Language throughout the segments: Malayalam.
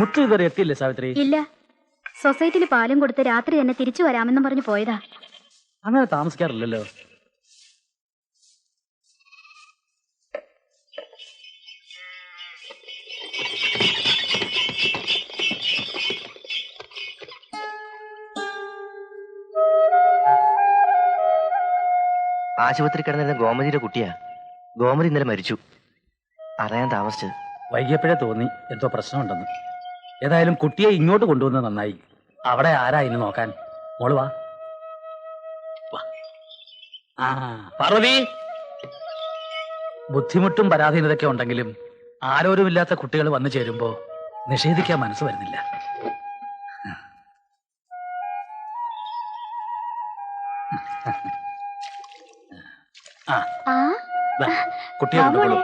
മുത്തു ഇതുവരെ എത്തിയില്ലേ സാവിത്രി? ഇല്ല, സൊസൈറ്റിയിൽ പാലും കൊടുത്ത് രാത്രി തന്നെ തിരിച്ചു വരാമെന്നും പറഞ്ഞു പോയതാ. അങ്ങനെ താമസിക്കാറില്ലല്ലോ. ആശുപത്രി കിടന്നിരുന്ന ഗോമതിയുടെ കുട്ടിയാ. ഗോമതി ഇന്നലെ മരിച്ചു. അറിയാൻ താമസിച്ചത്. വൈകിയപ്പോഴേ തോന്നി എന്തോ പ്രശ്നമുണ്ടെന്ന്. ഏതായാലും കുട്ടിയെ ഇങ്ങോട്ട് കൊണ്ടുവന്നത് നന്നായി. അവിടെ ആരാ ഇന്ന് നോക്കാൻ? മോള് വാ. പാർവതി, ബുദ്ധിമുട്ടും പരാധീനതയൊക്കെ ഉണ്ടെങ്കിലും ആരോരുമില്ലാത്ത കുട്ടികൾ വന്നു ചേരുമ്പോ നിഷേധിക്കാൻ മനസ്സ് വരുന്നില്ല. കുട്ടിയെ കൊണ്ടുപോളൂ.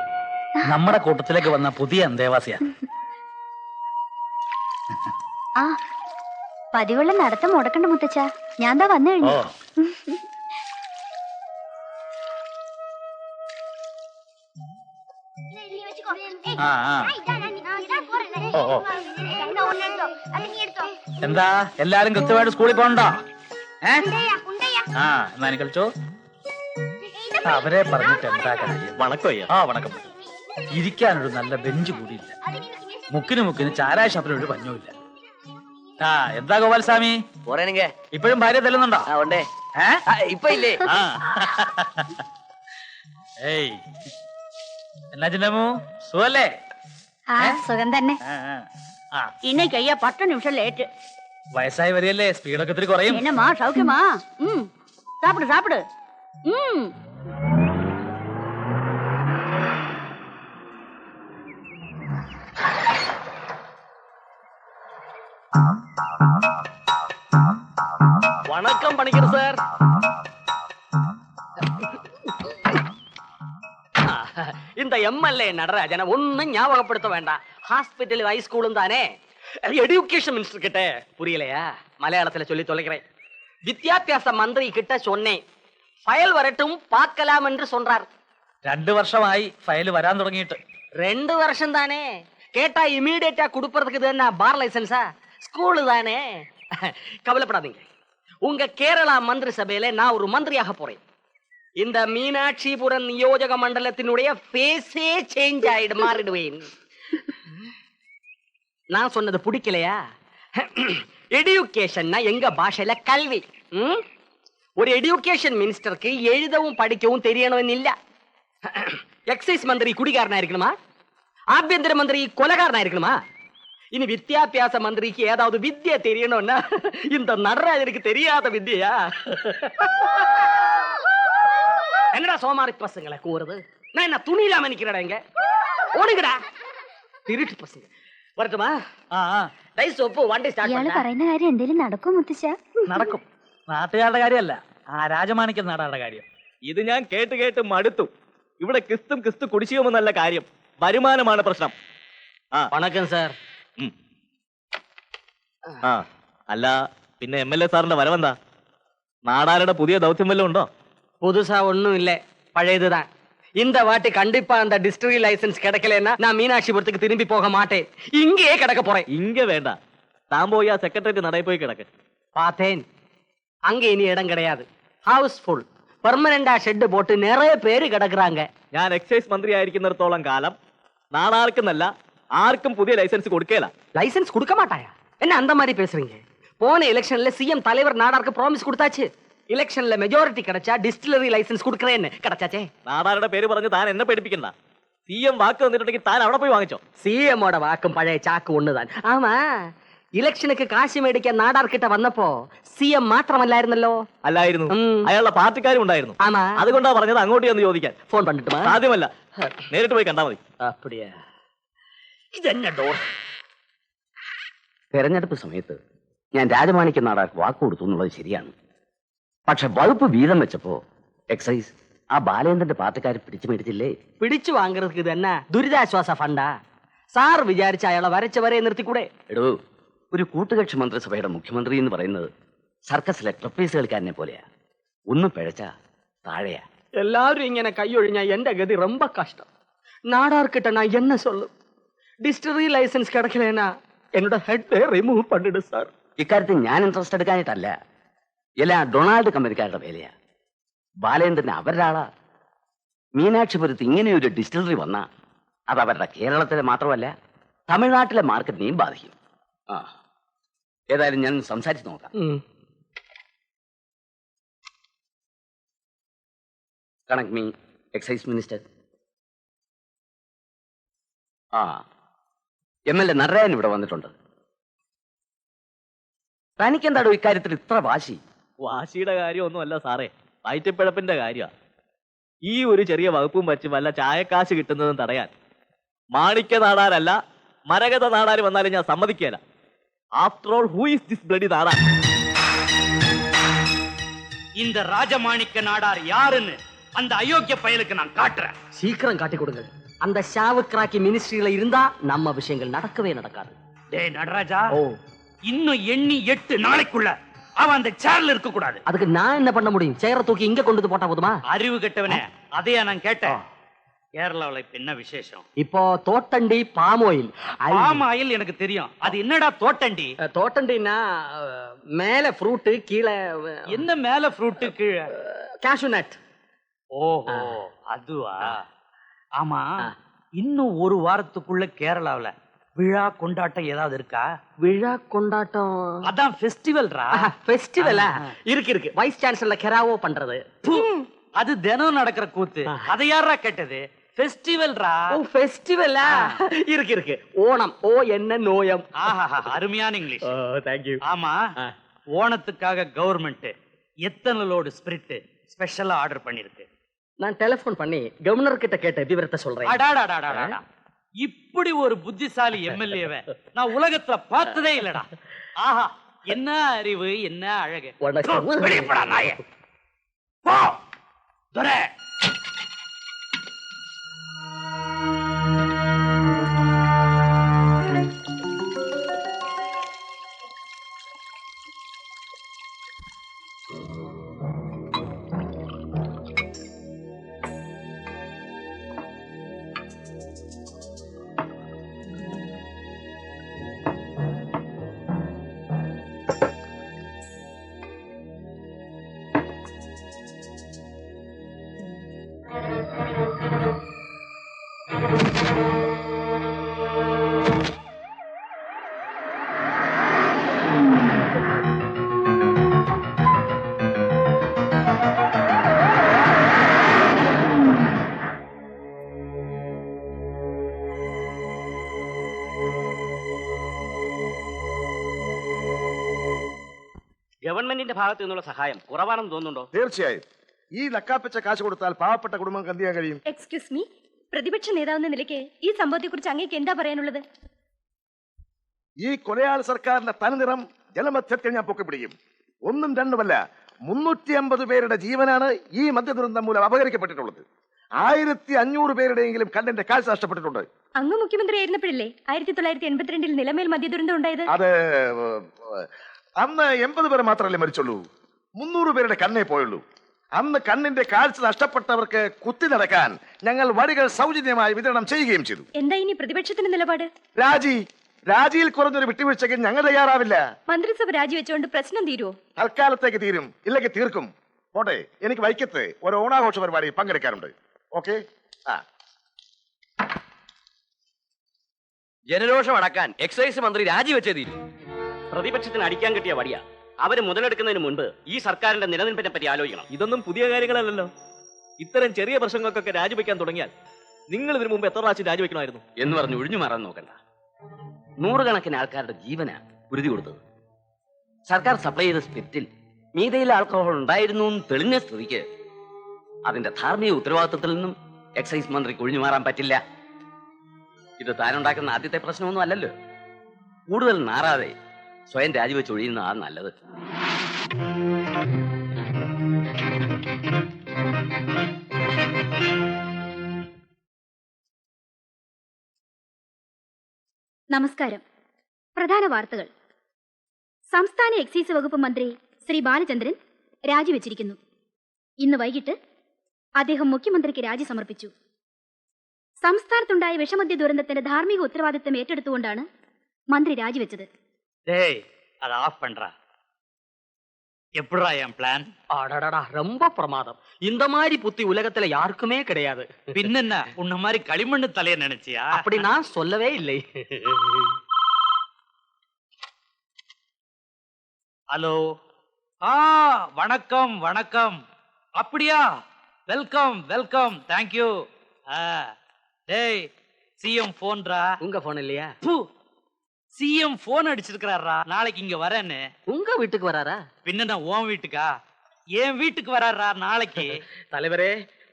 നമ്മുടെ കൂട്ടത്തിലേക്ക് വന്ന പുതിയ അന്തേവാസിയാ. പതിവുള്ള നടത്തം മുടക്കണ്ട മുത്തച്ഛ, ഞാൻ എന്താ വന്നു കഴിഞ്ഞു. എന്താ എല്ലാരും കൃത്യമായിട്ട് സ്കൂളിൽ പോകണ്ടോ? എന്നാ കളിച്ചോ. അവരെ പറഞ്ഞിട്ട് എന്താ കാര്യം? വണക്കം. ഇരിക്കാനൊരു നല്ല ബെഞ്ച് കൂടിയില്ല. മുക്കിന് ചാരായ ഷാപ്പിനൊരു പഞ്ഞുമില്ല. എന്താ ഗോപാൽസ്വാമി, ഇപ്പോഴും ഭാര്യ തല്ലുന്നുണ്ടോ? ഇപ്പൊ ഇല്ലേ? ഏയ്, എന്നാ ചിന്നമു, സുഖല്ലേ? സുഖം തന്നെ. இன்னைக்கு ஐயா 10 நிமிஷம் லேட். വയസ്സായി വരികയല്ലേ, സ്പീഡൊക്കെ ഇത്തിരി കുറയും. என்னம்மா சௌக்கியமா? சாப்பிடு. வணக்கம் பணிக்கர் சார். இந்த எம்எல்ஏ நடராஜனை ஒன்னும் ஞாபகப்படுத்த வேண்டாம். ஹாஸ்பிட்டல் ஹைஸ்கூலும் தானே. எஜுகேஷன் மினிஸ்டர் கிட்ட புரியலையா? மலையாளத்துல சொல்லி தொலைக்கிறேன். வித்யாபியாச மந்திரி கிட்ட சொன்னேன், ஃபயல் வரட்டும் பார்க்கலாம் என்று சொன்னார். 2 വർഷമായി ഫയൽ വരാൻ തുടങ്ങിയിട്ട്. 2 வருஷம் தானே. கேட்டா இமீடியட்டா கொடுப்பறதுக்கு இது என்ன பார் லைசன்ஸா? ஸ்கூலு தானே. கவலைப்படாதீங்க, உங்க கேரளா மந்திரி சபையில நான் ஒரு மந்திரியாக போறேன். இந்த மீனாட்சிபுரம் நியோஜக மண்டலத்தினுடைய ஃபேஸே சேஞ்ச் மாறிடுவேன். நான் சொன்னது பிடிக்கலையா? எடியூகேஷன்னா எங்க பாஷையில கல்வி. ஒரு எடியூகேஷன் மினிஸ்டருக்கு எழுதவும் படிக்கவும் தெரியணும் இல்ல. எக்ஸைஸ் மந்திரி குடிகாரனா இருக்கணுமா? ஆഭ്യന്തര மந்திரி கொலகாரனா இருக்கணுமா? இனி வித்யாபியாச மந்திரிக்கு ஏதாவது வித்யா தெரியணும்னா இந்த நடராஜருக்கு தெரியாத வித்யா? என்னடா சோமாரி பசங்களை கூறுது? நான் என்ன துணி இல்லாம நிக்கிறடா? இங்க ஓடுங்கடா திருட்டு பசங்க. வரட்டுமா? ഡൈ സോപ്പ് വണ്ടി സ്റ്റാർട്ട് ഇയാള് പറയുന്ന കാര്യം എന്തേലും നടക്കും മുത്തശ്ശ? നടക്കും. നാട്ടുകാരുടെ കാര്യമല്ല, ആ രാജമാണിക്യ നാടാരുടെ കാര്യം. ഇത് ഞാൻ കേട്ട് കേട്ട് മടുത്തു. ഇവിടെ കിസ്തും കിസ്തു കുടിശ്ശികമെന്നല്ല കാര്യം, വരുമാനമാണ് പ്രശ്നം. വണക്കം സാർ. ആ അല്ല, പിന്നെ MLA സാറിന്റെ വരവെന്താ? നാടാരുടെ പുതിയ ദൗത്യം വല്ലതും ഉണ്ടോ? புதுசா ஒண்ணும் இல்ல, பழையதுதான். இந்த வாட்டி கண்டிப்பா அந்த டிஸ்ட்ரிக்ட் லைசன்ஸ் கிடைக்கலன்னா நான் மீனாட்சிபுரத்துக்கு திரும்பி போக மாட்டேன், இங்கேயே கிடக்க போறேன். இங்க வேണ്ട, தான் போய் செக்ரட்டரி நடை போய் கிடக்கு. பார்த்தேன், அங்க இனி இடம் கிடையாது, ஹவுஸ் ஃபுல். പെർമനന്റാ ഷെഡ് പോട്ട് നിറയെ പേര് കിടക്കുறாங்க. ഞാൻ എക്സൈസ് മന്ത്രി ആയിരിക്കുന്നിടത്തോളം കാലം നാടാർക്കെന്നല്ല ആർക്കും പുതിയ ലൈസൻസ് കൊടുക്കേല. லைசன்ஸ் கொடுக்க மாட்டாயா? என்ன அந்த மாதிரி பேசுறீங்க? போன எலெக்ஷன்ல சிஎம் தலைவர் நாடாருக்கு ப்ராமிஸ் கொடுத்தாச்சு, ഇലക്ഷനിലെ മെജോറിറ്റി கிடைச்சா ഡിസ്റ്റിലറി ലൈസൻസ് കൊടുക്കറേന്ന്. കിടച്ചാച്ചേ, നാടാരുടെ പേര് പറഞ്ഞ് താൻ എന്നെ പേടിപ്പിക്കണ്ട. CM വാക്ക് തന്നിട്ടുണ്ടെങ്കിൽ താൻ അവിടെ പോയി വാങ്ങിച്ചോ. സിഎമ്മോட വാക്കും പഴയ ചാക്ക് ഒന്നുതാൻ. ആമാ, ഇലക്ഷനുക്ക് കാശ് മേടിക്കാൻ നാടാർക്കിட்ட വന്നപ്പോ സിഎം മാത്രമല്ലായിരുന്നല്ലോ. അല്ലായിരുന്നു, അയാളുടെ പാർട്ടിക്കാരും ഉണ്ടായിരുന്നു. ആമാ, അതുകൊണ്ടാ പറഞ്ഞത് അങ്ങോട്ട് ചെന്ന് ചോദിക്കാൻ. ഫോൺ പണ്ടിട്ടുമാ? സാധ്യമല്ല, നേരിട്ട് പോയി കണ്ടാ മതി. അപ്പടിയാ? ഇതെന്നെ ഡോർ. തെരഞ്ഞെടുപ്പ് സമയത്ത് ഞാൻ രാജമാണിക്യ നാടാർക്ക് വാക്ക് കൊടുത്തു എന്നുള്ളത് ശരിയാണ്. പക്ഷെ വകുപ്പ് വീതം വെച്ചപ്പോ എക്സൈസ് ആ ബാലേന്ദ്രന്റെ പാർട്ടിക്കാർ പിടിച്ചു മേടിച്ചില്ലേ? പിടിച്ചു വാങ്ങുന്നത് തന്നെ ദുരിതാശ്വാസ ഫണ്ടാ. സാർ വിചാരിച്ച അയാളെ വരച്ചവരെ നിർത്തിക്കൂടെ? എടോ, ഒരു കൂട്ടുകക്ഷി മന്ത്രിസഭയുടെ മുഖ്യമന്ത്രി എന്ന് പറയുന്നത് സർക്കസിലെ ട്രപ്പീസ് കളിക്കാരനെ പോലെയാ. ഒന്ന് പിഴച്ച താഴെയാ. എല്ലാവരും ഇങ്ങനെ കൈയൊഴിഞ്ഞാ എന്റെ ഗതി ரொம்ப കഷ്ടം. നാടാർക്കിட்ட நான் என்ன சொல்லும்? ഡിസ്റ്റിലറി ലൈസൻസ് കിടക്കലേനാ എന്നോട് ഹെഡ് റിമൂവ് പണ്ടിട് സാർ. ഇക്കാര്യത്തിൽ ഞാൻ ഇൻട്രസ്റ്റ് എടുക്കാനായിട്ടല്ല, എല്ലാം ഡൊണാൾഡ് കമ്പനിക്കാരുടെ വേലയാ. ബാലേന്ദ്രന് അവരുടെ ആളാ. മീനാക്ഷിപുരത്ത് ഇങ്ങനെയൊരു ഡിസ്റ്റിലറി വന്നാ അത് അവരുടെ കേരളത്തിലെ മാത്രമല്ല തമിഴ്നാട്ടിലെ മാർക്കറ്റിനെയും ബാധിക്കും. ഏതായാലും ഞാൻ സംസാരിച്ച് നോക്കാം. കണക്ക് me excise minister. MLA Natarajan ഇവിടെ വന്നിട്ടുണ്ട്. തനിക്കെന്താടോ ഇക്കാര്യത്തിൽ ഇത്ര വാശി? വാശിയുടെ കാര്യമൊന്നുമല്ല സാറേ, വയറ്റിപ്പിഴപ്പിന്റെ കാര്യമാണ്. ഈ ഒരു ചെറിയ വകുപ്പും വച്ച് വല്ല ചായക്കാശ് കിട്ടുന്നതും തടയാൻ മാണിക്യ നാടാരല്ല മരകത നാടാര് വന്നാലും ഞാൻ സമ്മതിക്കേല. After all, who is this bloody Nadar? இந்த ராஜமாணிக்க நாடார் யாருன்னு அந்த அயோக்கிய பயலுக்கு நான் காட்டுறேன். சீக்கிரம் காட்டி கொடுங்க. அந்த ஷாவுக்ராக்கி மினிஸ்ட்ரியில இருந்தா நம்ம விஷயங்கள் நடக்கவே நடக்காது. டேய் நடராஜா, இன்னும் எண்ணி 8 நாளைக்குள்ள அவன் அந்த சேர்ல இருக்க கூடாது. அதுக்கு நான் என்ன பண்ண முடியும்? சேர தூக்கி இங்க கொண்டு வந்து போட்டா போதுமா? அறிவு கெட்டவனே, அதையா நான் கேட்டேன். கேரளாவுல இப்ப என்ன விசேஷம்? இப்போ தோட்டண்டி பாம் ஆயில். பாம் ஆயில் எனக்கு தெரியும், அது என்னடா தோட்டண்டி? தோட்டண்டினா மேல ஃப்ரூட், கீழே என்ன மேல ஃப்ரூட் கீழே கேஷ்யூ நட். ஓஹோ, அதுவா? ஆமா, இன்னும் ஒரு வாரத்துக்குள்ள கேரளாவுல விழா கொண்டாட்டம் ஏதாவது இருக்கா? விழா கொண்டாட்டம் அதான் ஃபெஸ்டிவல்ரா. ஃபெஸ்டிவலா? இருக்கு. வைஸ் சான்சலர் கெராவோ பண்றது. அது தினம் நடக்கிற கூத்து. அதை யாரா கேட்டது? ஃபெஸ்டிவல்ரா. ஓ, ஃபெஸ்டிவலா? இருக்கு. ஓணம். ஓ என்ன நோயம். ஆஹா, அருமையான இங்கிலீஷ். Thank you. ஆமா, ஓணத்துக்காக கவர்மெண்ட் எத்தனை லோடு ஸ்பிரிட் ஸ்பெஷலா ஆர்டர் பண்ணிருக்கு? நான் டெலிபோன் பண்ணி கவர்னர் கிட்ட கேட்ட விவரத்தை சொல்றேன். அடாடாடாடாடா, இப்படி ஒரு புத்திசாலி MLA-வை நான் உலகத்துல பார்த்ததே இல்லடா. ஆஹா, என்ன அறிவு, என்ன அழகு. வெளிப்படா நாயே. போ துரை. ഗവൺമെന്റിന്റെ ഭാഗത്തു നിന്നുള്ള സഹായം കുറവാണെന്ന് തോന്നുന്നുണ്ടോ? തീർച്ചയായും ഈ ലക്കാപ്പിച്ച കാശ് കൊടുത്താൽ പാവപ്പെട്ട കുടുംബങ്ങൾക്ക് എന്ത് ചെയ്യാൻ കഴിയും? എക്സ്ക്യൂസ് മീ, പ്രതിപക്ഷ നേതാവെന്ന നിലയ്ക്ക് ഈ സംഭവത്തെക്കുറിച്ച് അങ്ങേക്ക് എന്താ പറയാനുള്ളത്? ഈ കൊലയാൾ സർക്കാരിന്റെ തനിനിറം ജനമധ്യത്തിൽ ഞാൻ പൊക്കിപ്പിടിക്കും. ഒന്നും രണ്ടുമല്ല, 350 പേരുടെ ജീവനാണ് ഈ മദ്യദുരന്തം മൂലം അപഹരിക്കപ്പെട്ടിട്ടുള്ളത്. 1500 പേരുടെയെങ്കിലും കണ്ണിന്റെ കാഴ്ച നഷ്ടപ്പെട്ടിട്ടുണ്ട്. അങ്ങ് മുഖ്യമന്ത്രി ആയിരുന്നപ്പോഴല്ലേ 1982 നിലമേൽ മദ്യദുരന്തം ഉണ്ടായത്? അത് അന്ന് 80 പേർ മാത്രമല്ലേ മരിച്ചുള്ളൂ. 300 പേരുടെ കണ്ണേ പോയുള്ളൂ. അന്ന് കണ്ണിന്റെ കാഴ്ച നഷ്ടപ്പെട്ടവർക്ക് കുത്തി നടക്കാൻ ഞങ്ങൾ വഴികൾ സൗജന്യമായി വിതരണം ചെയ്യുകയും ചെയ്തു. എന്താ ഇനി പ്രതിപക്ഷത്തിന്റെ നിലപാട്? രാജിയിൽ കുറഞ്ഞൊരു വിട്ടുവീഴ്ചയ്ക്ക് ഞങ്ങൾ തയ്യാറാവില്ല. മന്ത്രിസഭ രാജിവെച്ചുകൊണ്ട് പ്രശ്നം തീരുവോ? തൽക്കാലത്തേക്ക് തീരും, ഇല്ലെങ്കിൽ തീർക്കും. പോട്ടെ, എനിക്ക് വൈക്കത്ത് ഒരു ഓണാഘോഷ പരിപാടി പങ്കെടുക്കാറുണ്ട്. ഓക്കെ. ജനരോഷം അടക്കാൻ എക്സൈസ് മന്ത്രി രാജിവെച്ചേ തീരും. പ്രതിപക്ഷത്തിന് അടിക്കാൻ കിട്ടിയ വടിയ. അവര് മുതലെടുക്കുന്നതിന് മുൻപ് ഈ സർക്കാരിന്റെ നിലനിൽപ്പിനെ പറ്റി ആലോചിക്കണം. ഇതൊന്നും പുതിയ കാര്യങ്ങളല്ലല്ലോ. ഇത്തരം ചെറിയ പ്രശ്നങ്ങൾക്കൊക്കെ രാജിവെക്കാൻ തുടങ്ങിയാൽ നിങ്ങൾ ഇതിനു മുമ്പ് എത്ര പ്രാവശ്യം രാജിവെക്കണമായിരുന്നു എന്ന് പറഞ്ഞ് ഒഴിഞ്ഞു മാറാൻ നോക്കണ്ട. 100 കണക്കിന് ആൾക്കാരുടെ ജീവനാ ഉറുതി കൊടുത്തത്. സർക്കാർ സപ്ലൈ ചെയ്ത സ്പിരിറ്റിൽ മീതയിൽ ആൽക്കഹോൾ ഉണ്ടായിരുന്നു എന്ന് തെളിഞ്ഞ സ്ഥിതിക്ക് അതിന്റെ ധാർമ്മിക ഉത്തരവാദിത്വത്തിൽ നിന്നും എക്സൈസ് മന്ത്രിക്ക് ഒഴിഞ്ഞു മാറാൻ പറ്റില്ല. ഇത് താനുണ്ടാക്കുന്ന ആദ്യത്തെ പ്രശ്നമൊന്നും അല്ലല്ലോ. കൂടുതൽ നാറാതെ സ്വയം രാജിവെച്ച് ഒഴിയുന്നതാണ് നല്ലത്. നമസ്കാരം. പ്രധാന വാർത്തകൾ. സംസ്ഥാന എക്സൈസ് വകുപ്പ് മന്ത്രി ശ്രീ ബാലചന്ദ്രൻ രാജിവെച്ചിരിക്കുന്നു. ഇന്ന് വൈകിട്ട് അദ്ദേഹം മുഖ്യമന്ത്രിക്ക് രാജി സമർപ്പിച്ചു. സംസ്ഥാനത്തുണ്ടായ വിഷമദ്യ ദുരന്തത്തിന്റെ ധാർമ്മിക ഉത്തരവാദിത്തം ഏറ്റെടുത്തുകൊണ്ടാണ് മന്ത്രി രാജിവെച്ചത്. அது ஆஃப் பண்றா. எப்படிடா என் பிளான்? அடடடா, ரொம்ப பிரமாதம். இந்த மாதிரி புத்தி உலகத்துல யாருக்குமே கிடையாது. பின்னென்ன உன்ன மாதிரி களிமண்ணு தலைய நினைச்சியா? அப்படி நான் சொல்லவே இல்லை. ஹலோ. வணக்கம் வணக்கம். அப்படியா? Welcome welcome. தேங்க்யூ. டேய், சிஎம் போன்ரா. உங்க போன் இல்லையா? சிஎம் போன் அடிச்சிருக்காரா, நாளைக்கு இங்க வரேன்னு. உங்க வீட்டுக்கு வராரா? பின்ன உன் வீட்டுக்கா? என் வீட்டுக்கு வராரா நாளைக்கு? தலைவரே,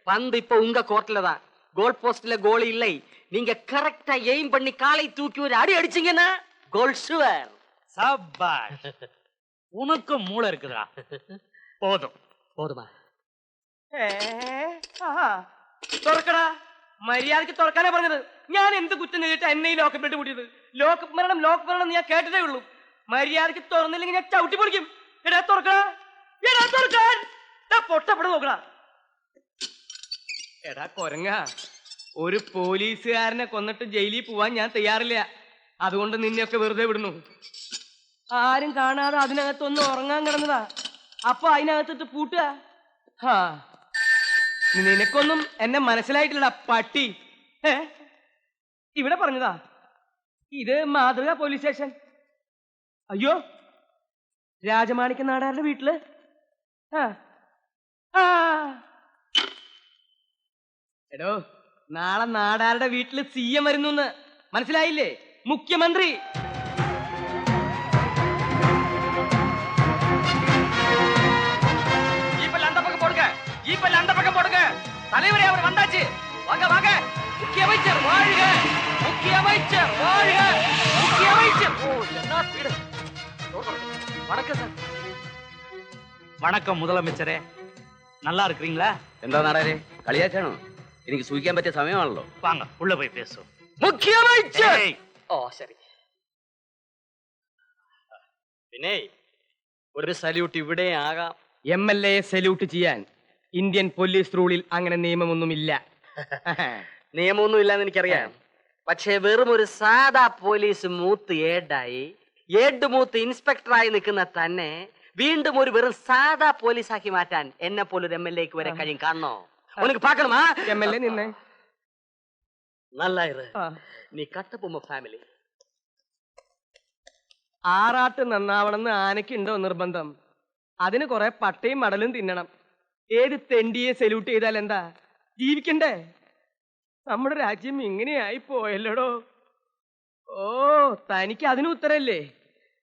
பந்து இப்ப உங்க கோர்ட்ல தான். கோல் போஸ்ட்ல கோல் இல்லை. நீங்க கரெக்டா எய்ம் பண்ணி காலை தூக்கி ஒரு அடி அடிச்சீங்கன்னா கோல் ஷுவர். சபாஷ், உனக்கு மூளை இருக்குதா? போதும். போதுமா? തുറക്കടാ. മര്യാദക്ക് തുറക്കാനാ പറഞ്ഞത്. ഞാൻ എന്ത് കുറ്റം ചെയ്തിട്ട് എന്നെ ഈ ലോക്കപ്പിലിട്ട് കൂട്ടിയത്? ലോക്കപ്പ് മരണം ഞാൻ കേട്ടിട്ടേ ഉള്ളൂ. മര്യാദക്ക് തുറന്നില്ലെങ്കിൽ ഞാൻ ചവിട്ടി പൊളിക്കും. എടാ തുറക്കടാ, എടാ തുറക്കാൻ. പൊട്ടപ്പെടെ നോക്കടാ. എടാ കൊരങ്ങ, ഒരു പോലീസുകാരനെ കൊന്നിട്ട് ജയിലിൽ പോവാൻ ഞാൻ തയ്യാറില്ല. അതുകൊണ്ട് നിന്നെയൊക്കെ വെറുതെ വിടുന്നു. ആരും കാണാതെ അതിനകത്തൊന്ന് ഉറങ്ങാൻ കിടന്നതാ. അപ്പൊ അതിനകത്തിട്ട് പൂട്ടുക. നിനക്കൊന്നും എന്നെ മനസ്സിലായിട്ടില്ലടാ പട്ടി. ഇവിടെ പറഞ്ഞതാ. ഇത് മാതൃക പോലീസ് സ്റ്റേഷൻ. അയ്യോ, രാജമാണിക്യ നാടാരുടെ വീട്ടില്. എടോ, നാളെ നാടാരുടെ വീട്ടില് സിഎം വരുന്നു. മനസ്സിലായില്ലേ? മുഖ്യമന്ത്രി. தலைவரே, அவர் வந்தாச்சு. வாங்க வாங்க. முக்கிய அமைச்சர் வாழ்க, முக்கிய அமைச்சர் வாழ்க, முக்கிய அமைச்சர். ஓ, என்ன ஸ்பீடு. வணக்கம் சார். வணக்கம் முதலமைச்சரே, நல்லா இருக்கிறீங்களா? എന്താ നാടാരെ, കളിയാക്കാണോ? എനിക്ക് സൂഹിക്കാൻ പറ്റിയ സമയമാണല്ലോ. வாங்க உள்ள போய் பேசுவோம். മുഖ്യ அமைச்சர். ഓ ശരി. പിന്നെ ഒരു സല്യൂട്ട് ഇവിടെ ആകാം. MLA സല്യൂട്ട് ചെയ്യാൻ ഇന്ത്യൻ പോലീസ് റൂളിൽ അങ്ങനെ നിയമമൊന്നുമില്ല. നിയമമൊന്നും ഇല്ലാന്ന് എനിക്കറിയാം. പക്ഷേ വെറും ഒരു സാധാ പോലീസ് മൂത്ത് ഏഡ് മൂത്ത് ഇൻസ്പെക്ടറായി നിൽക്കുന്ന തന്നെ വീണ്ടും ഒരു വെറും സാധാ പോലീസാക്കി മാറ്റാൻ എന്നെ പോലൊരു MLA വരെ കഴിയും. കാണണോ? ഉനക്ക് പാക്കണമാ? MLA നിന്നെ നല്ലായിரு. നീ കട്ടപ്പുമ്മ ഫാമിലി. ആറാട്ട് നന്നാവണമെന്ന് ആനയ്ക്കുണ്ടോ നിർബന്ധം? അതിന് കുറെ പട്ടയും മടലും തിന്നണം. ഏത് തെണ്ടിയെ സല്യൂട്ട് ചെയ്താൽ എന്താ? ജീവിക്കണ്ടേ? നമ്മുടെ രാജ്യം ഇങ്ങനെയായി പോയല്ലോടോ. ഓ, തനിക്ക് അതിന് ഉത്തരല്ലേ?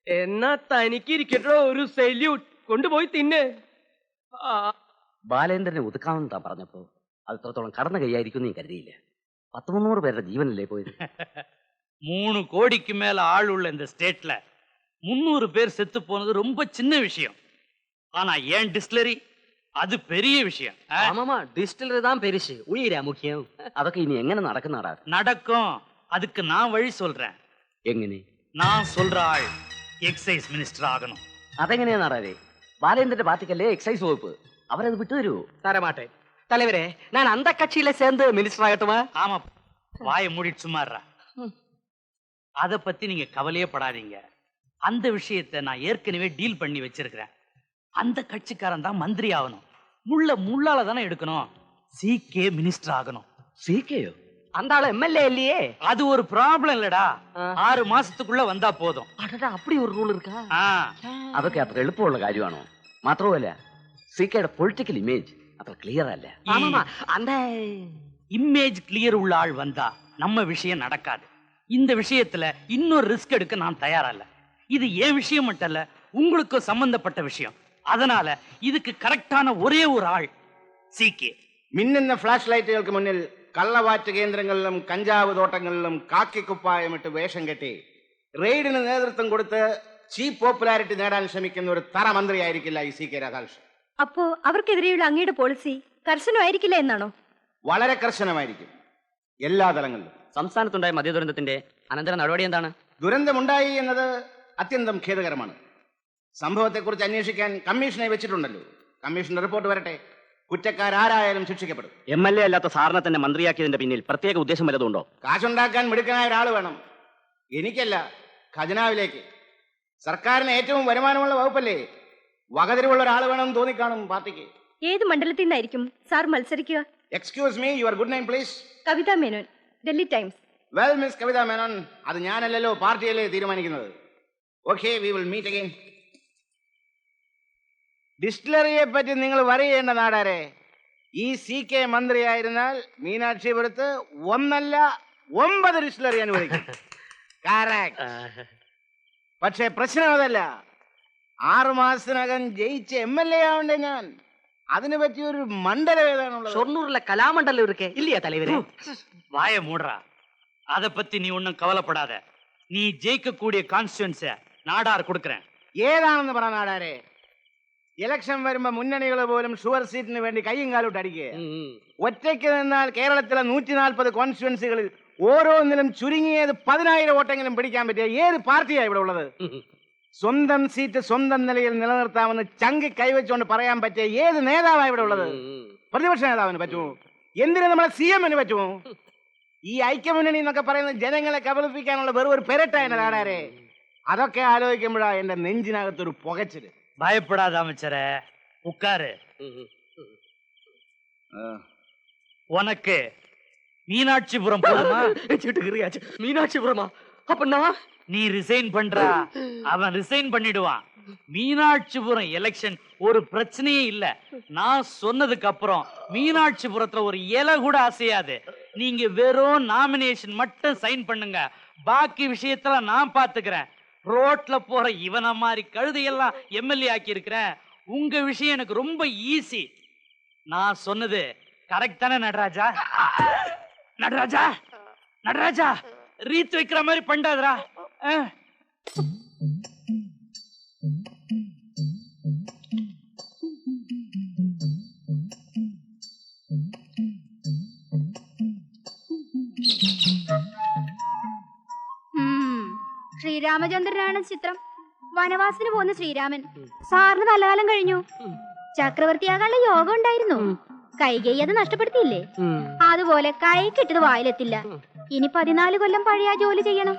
എന്നാ തനിക്ക് ഇരിക്കട്ടോ ഒരു സല്യൂട്ട്. കൊണ്ടുപോയി തിന്ന്. ബാലേന്ദ്രനെ ഒതുക്കാമെന്ന് താൻ പറഞ്ഞപ്പോ അത് ഇത്രത്തോളം കടന്നു കൈയായിരിക്കും നീ കരുതിയില്ല. 100-300 പേരുടെ ജീവനല്ലേ പോയത്? 3 கோடிக்கு மேல ஆள் உள்ள இந்த ஸ்டேட்ல 300 பேர் செத்து போனது ரொம்ப சின்ன விஷயம். ஆனா ஏன் டிஸ்டிலரி அது பெரிய விஷயம். ഡിസ്റ്റിലറി താൻ പെരിശ് ഉയരാ മുഖ്യം. അതൊക്കെ ഇനി എങ്ങനെ നടക്കുന്നതാ? நடக்கும். அதுக்கு நான் வழி சொல்றேன். എങ്ങനെ? நான் சொல்ற ஆள் எக்ஸைஸ் மினிஸ்டர் ஆகணும். അതെങ്ങനെയാ നാടാവേ? ബാലേന്ദ്രന്റെ പാർട്ടിക്കല്ലേ എക്സൈസ് വകുപ്പ്. അവരത് വിട്ടുതരൂ. തരമാട്ടെ தலைவரே, நான் அந்த கட்சியில சேர்ந்து மினிஸ்டர் ஆகட்டுமா? ஆமா, வாயை மூடிட்டு சும்மாறா. அத பத்தி நீங்க கவலையே படாதீங்க. அந்த விஷயத்தை நான் ஏற்கனவே டீல் பண்ணி வச்சிருக்கிறேன். அந்த கட்சிக்காரன் தான் மந்திரி ஆகணும். முள்ளால தானே எடுக்கணும். CK மினிஸ்டர் ஆகணும். CKயோ? அந்த ஆளு MLA இல்லையே. அது ஒரு ப்ராப்ளம் இல்லடா. 6 மாசத்துக்குள்ள வந்தா போதும். അടടാ, அப்படி ഒരു റൂൾ ഇരിക്കാ? അതൊക്കെ അത്ര എളുപ്പമുള്ള കാര്യമാണോ? മാത്രമല്ല CKയുടെ പൊളിറ്റിക്കൽ ഇമേജ് അത്ര ക്ലിയർ അല്ല. அந்த இமேஜ் கிளியர் உள்ள ஆள் வந்தா நம்ம விஷயம் நடக்காது. இந்த விஷயத்துல இன்னொரு ரிஸ்க் எடுக்க நான் தயாரா இல்ல. இது ஏன் விஷயம் மட்டும் இல்ல, உங்களுக்கு சம்பந்தப்பட்ட விஷயம். அதனால இதுக்கு கரெக்டான ஒரே ஒரு ആൾ CK. മിന്നുന്ന ഫ്ലാഷ് ലൈറ്റുകൾക്ക് മുന്നിൽ കള്ളവാറ്റ് കേന്ദ്രങ്ങളിലും കഞ്ചാവ് തോട്ടങ്ങളിലും കാക്കിക്കുപ്പായമിട്ട് വേഷം കെട്ടി റെയ്ഡിന് നേതൃത്വം കൊടുത്ത് ചീപ്പ് പോപ്പുലാരിറ്റി നേടാൻ ശ്രമിക്കുന്ന ഒരു തറ മന്ത്രിയായിരിക്കില്ല ഈ CK രാധാകൃഷ്ണൻ. അപ്പോ അവർക്കെതിരെയുള്ള അങ്ങയുടെ പോളിസി കർശനമായിരിക്കില്ല എന്നാണോ? വളരെ കർശനമായിരിക്കും, എല്ലാ തലങ്ങളിലും. സംസ്ഥാനത്തുണ്ടായ മദ്യദുരന്തത്തിന്റെ അനന്തര നടപടി എന്താണ്? ദുരന്തമുണ്ടായി എന്നത് അത്യന്തം ഖേദകരമാണ്. സംഭവത്തെക്കുറിച്ച് അന്വേഷിക്കാൻ കമ്മീഷനെ വെച്ചിട്ടുണ്ടല്ലോ. കമ്മീഷന്റെ റിപ്പോർട്ട് വരട്ടെ. കുറ്റക്കാരാരായാലും ശിക്ഷിക്കപ്പെടും. MLA അല്ലാത്ത സാറിനെ തന്നെ മന്ത്രിയാക്കിയതിന്റെ പിന്നിൽ പ്രത്യേക ഉദ്ദേശം വല്ലതുണ്ടോ? കാശുണ്ടാക്കാൻ മിടുക്കനായ ഒരാൾ വേണം. എനിക്കല്ല, ഖജനാവിലേക്ക്. സർക്കാരിന് ഏറ്റവും വരുമാനമുള്ള വകുപ്പല്ലേ? വകതിരിവുള്ള ഒരാൾ വേണമെന്ന് തോന്നിക്കാണും പാർട്ടിക്ക്. ഏത് മണ്ഡലത്തിൽ നിന്നായിരിക്കും സാർ മത്സരിക്കുക? Excuse me, your good name please? Kavitha Menon, Delhi Times. Well miss Kavitha Menon, അത് ഞാനല്ലല്ലോ, പാർട്ടിയല്ലേ തീരുമാനിക്കുന്നത്. Okay, we will meet again. ഡിസ്റ്റിലറിയെ പറ്റി നിങ്ങൾ വറി ചെയ്യേണ്ട നാടാരെ. ഈ CK മന്ത്രിയായിരുന്നാൽ മീനാക്ഷിപുരത്ത് 1 അല്ല 9 ഡിസ്റ്റിലറി അനുവദിക്കും. പക്ഷേ പ്രശ്നം അതല്ല. 6 മാസത്തിനകം ജയിച്ച് MLA ആവണ്ടേ ഞാൻ. അതിനെ പറ്റി ഒരു മണ്ഡലം ഏതാണുള്ളത്? ഷൊർണൂരിലെ കലാമണ്ഡലം ഇരിക്കെ ഇല്ലയാ തലവരെ? வாய மூடுறா. அத பத்தி நீ ஒன்னும் கவலைப்படாத. நீ ஜெயிக்க கூடிய கான்ஸ்டிட்யூன்ஸ நாடார் கொடுக்கறேன். ഏതാണെന്ന് പറ നാടാരെ. ഇലക്ഷൻ വരുമ്പോ മുന്നണികൾ പോലും ഷുവർ സീറ്റിന് വേണ്ടി കയ്യും കാലോട്ട് അടിക്കുക. ഒറ്റയ്ക്ക് നിന്നാൽ കേരളത്തിലെ 140 കോൺസ്റ്റിറ്റ്യുവൻസികളിൽ ഓരോന്നിലും ചുരുങ്ങിയത് 10,000 വോട്ടെങ്കിലും പിടിക്കാൻ പറ്റിയ ഏത് പാർട്ടിയാ ഇവിടെ ഉള്ളത്? സ്വന്തം സീറ്റ് സ്വന്തം നിലയിൽ നിലനിർത്താമെന്ന് ചങ്കി കൈവച്ചുകൊണ്ട് പറയാൻ പറ്റിയ ഏത് നേതാവാണ് ഇവിടെ ഉള്ളത്? പ്രതിപക്ഷ നേതാവിന് പറ്റുമോ? എന്തിനു നമ്മളെ CM-ന് പറ്റുമോ? ഈ ഐക്യമുന്നണി എന്നൊക്കെ പറയുന്നത് ജനങ്ങളെ കബളിപ്പിക്കാനുള്ള വെറും ഒരു പെരട്ടായ നാടാരെ. അതൊക്കെ ആലോചിക്കുമ്പോഴാ എന്റെ നെഞ്ചിനകത്തൊരു പുകച്ചില്. பயப்படாத அமைச்சரே, உட்காரு. உனக்கு மீனாட்சிபுரம் போதுமா? மீனாட்சிபுரமா? அப்ப நீ ரிசைன் பண்றா, அவன் ரிசைன் பண்ணிடுவான். மீனாட்சிபுரம் எலெக்ஷன் ஒரு பிரச்சனையே இல்ல. நான் சொன்னதுக்கு அப்புறம் மீனாட்சிபுரத்துல ஒரு இலை கூட அசையாது. நீங்க வெறும் நாமினேஷன் மட்டும் சைன் பண்ணுங்க. பாக்கி விஷயத்துல நான் பாத்துக்கிறேன். ரோட்ல போற இவன மாதிரி கழுதையெல்லாம் MLA ஆக்கி இருக்கிறேன். உங்க விஷயம் எனக்கு ரொம்ப ஈஸி. நான் சொன்னது கரெக்ட் தானே நடராஜா? நடராஜா, நடராஜா, ரீத் வைக்கிற மாதிரி பண்ணாதரா. ശ്രീരാമചന്ദ്രനാണ് ചിത്രം. വനവാസിന് പോകുന്ന ശ്രീരാമൻ. സാറിന് നല്ല കാലം കഴിഞ്ഞു. ചക്രവർത്തിയാകാനുള്ള യോഗം ഉണ്ടായിരുന്നു. കൈകൈ അത് നഷ്ടപ്പെടുത്തിയില്ലേ? അതുപോലെ കൈ കിട്ടത് വായിലെത്തില്ല. ഇനി 14 കൊല്ലം പഴയ ജോലി ചെയ്യണം.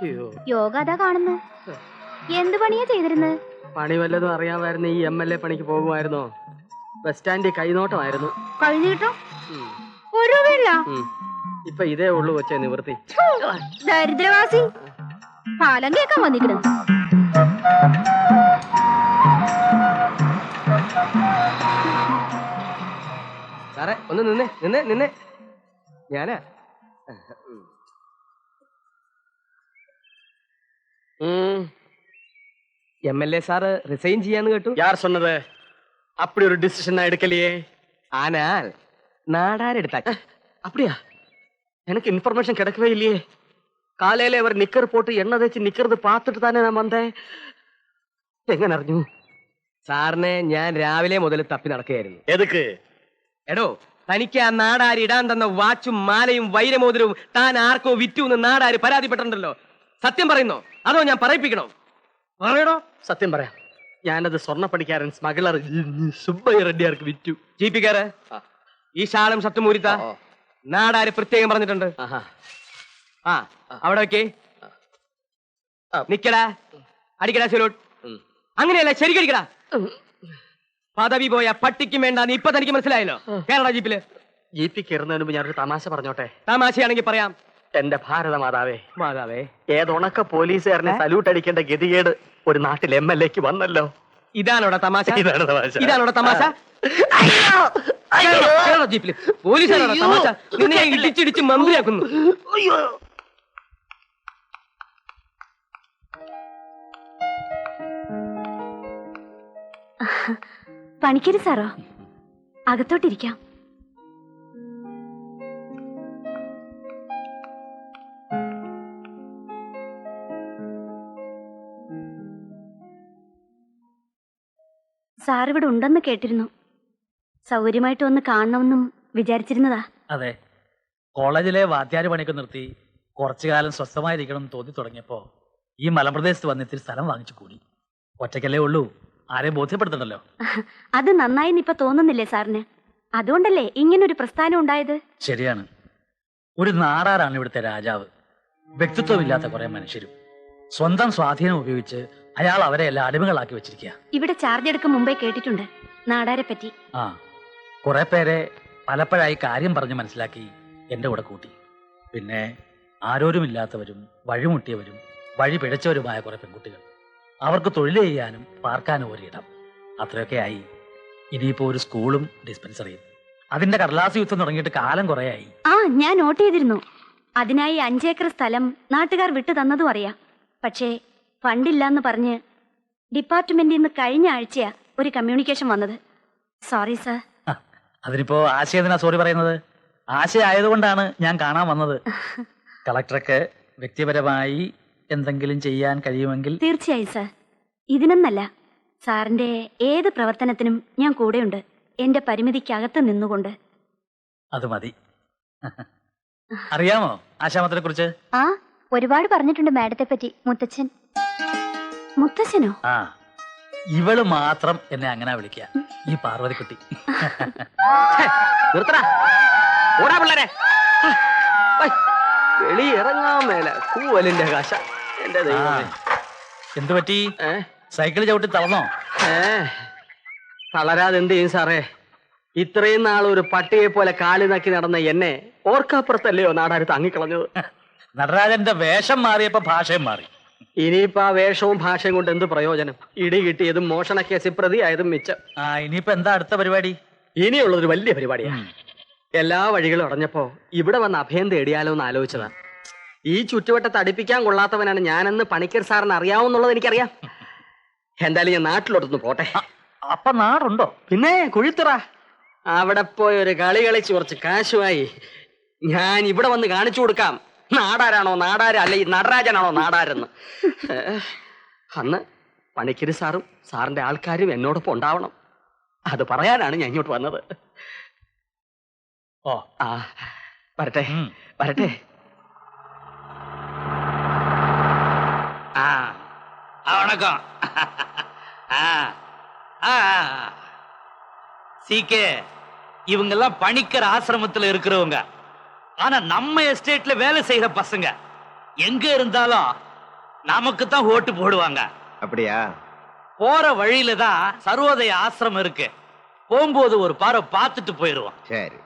യോഗ അതാ കാണുന്നു. എന്ത് പണിയാ ചെയ്തിരുന്നത്? പണി വല്ലതും അറിയാമായിരുന്നു ഈ MLA പണിക്ക് പോകുമായിരുന്നോ? ബസ് സ്റ്റാൻഡിൽ കൈനോട്ടമായിരുന്നു. കഴിഞ്ഞിട്ടോ ഒരു രൂപയില്ല. ഇപ്പൊ ഇതേ ഉള്ളു കൊച്ചേ നിവൃത്തി. ദരിദ്രവാസി പാലം കേൾക്കാൻ വന്നിക്കണം. സാറേ ഒന്ന് നിന്നേ നിന്നേ നിന്നേ. ഞാനാ MLA സാറ് റിസൈൻ ചെയ്യാന്ന് കേട്ടു. യാർ சொன்னது? அப்படி ஒரு டிசிஷன் நான் எடுக்கலையே. ஆனால் நாடார் எடுத்தாச்சு. அப்படியா? எனக்கு இன்ஃபர்மேஷன் கிடைக்கவே இல்லையே. காலையில அவர் நிக்கர் போட்டு எண்ணெய் தேய்ச்சி நிக்கிறது பார்த்துட்டு தானே நான் வந்தேன். എങ്ങനെ അറിഞ്ഞു? സാറിനെ ഞാൻ രാവിലെ മുതൽ തപ്പി നടക്കുകയായിരുന്നു. എതുക്ക്? എടോ, തനിക്ക് ആ നാടാര് ഇടാൻ തന്ന വാച്ചും മാലയും വൈരമോതിരവും താൻ ആർക്കോ വിറ്റു എന്ന് നാടാര് പരാതിപ്പെട്ടിട്ടുണ്ടല്ലോ. സത്യം പറയുന്നോ അതോ ഞാൻ പറയിപ്പിക്കണോ? പറയണോ? സത്യം പറയാം. ഞാനത് സ്വർണ്ണപ്പണിക്കാരൻ സ്മഗ്ലർ സുബ്ബയ്യ റെഡ്ഡിയാർക്ക് വിറ്റു. ജീപ്പിക്കാര് ഈ ഷാളും ഷർട്ടും ഊരിത്ത നാടാര് പ്രത്യേകം പറഞ്ഞിട്ടുണ്ട്. ആ അവിടെ വെക്കേ. നിക്കടാ, അടിക്കടാ സലൂട്ട്. അങ്ങനെയല്ല, ശരിക്കടിക്കടാ. പദവി പോയ പട്ടിക്കും വേണ്ടാന്ന് ഇപ്പൊ തനിക്ക് മനസ്സിലായല്ലോ. കേരള ജീപ്പില് ജീപ്പിൽ കയറുന്നതിന് മുമ്പ് ഞാനൊരു തമാശ പറഞ്ഞോട്ടെ? തമാശയാണെങ്കിൽ പറയാം. എന്റെ ഭാരത മാതാവേ, മാതാവേ, ഏതൊണക്ക പോലീസുകാരനെ സല്യൂട്ട് അടിക്കേണ്ട ഗതികേട് ഒരു നാട്ടിൽ MLAക്ക് വന്നല്ലോ. ഇതാണോടാ തമാശ? ഇതാണ് തമാശ. ഇതാണോടാ തമാശ? കേരള ജീപ്പില് പോലീസുകാരോടാ തമാശ? നിന്നെ ഞാൻ ഇടിച്ചിടിച്ച് മന്ത്രിയാക്കുന്നു. പണിക്കര് സാറോ? അകത്തോട്ടിരിക്കാം. സാർ ഇവിടെ ഉണ്ടെന്ന് കേട്ടിരുന്നു. സൗകര്യമായിട്ട് ഒന്ന് കാണണമെന്നും വിചാരിച്ചിരുന്നതാ. അതെ, കോളേജിലെ വാദ്യാര് പണിയൊക്കെ നിർത്തി കുറച്ചു കാലം സ്വസ്ഥമായിരിക്കണം എന്ന് തോന്നി തുടങ്ങിയപ്പോ ഈ മലമ്പ്രദേശത്ത് വന്ന് ഇത്തിരി സ്ഥലം വാങ്ങിച്ചു കൂടി. ഒറ്റയ്ക്കല്ലേ ഉള്ളൂ, ആരെയും ബോധ്യപ്പെടുത്തണ്ടല്ലോ. അത് നന്നായി ഇപ്പൊ തോന്നുന്നില്ലേ സാറിന്? അതുകൊണ്ടല്ലേ ഇങ്ങനൊരു പ്രസ്ഥാനം ഉണ്ടായത്. ശരിയാണ്. ഒരു നാടാരാണ് ഇവിടുത്തെ രാജാവ്. വ്യക്തിത്വമില്ലാത്ത കുറെ മനുഷ്യരും സ്വന്തം സ്വാധീനം ഉപയോഗിച്ച് അയാൾ അവരെ എല്ലാം അടിമകളാക്കി വെച്ചിരിക്കുക. ഇവിടെ ചാർജ് എടുക്കും മുമ്പേ കേട്ടിട്ടുണ്ട് നാടാരെ പറ്റി. ആ, കുറെ പേരെ പലപ്പോഴായി കാര്യം പറഞ്ഞ് മനസ്സിലാക്കി എന്റെ കൂടെ കൂട്ടി. പിന്നെ ആരോരുമില്ലാത്തവരും വഴിമുട്ടിയവരും വഴി പിഴച്ചവരുമായ കുറെ പെൺകുട്ടികൾ. അവർക്ക് തൊഴിൽ ചെയ്യാനും പാർക്കാനും ഒരിടം. അത്രയൊക്കെ ആയി. ഇനിയിപ്പോ ഒരു സ്കൂളും ഡിസ്പെൻസറിയും. അതിന്റെ കടലാസ് യുദ്ധം തുടങ്ങിയിട്ട് കാലം കുറയായി. ആ, ഞാൻ നോട്ട് ചെയ്തിരുന്നു. അതിനായി 5 ഏക്കർ സ്ഥലം നാട്ടുകാർ വിട്ടു തന്നതും അറിയാം. പക്ഷേ ഫണ്ടില്ലാന്ന് പറഞ്ഞ് ഡിപ്പാർട്ട്മെന്റിൽ നിന്ന് കഴിഞ്ഞ ആഴ്ചയാ ഒരു കമ്മ്യൂണിക്കേഷൻ വന്നത്. Sorry sir. അതിനിപ്പോ ആശയത്തിനാ സോറി പറയുന്നത്? ആശയായതുകൊണ്ടാണ് ഞാൻ കാണാൻ വന്നത്. കളക്ടർക്ക് വ്യക്തിപരമായി എന്തെങ്കിലും ചെയ്യാൻ കഴിയുമെങ്കിൽ. തീർച്ചയായും സാർ. ഇതിനെന്നല്ല, സാറിന്റെ ഏത് പ്രവർത്തനത്തിനും ഞാൻ കൂടെയുണ്ട്, എന്റെ പരിമിതിക്കകത്ത് നിന്നുകൊണ്ട്. അത് മതി. അറിയാമോ ആശാമത്തിനെ കുറിച്ച്? ആ, ഒരുപാട് പറഞ്ഞിട്ടുണ്ട് മാഡത്തെ പറ്റി. മുത്തച്ഛൻ. മുത്തച്ഛനോ? ആ, ഇവള് മാത്രം എന്നെ അങ്ങനെ വിളിക്കുക, ഈ പാർവതിക്കുട്ടി. ഓടാ പിള്ളേരെ, വെളിയിറങ്ങാൻ മേല കൂവലിന്റെ കാശ. എന്റെ ദൈവമേ, എന്തു പറ്റി? സൈക്കിൾ ചവിട്ടി തളർന്നോ? തളരാതെ എന്ത് ചെയ്യും സാറേ? ഇത്രയും നാൾ ഒരു പട്ടിയെ പോലെ കാലി നക്കി നടന്ന എന്നെ ഓർക്കപ്പുറത്തല്ലയോ നാടാര് തങ്ങിക്കളഞ്ഞത്. നടരാജന്റെ വേഷം മാറിയപ്പോ ഭാഷയും മാറി. ഇനിയിപ്പോ ആ വേഷവും ഭാഷയും കൊണ്ട് എന്ത് പ്രയോജനം? ഇടി കിട്ടിയതും മോഷണ കേസിൽ പ്രതിയായതും മിച്ചം. ആ, ഇനിയിപ്പോ എന്താ അടുത്ത പരിപാടി? ഇനിയുള്ളതൊരു വലിയ പരിപാടിയാണ്. എല്ലാ വഴികളും അടഞ്ഞപ്പോ ഇവിടെ വന്ന് അഭയം തേടിയാലോ എന്ന് ആലോചിച്ചതാ. ഈ ചുറ്റുവട്ടത്ത് അടുപ്പിക്കാൻ കൊള്ളാത്തവനാണ് ഞാനെന്ന് പണിക്കർ സാറിന് അറിയാവുന്നുള്ളത് എനിക്കറിയാം. എന്തായാലും ഞാൻ നാട്ടിലോട്ടൊന്ന് പോട്ടെ. അപ്പൊ നാടുണ്ടോ? പിന്നെ കുഴിത്തുറ. അവിടെ പോയി ഒരു കളി കളിച്ച് കുറച്ച് കാശുമായി ഞാൻ ഇവിടെ വന്ന് കാണിച്ചു കൊടുക്കാം നാടാരാണോ നാടാര്, അല്ല ഈ നടരാജനാണോ നാടാരെന്ന്. അന്ന് പണിക്കര് സാറും സാറിന്റെ ആൾക്കാരും എന്നോടൊപ്പം ഉണ്ടാവണം. അത് പറയാനാണ് ഞാൻ ഇങ്ങോട്ട് വന്നത്. ഓ, ആ, വരട്ടെ വരട്ടെ. வணக்கம். சீக்கே இவங்க எல்லாம் பணிக்கர் ஆசிரமத்துல இருக்கிறவங்க. ஆனா நம்ம எஸ்டேட்ல வேலை செய்யற பசங்க எங்க இருந்தாலும் நமக்கு தான் ஓட்டு போடுவாங்க. அப்படியா? போற வழியில தான் சர்வோதய ஆசிரமம் இருக்கு. போகும்போது ஒரு பார்வை பார்த்துட்டு போயிடுவோம். சரி.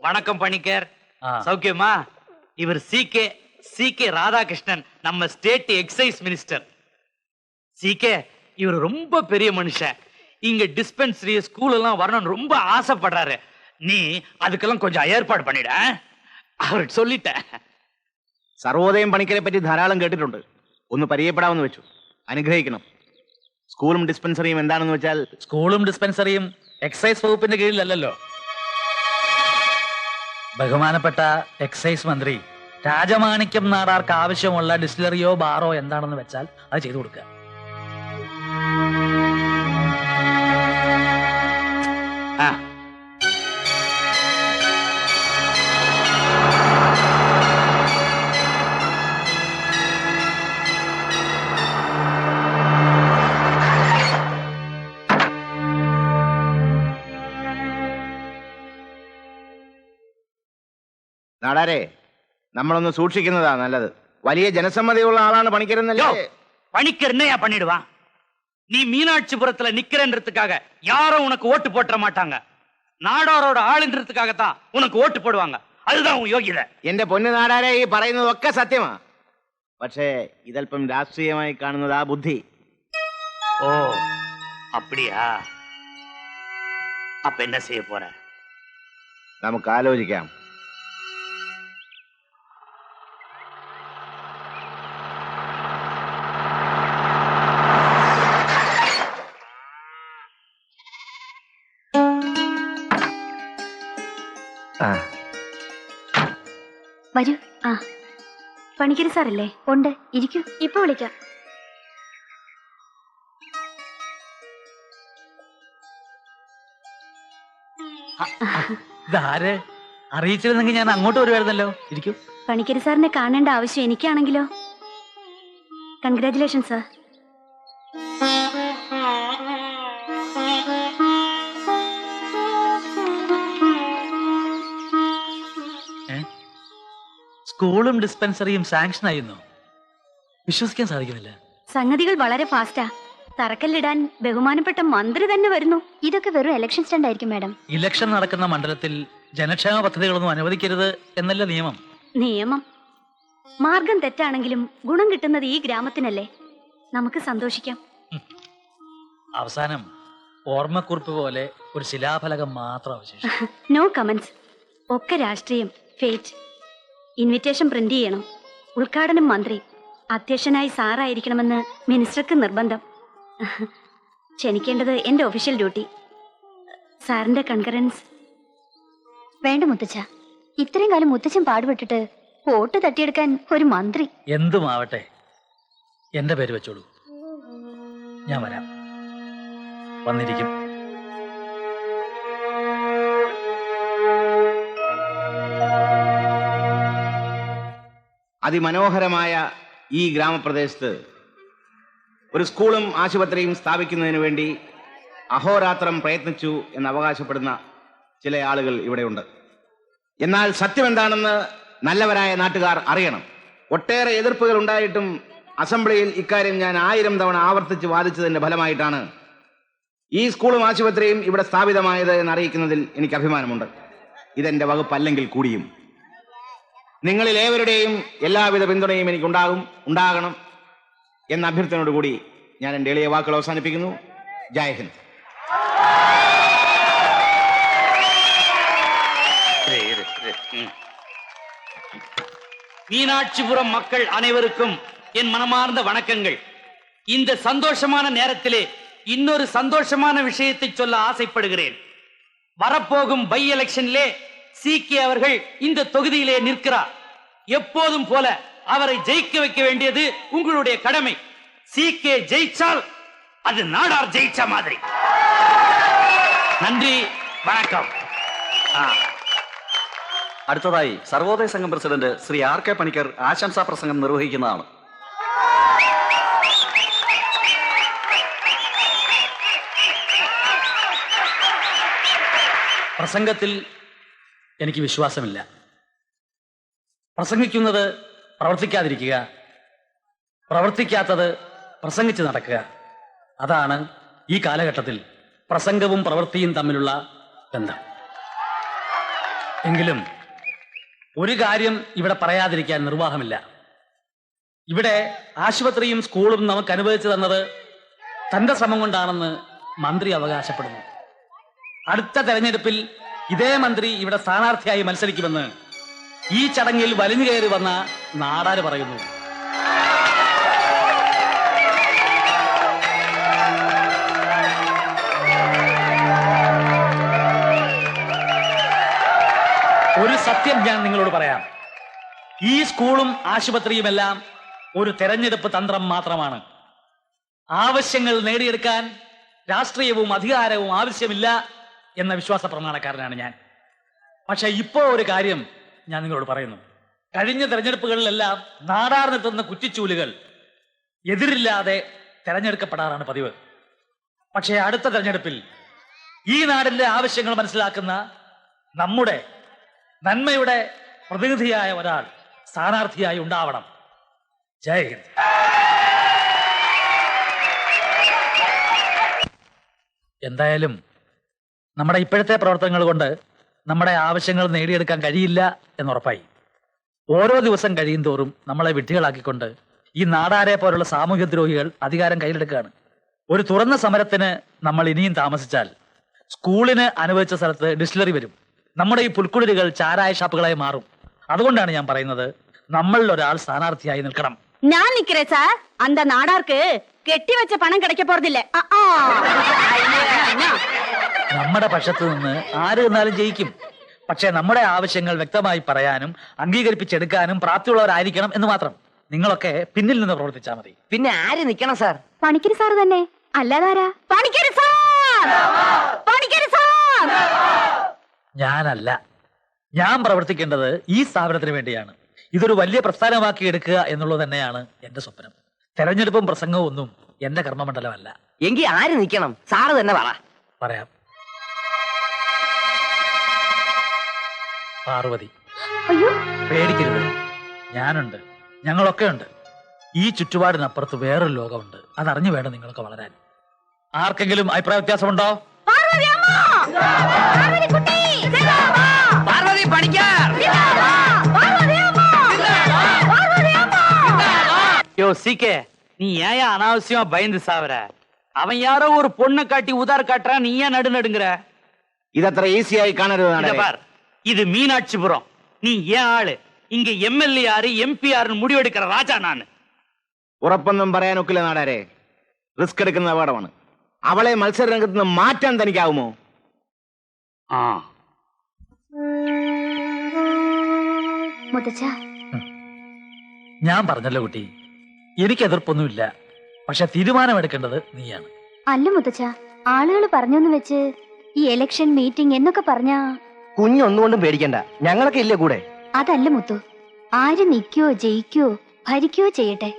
வணக்கம் பணிக்கர். சௌக்கியமா? இவர் சி.கே. ராதாகிருஷ்ணன், நம்ம ஸ்டேட் எக்ஸைஸ் மினிஸ்டர். சி.கே. இவர் ரொம்ப பெரிய மனுஷன். இங்க டிஸ்பென்சரி ஸ்கூல் எல்லாம் வரணும்னு ரொம்ப ஆசைப்படுறாரு. நீ அதுக்கெல்லாம் கொஞ்சம் ஏற்பாடு பண்ணிட. அவருக்கு சொல்லிட்டேன். സർവോദയം പണിക്കരെ പറ്റി ധാരാളം കേട്ടിട്ടുണ്ട്. ഒന്ന് പരിചയപ്പെടാമെന്ന് വെച്ചു. അനുഗ്രഹിക്കണം. സ്കൂളും ഡിസ്പെൻസറിയും എന്താണെന്ന് വെച്ചാൽ? സ്കൂളും ഡിസ്പെൻസറിയും എക്സൈസ് വകുപ്പിന്റെ കീഴിലല്ലല്ലോ. ബഹുമാനപ്പെട്ട എക്സൈസ് മന്ത്രി രാജമാണിക്യം നാടാർക്ക് ആവശ്യമുള്ള ഡിസ്റ്റിലറിയോ ബാറോ എന്താണെന്ന് വെച്ചാൽ അത് ചെയ്തു കൊടുക്കുക. നാടാരെ, നമ്മളൊന്ന് സൂക്ഷിക്കുന്നതാ നല്ലത്. വലിയ ജനസമ്മതിയുള്ള ആളാണ് പണിക്കരെന്നല്ലേ? பணிக்கர் என்னையா பண்ணிடுவான்? நீ மீனாட்சிபுரத்துல நிக்கிறன்றதுக்காக யாரும் உனக்கு ஓட்டு போட்ட மாட்டாங்க. നാടാരോട് ആളിன்றதுக்காகத்தான் உனக்கு ஓட்டு போடுவாங்க. அதுதான் உன் யோகிதை. എന്റെ പൊന്നു നാടാരെ, ഈ പറയുന്നതൊക്കെ സത്യമാ. പക്ഷേ ഇതല്പം രാഷ്ട്രീയമായി കാണുന്നതാ ബുദ്ധി. ஓ அப்படியா? அப்ப என்ன செய்ய போற? നമുക്ക് ആലോചിക്കാം. വരൂ. ആ, പണിക്കര് സാറല്ലേ? ഉണ്ട്, ഇരിക്കൂ. ഇപ്പൊ വിളിക്കാം. ഇതാരെ? അറിയിച്ചിരുന്നെങ്കിൽ ഞാൻ അങ്ങോട്ട് വരുമായിരുന്നല്ലോ. ഇരിക്കൂ. പണിക്കര് സാറിനെ കാണേണ്ട ആവശ്യം എനിക്കാണെങ്കിലോ? Congratulation sir. സ്കൂളും ഡിസ്പെൻസറിയും സാങ്ഷൻ ആയിരുന്നു. വിശ്വസിക്കാൻ സാധിക്കുന്നില്ല. സംഗതികൾ വളരെ ഫാസ്റ്റാ. തറക്കല്ലിടാൻ ബഹുമാനപ്പെട്ട മന്ത്രി തന്നെ വരുന്നു. ഇതൊക്കെ വെറും ഇലക്ഷൻ സ്റ്റണ്ട് ആയിരിക്കും മാഡം. ഇലക്ഷൻ നടക്കുന്ന മണ്ഡലത്തിൽ ജനക്ഷേമ പദ്ധതികളൊന്നും അനുവദിക്കരുത് എന്നല്ല നിയമം. നിയമം മാർഗം തെറ്റാണെങ്കിലും ഗുണം കിട്ടുന്നത് ഈ ഗ്രാമത്തിനല്ലേ? നമുക്ക് സന്തോഷിക്കാം. അവസാനം ഓർമ്മക്കുറിപ്പ് പോലെ ഒരു ശിലാഫലകം മാത്രം അവശേഷിക്കും. No comments. ഒക്കെ രാഷ്ട്രീയം, ഫേറ്റ്. ഇൻവിറ്റേഷൻ പ്രിന്റ് ചെയ്യണം. ഉദ്ഘാടനം മന്ത്രി, അധ്യക്ഷനായി സാറായിരിക്കണമെന്ന് മിനിസ്റ്റർക്ക് നിർബന്ധം. ക്ഷണിക്കേണ്ടത് എന്റെ ഒഫീഷ്യൽ ഡ്യൂട്ടി. സാറിന്റെ കൺകറൻസ് വേണ്ട മുത്തച്ഛ. ഇത്രയും കാലം മുത്തച്ഛൻ പാടുപെട്ടിട്ട് വോട്ട് തട്ടിയെടുക്കാൻ ഒരു മന്ത്രി. എന്തുമാവട്ടെ, എന്റെ പേര് വെച്ചോളൂ. ഞാൻ വരാം, വന്നിരിക്കും. അതിമനോഹരമായ ഈ ഗ്രാമപ്രദേശത്ത് ഒരു സ്കൂളും ആശുപത്രിയും സ്ഥാപിക്കുന്നതിന് വേണ്ടി അഹോരാത്രം പ്രയത്നിച്ചു എന്ന് അവകാശപ്പെടുന്ന ചില ആളുകൾ ഇവിടെയുണ്ട്. എന്നാൽ സത്യം എന്താണെന്ന് നല്ലവരായ നാട്ടുകാർ അറിയണം. ഒട്ടേറെ എതിർപ്പുകൾ ഉണ്ടായിട്ടും അസംബ്ലിയിൽ ഇക്കാര്യം ഞാൻ 1000 തവണ ആവർത്തിച്ച് വാദിച്ചതിന്റെ ഫലമായിട്ടാണ് ഈ സ്കൂളും ആശുപത്രിയും ഇവിടെ സ്ഥാപിതമായത് എന്നറിയിക്കുന്നതിൽ എനിക്ക് അഭിമാനമുണ്ട്. ഇതെന്റെ വകുപ്പല്ലെങ്കിൽ കൂടിയും നിങ്ങളിൽ ഏവരുടെയും എല്ലാവിധ പിന്തുണയും ഉണ്ടാകണം എന്ന അഭ്യർത്ഥനയോടുകൂടി ഞാൻ എൻ്റെ എളിയ വാക്കുകൾ അവസാനിപ്പിക്കുന്നു. ജയ് ഹിന്ദ്. மீனாட்சிபுரம் மக்கள் அனைவருக்கும் என் மனமார்ந்த வணக்கங்கள். இந்த சந்தோஷமான நேரத்திலே இன்னொரு சந்தோஷமான விஷயத்தை சொல்ல ஆசைப்படுகிறேன். வரப்போகும் பை எலெக்ஷனிலே சி.கே. அவர்கள் இந்த தொகுதியிலே நிற்கிறார். எப்போதும் போல அவரை ஜெயிக்க வைக்க வேண்டியது உங்களுடைய கடமை. சி.கே. ஜெயிச்சால் அது நாடார் ஜெயிச்ச மாதிரி. நன்றி, வணக்கம். അടുത്തതായി Sarvodaya Sangham president Shri R K Panicker ആശംസാ പ്രസംഗം നിർവഹിക്കുന്നതാണ്. പ്രസംഗത്തിൽ എനിക്ക് വിശ്വാസമില്ല. പ്രസംഗിക്കുന്നത് പ്രവർത്തിക്കാതിരിക്കുക, പ്രവർത്തിക്കാത്തത് പ്രസംഗിച്ച് നടക്കുക. അതാണ് ഈ കാലഘട്ടത്തിൽ പ്രസംഗവും പ്രവൃത്തിയും തമ്മിലുള്ള ബന്ധം. എങ്കിലും ഒരു കാര്യം ഇവിടെ പറയാതിരിക്കാൻ നിർവാഹമില്ല. ഇവിടെ ആശുപത്രിയും സ്കൂളും നമുക്ക് അനുവദിച്ചു തന്നത് തന്റെ ശ്രമം കൊണ്ടാണെന്ന് മന്ത്രി അവകാശപ്പെടുന്നു. അടുത്ത തെരഞ്ഞെടുപ്പിൽ ഇതേ മന്ത്രി ഇവിടെ സ്ഥാനാർത്ഥിയായി മത്സരിക്കുമെന്ന് ഈ ചടങ്ങിൽ വലിഞ്ഞു കയറി വന്ന നാടാര് പറയുന്നു. ഒരു സത്യം ഞാൻ നിങ്ങളോട് പറയാം. ഈ സ്കൂളും ആശുപത്രിയുമെല്ലാം ഒരു തെരഞ്ഞെടുപ്പ് തന്ത്രം മാത്രമാണ്. ആവശ്യങ്ങൾ നേടിയെടുക്കാൻ രാഷ്ട്രീയവും അധികാരവും ആവശ്യമില്ല എന്ന വിശ്വാസ പ്രമാണക്കാരനാണ് ഞാൻ. പക്ഷെ ഇപ്പോ ഒരു കാര്യം ഞാൻ നിങ്ങളോട് പറയുന്നു. കഴിഞ്ഞ തെരഞ്ഞെടുപ്പുകളിലെല്ലാം നാടാർന്നെത്തുന്ന കുറ്റിച്ചൂലുകൾ എതിരില്ലാതെ തെരഞ്ഞെടുക്കപ്പെടാറാണ് പതിവ്. പക്ഷേ അടുത്ത തെരഞ്ഞെടുപ്പിൽ ഈ നാടിന്റെ ആവശ്യങ്ങൾ മനസ്സിലാക്കുന്ന നമ്മുടെ നന്മയുടെ പ്രതിനിധിയായ ഒരാൾ സ്ഥാനാർത്ഥിയായി ഉണ്ടാവണം. ജയ് ഹിന്ദ്. എന്തായാലും നമ്മുടെ ഇപ്പോഴത്തെ പ്രവർത്തനങ്ങൾ കൊണ്ട് നമ്മുടെ ആവശ്യങ്ങൾ നേടിയെടുക്കാൻ കഴിയില്ല എന്നുറപ്പായി. ഓരോ ദിവസം കഴിയും തോറും നമ്മളെ വിഡ്ഢികളാക്കിക്കൊണ്ട് ഈ നാടാരെ പോലുള്ള സാമൂഹ്യ ദ്രോഹികൾ അധികാരം കയ്യിലെടുക്കുകയാണ്. ഒരു തുറന്ന സമരത്തിന് നമ്മൾ ഇനിയും താമസിച്ചാൽ സ്കൂളിന് അനുവദിച്ച സ്ഥലത്ത് ഡിസ്റ്റിലറി വരും. നമ്മുടെ ഈ പുൽക്കുടിലുകൾ ചാരായ ഷാപ്പുകളായി മാറും. അതുകൊണ്ടാണ് ഞാൻ പറയുന്നത്, നമ്മളിൽ ഒരാൾ സ്ഥാനാർത്ഥിയായി നിൽക്കണം. ഞാൻ നിக்கிறேன் சார். அந்த நாடாருக்கு കെട്ടിവെച്ച പണം കിടക്ക പോറതില്ല. നമ്മുടെ പക്ഷത്ത് നിന്ന് ആര് നിന്നാലും ജയിക്കും. പക്ഷെ നമ്മുടെ ആവശ്യങ്ങൾ വ്യക്തമായി പറയാനും അംഗീകരിപ്പിച്ചെടുക്കാനും പ്രാപ്തിയുള്ളവരായിരിക്കണം എന്ന് മാത്രം. നിങ്ങളൊക്കെ പിന്നിൽ നിന്ന് പ്രവർത്തിച്ചാൽ മതി. പിന്നെ ആര് നിക്കണം സാർ? പണിക്കര് സാർ തന്നെ, അല്ലാതാരാ? Panicker sir, Panicker sir. ഞാനല്ല, ഞാൻ പ്രവർത്തിക്കേണ്ടത് ഈ സ്ഥാപനത്തിന് വേണ്ടിയാണ്. ഇതൊരു വലിയ പ്രസ്ഥാനമാക്കി എടുക്കുക എന്നുള്ളത് തന്നെയാണ് എന്റെ സ്വപ്നം. തെരഞ്ഞെടുപ്പും പ്രസംഗവും ഒന്നും എന്റെ കർമ്മമണ്ഡലമല്ല. എങ്കിൽ ആര് നിക്കണം? സാറ് തന്നെ പറയാം. പാർവതി, പേടിക്കരുത്, ഞാനുണ്ട്, ഞങ്ങളൊക്കെ ഉണ്ട്. ഈ ചുറ്റുപാടിനപ്പുറത്ത് വേറൊരു ലോകമുണ്ട്. അതറിഞ്ഞു വേണം നിങ്ങളൊക്കെ വളരാൻ. ആർക്കെങ്കിലും അഭിപ്രായ വ്യത്യാസമുണ്ടോ? யோ சீக்கே, நீ ஏன் அனாவசியமா பயந்து சாவற? அவன் யாரோ ஒரு பொண்ணை காட்டி உதார் காட்டுறான், நீ ஏன் நடுங்கிற? ഇതത്ര ഈസിയായി കാണരുത്. பார், இது மீனாட்சிபுரம். நீ ஏன் ஆளு? இங்க எம்எல்ஏ யாரு, எம்பி யாருன்னு முடிவெடுக்கிற ராஜா நானு. ഉറപ്പൊന്നും പറയാനൊക്കില്ല നാടാരെ. റിസ്ക് എടുക്കുന്ന അപകടമാണ്. അവളെ മത്സര രംഗത്ത് നിന്ന് മാറ്റാൻ തനിക്കാവുമോ? ഞാൻ പറഞ്ഞല്ലോ കുട്ടി, എനിക്ക് എതിർപ്പൊന്നുമില്ല. പക്ഷെ തീരുമാനമെടുക്കേണ്ടത് നീയാണ്. അല്ല മുത്തച്ഛ, ആളുകൾ പറഞ്ഞെന്ന് വെച്ച് ഈ ഇലക്ഷൻ മീറ്റിംഗ് എന്നൊക്കെ പറഞ്ഞാ കുഞ്ഞൊന്നുകൊണ്ടും പേടിക്കണ്ട, ഞങ്ങളൊക്കെ ഇല്ലേ കൂടെ. അതല്ല മുത്തു, ആര് നിക്കോ ജയിക്കോ ഭരിക്കോ ചെയ്യട്ടെ,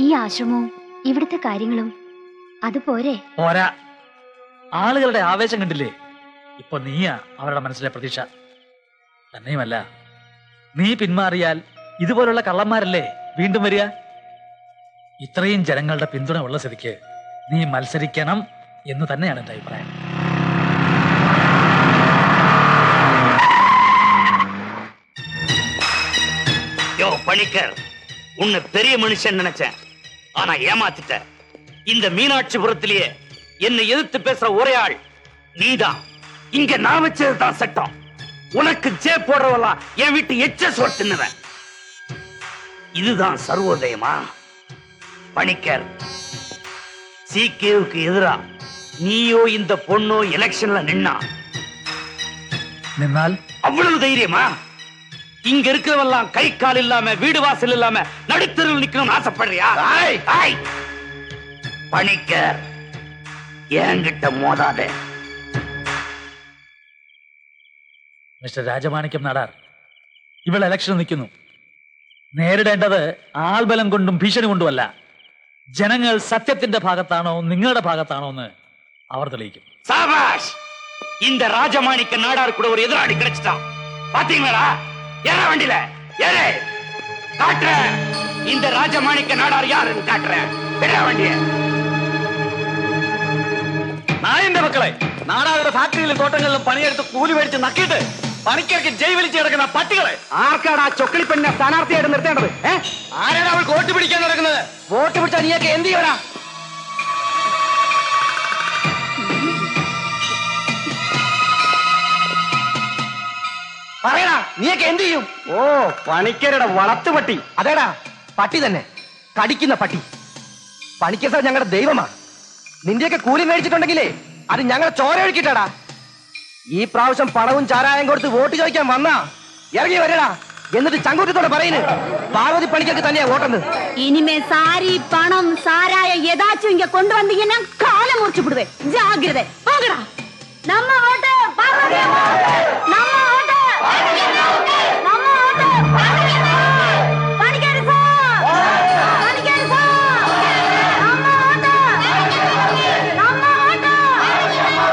ഈ ആശ്രമവും ഇവിടുത്തെ കാര്യങ്ങളും അതുപോരെ. പോരാ, ആളുകളുടെ ആവേശം കണ്ടില്ലേ? ഇപ്പൊ നീയാ അവരുടെ മനസ്സിലെ പ്രതീക്ഷ. തന്നെയുമല്ല, നീ പിന്മാറിയാൽ ഇതുപോലുള്ള കള്ളന്മാരല്ലേ വീണ്ടും വരിക. ഇത്രയും ജനങ്ങളുടെ പിന്തുണ ഉള്ള സ്ഥിതിക്ക് നീ മത്സരിക്കണം എന്ന് തന്നെയാണ് എന്റെ അഭിപ്രായം. யோ பணிக்கர், உன்னை பெரிய மனுஷன் நினைச்சேன், ஆனா ஏமாத்திட்ட. இந்த மீனாட்சிபுரத்திலேயே என்னை எதிர்த்து பேசுற ஒரே ஆள் நீதான். இங்க நான் வச்சதுதான் சட்டம். உனக்கு ஜே போடுறவெல்லாம் என் வீட்டு எச்ச தின்னுவேன். இதுதான் சர்வோதயமா? பணிக்கர், சீக்கியவுக்கு எதிரா நீயோ இந்த பொண்ணோ எலெக்ஷன்ல நின்னால் அவ்வளவு தைரியமா? இங்க இருக்கிறவெல்லாம் கை கால் இல்லாம வீடு வாசல் இல்லாம நடுத்தருவில் நிக்கணும்னு ஆசைப்படுறியா? பணிக்கர் என்கிட்ட மோதாதே. മിസ്റ്റർ രാജമാണിക്യം നാടാർ, ഇവൾ ഇലക്ഷൻ നിൽക്കുന്നു. നേരിടേണ്ടത് ആൾബലം കൊണ്ടും ഭീഷണി കൊണ്ടുമല്ല. ജനങ്ങൾ സത്യത്തിന്റെ ഭാഗത്താണോ നിങ്ങളുടെ ഭാഗത്താണോ എന്ന് അവർ തെളിയിക്കും. சாபாஷ்! இந்த ராஜமாணிக்க நாடார் கூட ஒரு எதிராளி கிடைச்சிட்டான். பாத்தீங்களா? ஏற வண்டியில ஏறு. காட்டுறேன் இந்த ராஜமாணிக்க நாடார் யாருன்னு காட்டுறேன். ஏற வண்டிய. നായന്റെ മക്കളെ, നാടാരുടെ ഫാക്ടറിയിലും തോട്ടങ്ങളിലും പണിയെടുത്ത് കൂലി മേടിച്ച് നക്കിയിട്ട് പണിക്കർക്ക് ജയ് വിളിച്ച് കിടക്കുന്ന പട്ടികളെ. ആർക്കാണ് ആ ചൊക്കിളി പെണ്ണെ സ്ഥാനാർത്ഥിയായിട്ട് നിർത്തേണ്ടത്? ആരാണ് അവൾ വോട്ട് പിടിക്കാൻ നടക്കുന്നത്? വോട്ട് പിടിച്ചാൽ നീയൊക്കെ എന്ത് ചെയ്യണ? പറയടാ, നീയൊക്കെ എന്ത് ചെയ്യും? ഓ, പണിക്കരുടെ വളർത്തുപട്ടി. അതേടാ, പട്ടി തന്നെ, കടിക്കുന്ന പട്ടി. പണിക്കർ സാർ ഞങ്ങളുടെ ദൈവമാണ്. നിന്റെയൊക്കെ കൂലി മേടിച്ചിട്ടുണ്ടെങ്കിലേ അത് ഞങ്ങളെ ചോര ഒഴുക്കിട്ടാടാ. ഈ പ്രാവശ്യം പണവും ചാരായം കൊടുത്ത് വോട്ട് ചോദിക്കാൻ വന്നാ ഇറങ്ങി വരടാ. എന്നിട്ട് ചങ്കൂറ്റത്തോടെ പറയുന്നു പാർവതി പണിക്കർക്ക് തന്നെയാ വോട്ടെന്ന്. இனிமே சாரி பணம் சாராய ஏதாச்சும் இங்க கொண்டு வந்தீங்கன்னா காலை முறிச்சு விடுவேன். ஜாகிரதை. போங்கடா. நம்ம ஓட்டு பார்வதி அம்மா. நம்ம ஓட்டு பார்வதி அம்மா. நம்ம ஓட்டு பார்வதி அம்மா. பணிக்கர் சார். பணிக்கர் சார். நம்ம ஓட்டு பார்வதி அம்மா. நம்ம ஓட்டு பார்வதி அம்மா.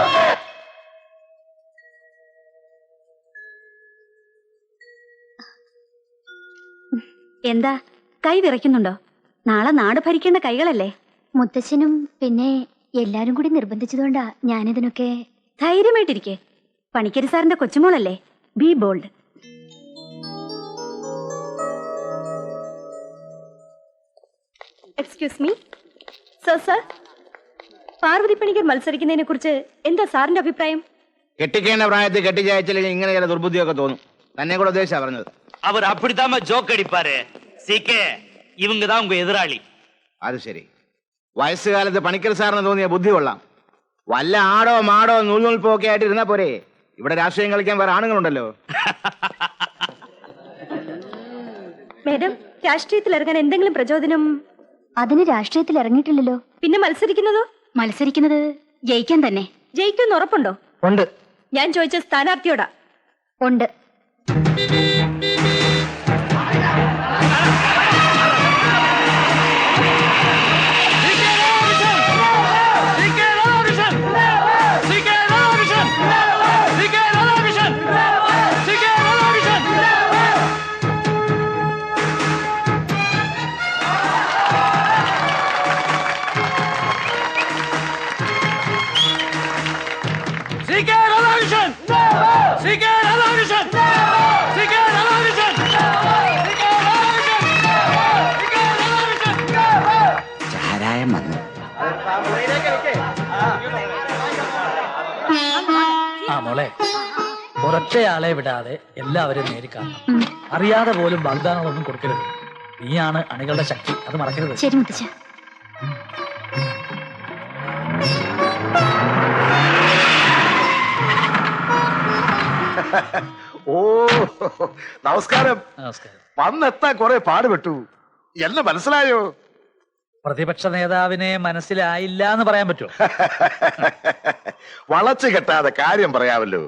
എന്താ കൈ വിറയ്ക്കുന്നുണ്ടോ? നാളെ നാട് ഭരിക്കേണ്ട കൈകളല്ലേ? മുത്തച്ഛനും പിന്നെ എല്ലാരും കൂടി നിർബന്ധിച്ചതുകൊണ്ടാ ഞാനിതിനൊക്കെ. ധൈര്യമായിട്ടിരിക്കെ. പണിക്കരി സാറിന്റെ കൊച്ചുമോളല്ലേ? Be bold. Excuse me sir, Parvathi Panicker മത്സരിക്കുന്നതിനെ കുറിച്ച് എന്താ സാറിന്റെ അഭിപ്രായം? കെട്ടിക്കേണ്ട പ്രായത്തിൽ കെട്ടിച്ചയച്ചില്ലെങ്കിൽ ഇങ്ങനെ ചില ദുർബുദ്ധിയൊക്കെ തോന്നും. തന്നെ കൂടെ ഉദ്ദേശിച്ചാ പറഞ്ഞത്. அவர் அப்படித்தாம ஜோக் அடிப்பாரு. சீக்கே, இவங்க தான் உங்க எதிராளி. അത് ശരി. വയസ്സുകാലത്ത് പണിക്കർ സാറിന് തോന്നിയ ബുദ്ധി കൊള്ളാം. വല്ല ആടോ മാടോ നൂൽനൂൽപ്പോ ഒക്കെ ആയിട്ട് ഇരുന്നാ പോരെ. ഇവിടെ രാഷ്ട്രീയം കളിക്കാൻ വേറെ ആണുങ്ങളുണ്ടല്ലോ. മേഡം, രാഷ്ട്രീയത്തിൽ ഇറങ്ങാൻ എന്തെങ്കിലും പ്രചോദനം? അതിന് രാഷ്ട്രീയത്തിൽ ഇറങ്ങിയിട്ടില്ലല്ലോ. പിന്നെ മത്സരിക്കുന്നതോ? മത്സരിക്കുന്നത് ജയിക്കാൻ തന്നെ. ജയിക്കുമെന്ന് ഉറപ്പുണ്ടോ? ഉണ്ട്. ഞാൻ ചോദിച്ച സ്ഥാനാർത്ഥിയോടാ. ഉണ്ട്. ചാരായം വന്നു. ആ മോളെ, ഒരൊറ്റയാളെ വിടാതെ എല്ലാവരും നേരിക്കാണണം. അറിയാതെ പോലും വാഗ്ദാനങ്ങളൊന്നും കൊടുക്കരുത്. നീയാണ് അണികളുടെ ശക്തി, അത് മറക്കരുത്. ശരി മുത്തച്ഛ. ഓ, നമസ്കാരം. നമസ്കാരം. വന്നെത്താൻ കുറെ പാടുപെട്ടു. എന്നെ മനസ്സിലായോ? പ്രതിപക്ഷ നേതാവിനെ മനസ്സിലായില്ല എന്ന് പറയാൻ പറ്റുമോ? വളച്ചു കെട്ടാതെ കാര്യം പറയാമല്ലോ.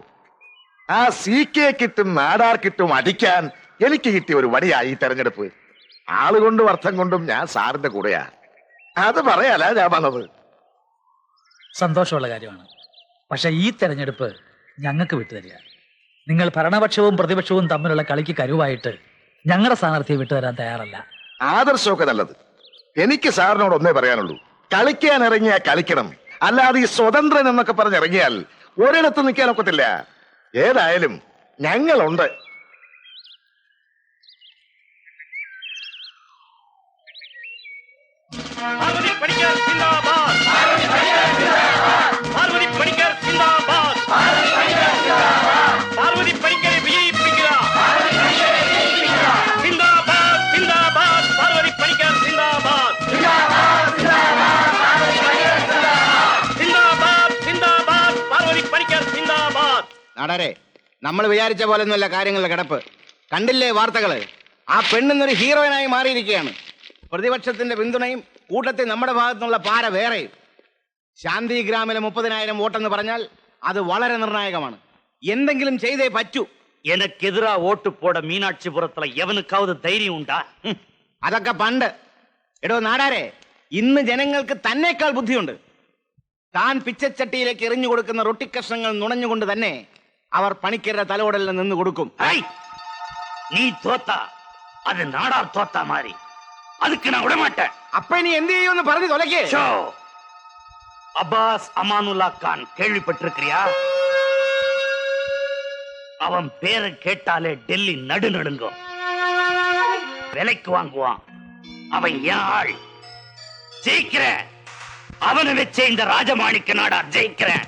ആ CK കിട്ടും നാടാർ കിട്ടും അടിക്കാൻ എനിക്ക് കിട്ടിയ ഒരു വടിയായി ഈ തെരഞ്ഞെടുപ്പ്. ആളുകൊണ്ടും അർത്ഥം കൊണ്ടും ഞാൻ സാറിന്റെ കൂടെയാ. അത് പറയാലാ ഞാൻ വന്നത്. സന്തോഷമുള്ള കാര്യമാണ്. പക്ഷെ ഈ തെരഞ്ഞെടുപ്പ് ഞങ്ങൾക്ക് വിട്ടുതരിക. നിങ്ങൾ ഭരണപക്ഷവും പ്രതിപക്ഷവും തമ്മിലുള്ള കളിക്ക് കരുവായിട്ട് ഞങ്ങളുടെ സ്ഥാനാർത്ഥിയെ വിട്ടുതരാൻ തയ്യാറല്ല. ആദർശമൊക്കെ നല്ലത്. എനിക്ക് സാറിനോട് ഒന്നേ പറയാനുള്ളൂ. കളിക്കാൻ ഇറങ്ങിയാൽ കളിക്കണം. അല്ലാതെ ഈ സ്വതന്ത്രൻ എന്നൊക്കെ പറഞ്ഞിറങ്ങിയാൽ ഒരിടത്ത് നിൽക്കാൻ ഒക്കത്തില്ല. ഏതായാലും ഞങ്ങളുണ്ട്. നാടാരെ, നമ്മൾ വിചാരിച്ച പോലൊന്നുമല്ല കാര്യങ്ങളുടെ കിടപ്പ്. കണ്ടില്ലേ വാർത്തകള്? ആ പെണ്ണിന്നൊരു ഹീറോയിനായി മാറിയിരിക്കുകയാണ്. പ്രതിപക്ഷത്തിന്റെ പിന്തുണയും കൂട്ടത്തിൽ നമ്മുടെ ഭാഗത്തുനിന്നുള്ള പാര വേറെയും. ശാന്തിഗ്രാമിലെ 30,000 വോട്ടെന്ന് പറഞ്ഞാൽ അത് വളരെ നിർണായകമാണ്. എന്തെങ്കിലും ചെയ്തേ പറ്റൂ. எனக்கு எதிரா ஓட்டு போட மீனாட்சிபுரத்துல எவனுக்காவது தைரியம் உண்டா? അതൊക്കെ പണ്ട്. എടോ നാടാരെ, ഇന്ന് ജനങ്ങൾക്ക് തന്നേക്കാൾ ബുദ്ധിയുണ്ട്. താൻ പിച്ചച്ചട്ടിയിലേക്ക് എറിഞ്ഞു കൊടുക്കുന്ന റൊട്ടിക്കഷ്ണങ്ങൾ നുണഞ്ഞുകൊണ്ട് തന്നെ അവർ പണിക്കരുടെ തലോടലിൽ നിന്ന് കൊടുക്കും. நீ தோத்தா அது நாடார் தோத்தா மாதிரி. அதுக்கு நான் விட மாட்டேன். അപ്പൊ ഇനി എന്ത് ചെയ്യുമെന്ന് പറഞ്ഞു തൊലക്കേ. அப்பாஸ் அமானுல்லா கான் கேள்விப்பட்டிருக்கிறியா? அவன் பேரை கேட்டாலே டெல்லி நடு நடுங்கும். விலைக்கு வாங்குவான். அவன் என் ஆள். ஜெயிக்கிற அவனை வச்சே இந்த ராஜமாணிக்க நாடார் ஜெயிக்கிறேன்.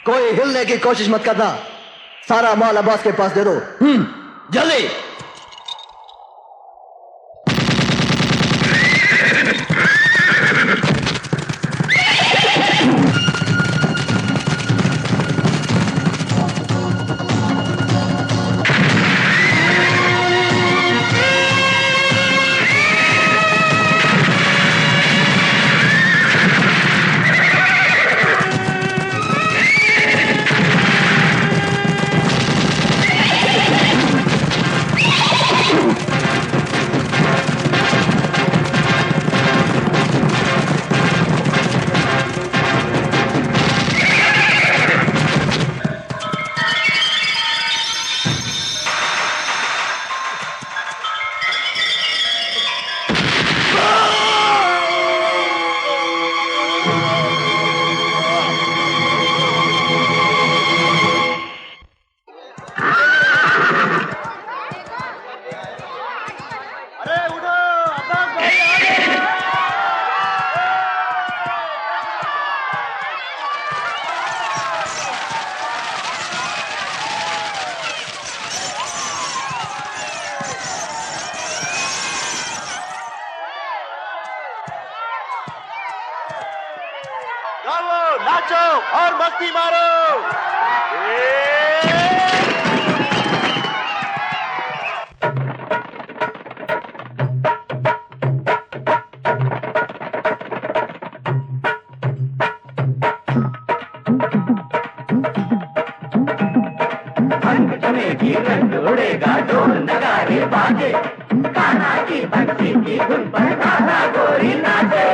कोई हिलने की कोशिश मत करना. सारा माल अब्बास के पास दे दो. जल्दी. नाचो और मस्ती मारो. की रंग उड़ेगा, ढोल नगाड़े बाजे, कान्हा की भक्ति की धुन पर कान्हा गोरी नाचे.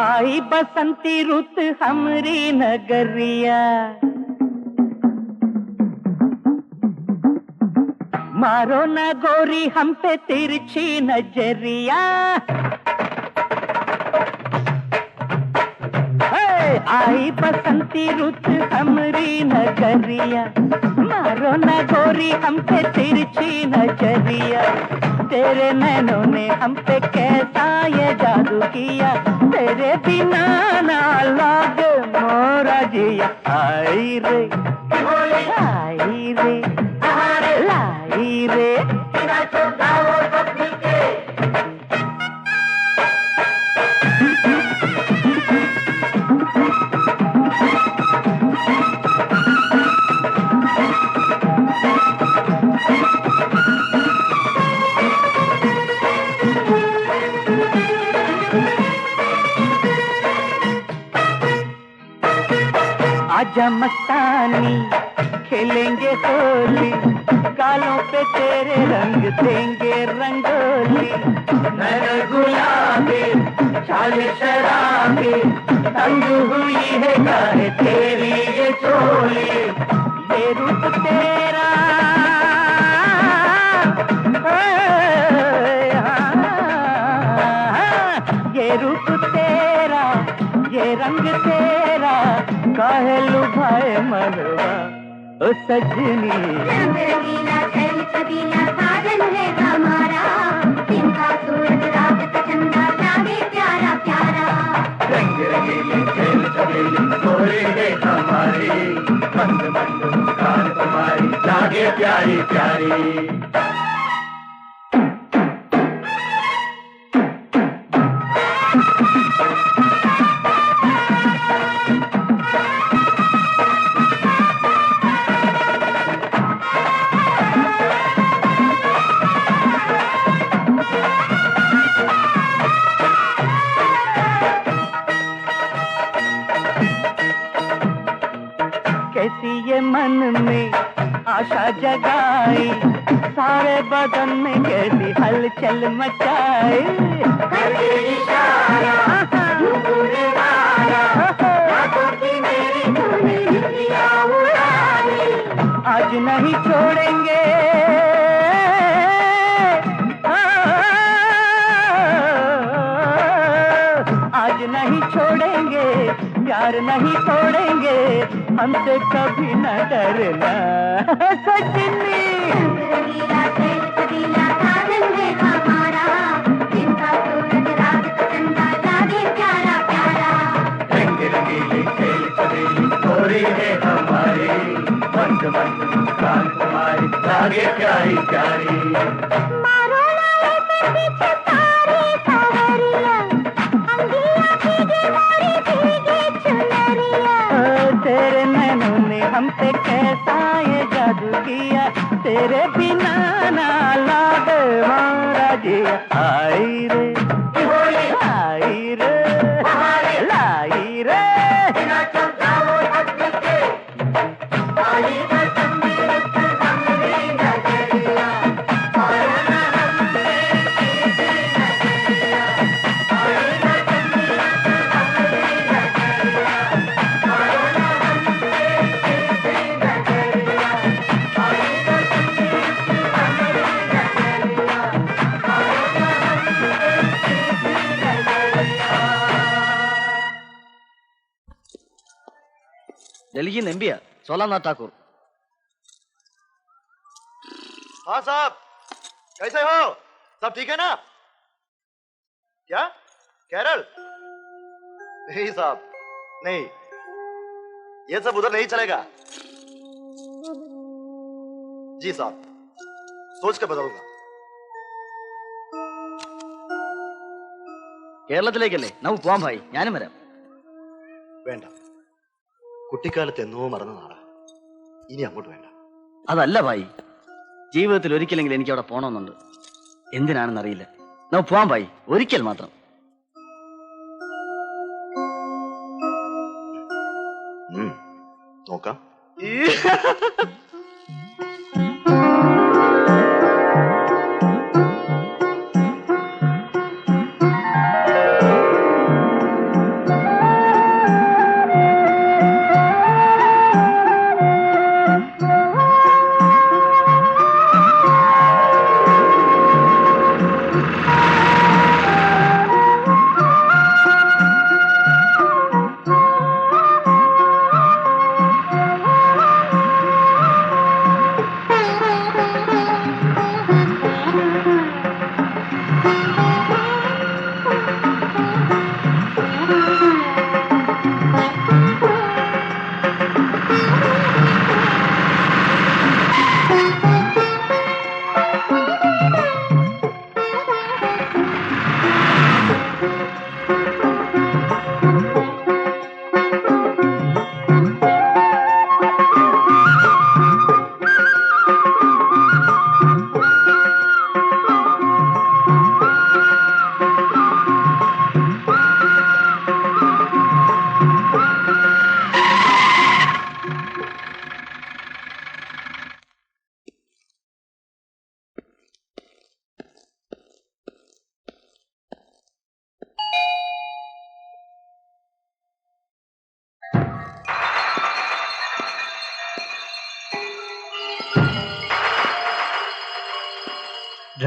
आई बसंती रुत हमरी नगरिया, मारो न गोरी हम पे तिरछी नजरिया, आई बसंती रुत हमरी नजरिया, मारो न गोरी हम पे तिरछी नजरिया, तेरे नैनों ने हम पे कैसा ये जादू किया, तेरे बिना ना लागे मोरा जिया, आई रे लाई रे लाई रे आजा मस्तानी खेलेंगे होली, गालों पे तेरे रंग देंगे रंगोली, नैन गुलाबी चाल शराबी, तंग हुई है काहे तेरी ये चोली, ये रूप तेरा ये रूप तेरा ये रंग तेरा, काहे लुभाए मनवा ओ सजनी, रंगीला खेल कबीला साजन है हमारा, इनका सूरज रात का चंदा लागे प्यारा प्यारा, रंग रंगीले खेल कबीले गोरे है हमारी, मंद मंद मुस्कान तुम्हारी लागे प्यारी प्यारी। कैसी ये मन में आशा जगाई, सारे बदन में कैसी हलचल मचाई, करके इशारा यूं वाला, रातों की मेरी तूने लिया उड़ानी, आज नहीं छोड़ेंगे आज नहीं छोड़ेंगे, प्यार नहीं छोड़ेंगे, हमसे कभी न डरना सजनी, रंगीला खेल कबीला साजन है हमारा, इनका सूरज रात का चंदा लागे प्यारा प्यारा, रंग रंगीले खेल कबीले गोरी है हमारी, मंद मंद मुस्कान तुम्हारी लागे प्यारी प्यारी, मारो लाए पे पीछे तारे सवरिया, अंगिया भीगे मोरी भीगे चुनरिया, तेरे नैनों ने हम पे कैसा ये जादू किया, तेरे बिना ना लागे मोरा जिया, आई रे आई रे लाई रे ഡൽഹി എംപിയാ സോലാനാഥ് ठाकुर। हाँ साहब, कैसे हो? सब ठीक है ना? क्या केरल? नहीं साहब, नहीं, ये सब उधर नहीं चलेगा। जी साहब, सोच के बदलूंगा। കേരളത്തിലേക്കല്ലേ നമുക്ക് പോവാം ഭായി, ഞാനും വരാം. വേണ്ട, കുട്ടിക്കാലത്ത് എന്നോ മറന്ന നാടാ, ഇനി അങ്ങോട്ട് വേണ്ട. അതല്ല ഭായി, ജീവിതത്തിൽ ഒരിക്കലെങ്കിലും എനിക്ക് അവിടെ പോകണമെന്നുണ്ട്. എന്തിനാണെന്നറിയില്ല. നമുക്ക് പോവാം ഭായി, ഒരിക്കൽ മാത്രം. നോക്കാം.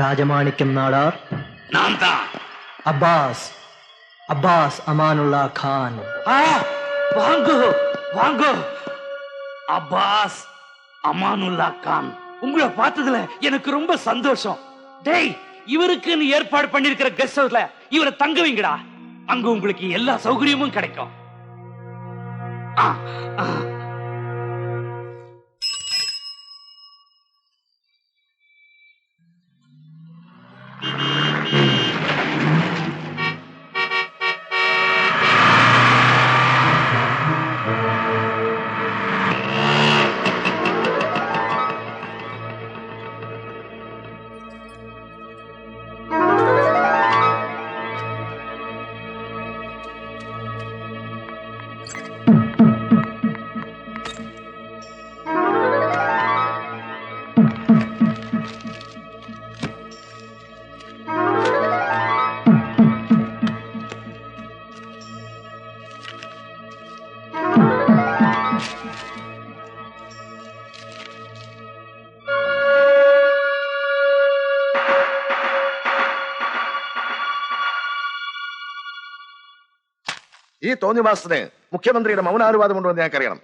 രാജമാണിക്യം നാടാർ. അബ്ബാസ് അമാനുള്ള ഖാൻ. வாங்கோ வாங்கோ அப்பாஸ் அமானுல்லா கான். உங்களை பார்த்ததுல எனக்கு ரொம்ப சந்தோஷம். டேய், இவருக்குன்னு ஏற்பாடு பண்ணிருக்கிற கெஸ்ட் ஹவுஸ்ல இவரை தங்க வைங்கடா. அங்க உங்களுக்கு எல்லா சௌகரியமும் கிடைக்கும். ഈ തോന്നിവാസത്തിന് മുഖ്യമന്ത്രിയുടെ മൗനാനുവാദം ഉണ്ടോ എന്ന് ഞങ്ങൾക്കറിയണം.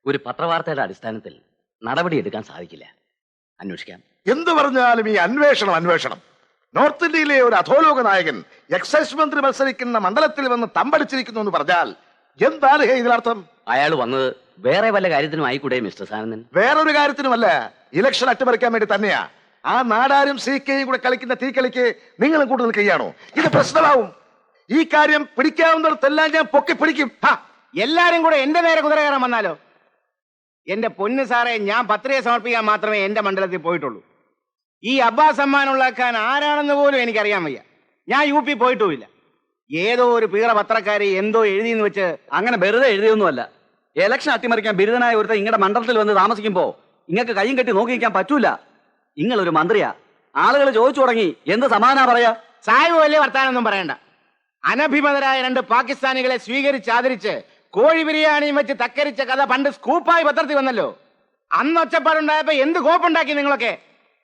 ഒരു പത്രവാർത്തയുടെ അടിസ്ഥാനത്തിൽ നടപടി എടുക്കാൻ സാധിക്കില്ല. അന്വേഷിക്കാം. എന്തു പറഞ്ഞാലും ഈ അന്വേഷണം. നോർത്ത് ഇന്ത്യയിലെ ഒരു അധോലോക നായകൻ എക്സൈസ് മന്ത്രി മത്സരിക്കുന്ന മണ്ഡലത്തിൽ വന്ന് തമ്പടിച്ചിരിക്കുന്നു എന്ന് പറഞ്ഞാൽ എന്താണ് ഇതിനർത്ഥം? അയാൾ വന്നത് വേറെ വല്ല കാര്യത്തിനും ആയിക്കൂടെ മിസ്റ്റർ സാനന്ദൻ? വേറൊരു കാര്യത്തിനുമല്ല, ഇലക്ഷൻ അട്ടിമറിക്കാൻ വേണ്ടി തന്നെയാ. ആ നാടാരും CK-യും കൂടെ കളിക്കുന്ന തീക്കളിക്ക് നിങ്ങളും കൂടുതൽ കൈയാണോ? ഇത് പ്രശ്നമാവും. ഈ കാര്യം പിടിക്കാവുന്നിടത്തെല്ലാം ഞാൻ പൊക്കി പിടിക്കും. എല്ലാരും കൂടെ എന്റെ നേരെ കുതിര കയറാൻ വന്നാലോ? എന്റെ പൊന്ന് സാറേ, ഞാൻ പത്രിക സമർപ്പിക്കാൻ മാത്രമേ എന്റെ മണ്ഡലത്തിൽ പോയിട്ടുള്ളൂ. ഈ അബ്ബാസ് അമ്മാനുള്ള ഖാൻ ആരാണെന്ന് പോലും എനിക്കറിയാൻ വയ്യ. ഞാൻ UP പോയിട്ടുമില്ല. ഏതോ ഒരു പീറ പത്രക്കാരി എന്തോ എഴുതിയെന്ന് വെച്ച് അങ്ങനെ വെറുതെ എഴുതിയൊന്നുമല്ല. ഇലക്ഷൻ അട്ടിമറിക്കാൻ ബിരുദനായ ഒരുത്ത ഇങ്ങടെ മണ്ഡലത്തിൽ വന്ന് താമസിക്കുമ്പോ ഇങ്ങക്ക് കയ്യും കെട്ടി നോക്കി നിൽക്കാൻ പറ്റൂല. നിങ്ങളൊരു മന്ത്രിയാ. ആളുകൾ ചോദിച്ചു തുടങ്ങി എന്ത് സമാധാന പറയാ? സാഹിബ് വലിയ വർത്താനൊന്നും പറയണ്ട. അനഭിമതരായ 2 പാകിസ്ഥാനികളെ സ്വീകരിച്ചാദരിച്ച് കോഴി ബിരിയാണിയും വെച്ച് തക്കരിച്ച കഥ പണ്ട് സ്കൂപ്പായി പത്രത്തിൽ വന്നല്ലോ. അന്ന് ഒച്ചപ്പാടുണ്ടായപ്പോ എന്ത് കോപ്പുണ്ടാക്കി നിങ്ങളൊക്കെ.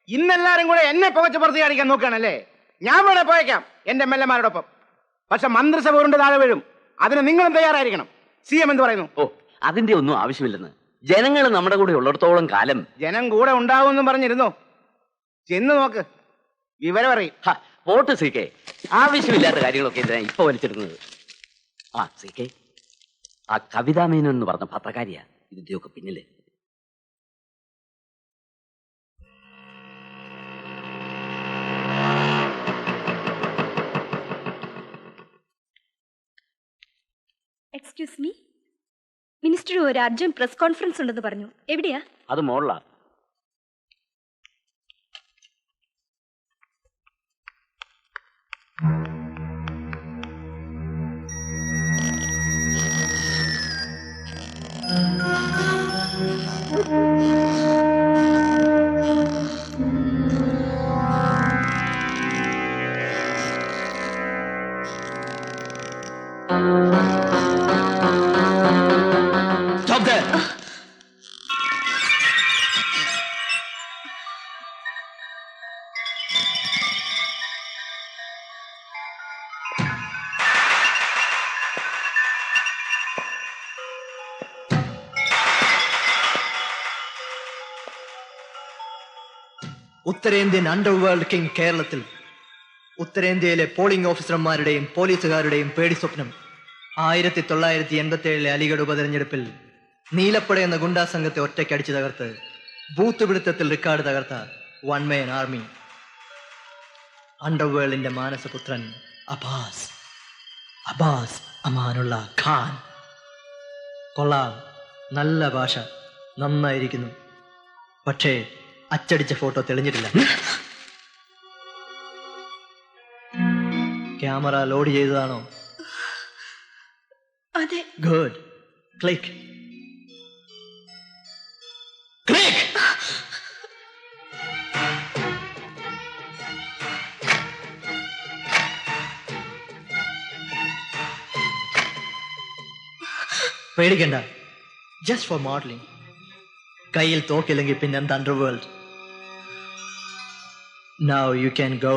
ഇന്നെല്ലാരും കൂടെ എന്നെ പുകച്ച് പുറത്ത് കാണിക്കാൻ നോക്കുകയാണല്ലേ. ഞാൻ വേണേ പോയേക്കാം എന്റെ MLA-മാരോടൊപ്പം. പക്ഷെ മന്ത്രിസഭ ഉരുണ്ട് താഴെ വീഴും. അതിന് നിങ്ങളും തയ്യാറായിരിക്കണം. CM എന്ത് പറയുന്നു? ഓ, അതിന്റെ ഒന്നും ആവശ്യമില്ലെന്ന്. ജനങ്ങൾ നമ്മുടെ കൂടെ ഉള്ളിടത്തോളം കാലം ജനം കൂടെ ഉണ്ടാവുമെന്നും പറഞ്ഞിരുന്നു. ചെന്ന് നോക്ക്, വിവരം അറിയും. Vote CK. ആവശ്യമില്ലാത്ത കാര്യങ്ങളൊക്കെ എന്തിനാ ഇപ്പൊ വലിച്ചെടുക്കുന്നത്? CK, ആ കവിതാ മേനോൻ എന്ന് പറഞ്ഞ പത്രക്കാരിയാ ഇതിന്റെയൊക്കെ പിന്നില്. എക്സ്ക്യൂസ് മീ, മിനിസ്റ്റർ ഒരു അർജന്റ് പ്രസ് കോൺഫറൻസ് ഉണ്ടെന്ന് പറഞ്ഞു. എവിടെയാ? അത് മോളിലാ. Stop there! ഉത്തരേന്ത്യൻ അണ്ടർവേൾഡ് കിങ് കേരളത്തിൽ ഉത്തരേന്ത്യയിലെ പോളിംഗ് ഓഫീസർമാരുടെയും പോലീസുകാരുടെയും പേടി സ്വപ്നം 1987 അലിഗഡ് ഉപതെരഞ്ഞെടുപ്പിൽ നീലപ്പട എന്ന ഗുണ്ടാ സംഘത്തെ ഒറ്റയ്ക്കടിച്ചു തകർത്ത് ബൂത്ത് പിടുത്തത്തിൽ റെക്കോർഡ് തകർത്ത വൺ മാൻ ആർമി. അണ്ടർവേൾഡിന്റെ മാനസപുത്രൻ അബ്ബാസ് അമാനുള്ള ഖാൻ. കൊള്ളാം, നല്ല ഭാഷ, നന്നായിരിക്കുന്നു. പക്ഷേ അച്ചടിച്ച ഫോട്ടോ തെളിഞ്ഞിട്ടില്ല. ക്യാമറ ലോഡ് ചെയ്തതാണോ? അതെ. ഗുഡ്. ക്ലിക്ക്. പേടിക്കണ്ട, ജസ്റ്റ് ഫോർ മോഡലിംഗ്. കയ്യിൽ തോക്കില്ലെങ്കിൽ പിന്നെ എന്ത് underworld. Now you can go.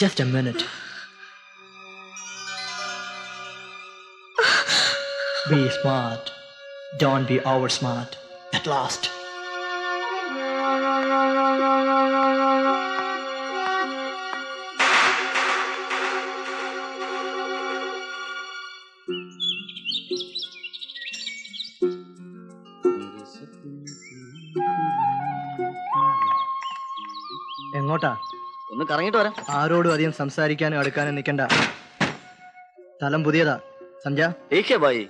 Just a minute. Be smart. Don't be over smart. At last. എങ്ങോട്ടാ? ഒന്ന് കറങ്ങിട്ട് വരാം. ആരോടും അധികം സംസാരിക്കാനും അടുക്കാനും നിൽക്കണ്ട. സ്ഥലം പുതിയതാ. സംജാ? ठीक है भाई.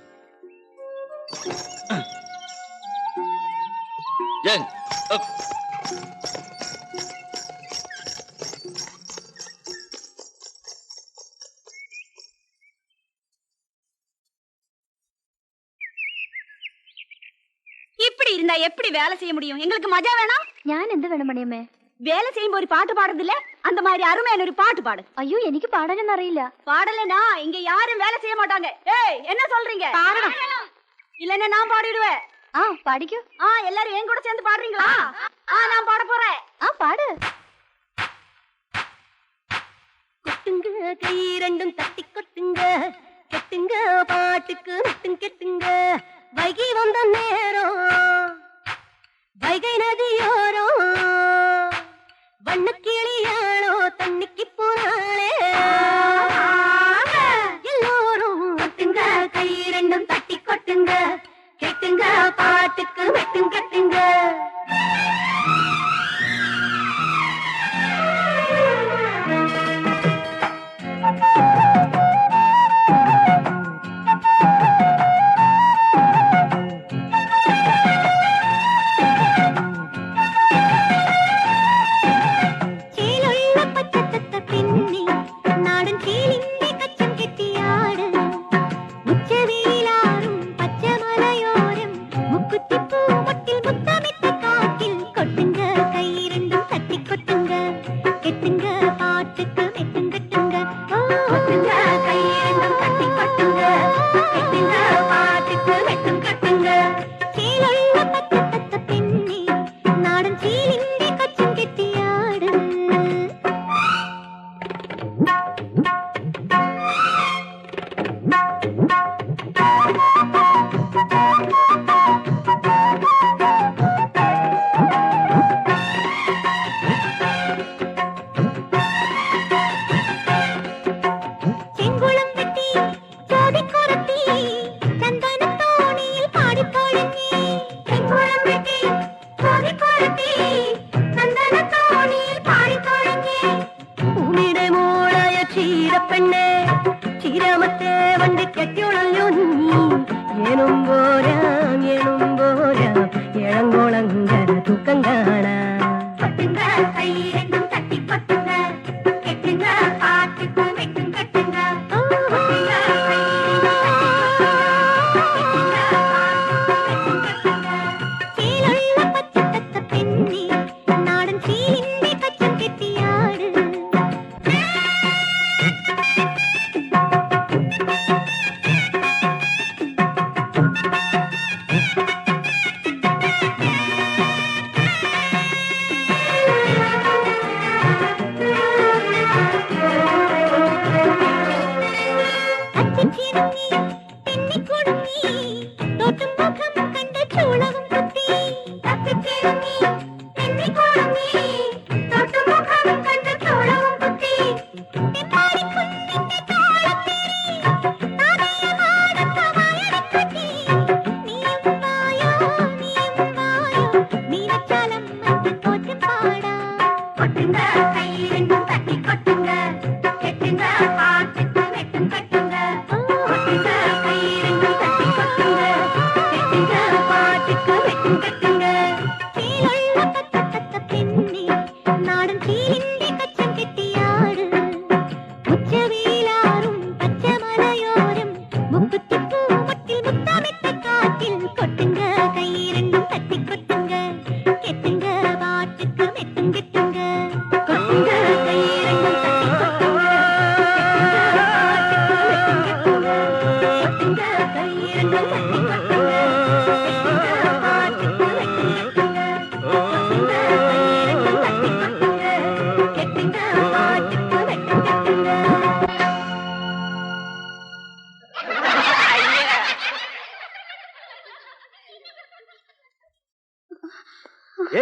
जंग. இப்படி இருந்தா எப்படி வேலை செய்ய முடியும்? எங்களுக்கு மஜா வேணாம். ഞാൻ എന്ത് വേണം മണിയമ്മേ? வேலை செய்யும்போது ஒரு பாட்டு பாடுறதில்ல? அந்த மாதிரி அருமையான ஒரு பாட்டு பாடு. അയ്യോ എനിക്ക് പാടാനൊന്നും അറിയില്ല. பாடலனா இங்க யாரும் வேலை செய்ய மாட்டாங்க. ஏய் என்ன சொல்றீங்க? இல்லன்னா நான் பாடிடுவேன். പാടിക്കോ. எல்லாரும் என் கூட சேர்ந்து பாடுறீங்களா? நான் பாட போறேன். പാട്. கொட்டுங்க கை ரெண்டும் தட்டி கொட்டுங்க, கெட்டுங்க பாட்டுக்கு நெட்டும் கெட்டுங்க. வைகை வந்த நேரம் வைகை நதியோரம் வண்ணக்கிளியாளோ தண்ணிக்கு போனாளே. எல்லோரும் கொட்டுங்க கை ரெண்டும் தட்டி கொட்டுங்க, கெட்டுங்க பாட்டுக்கு நெட்டும் கெட்டுங்க.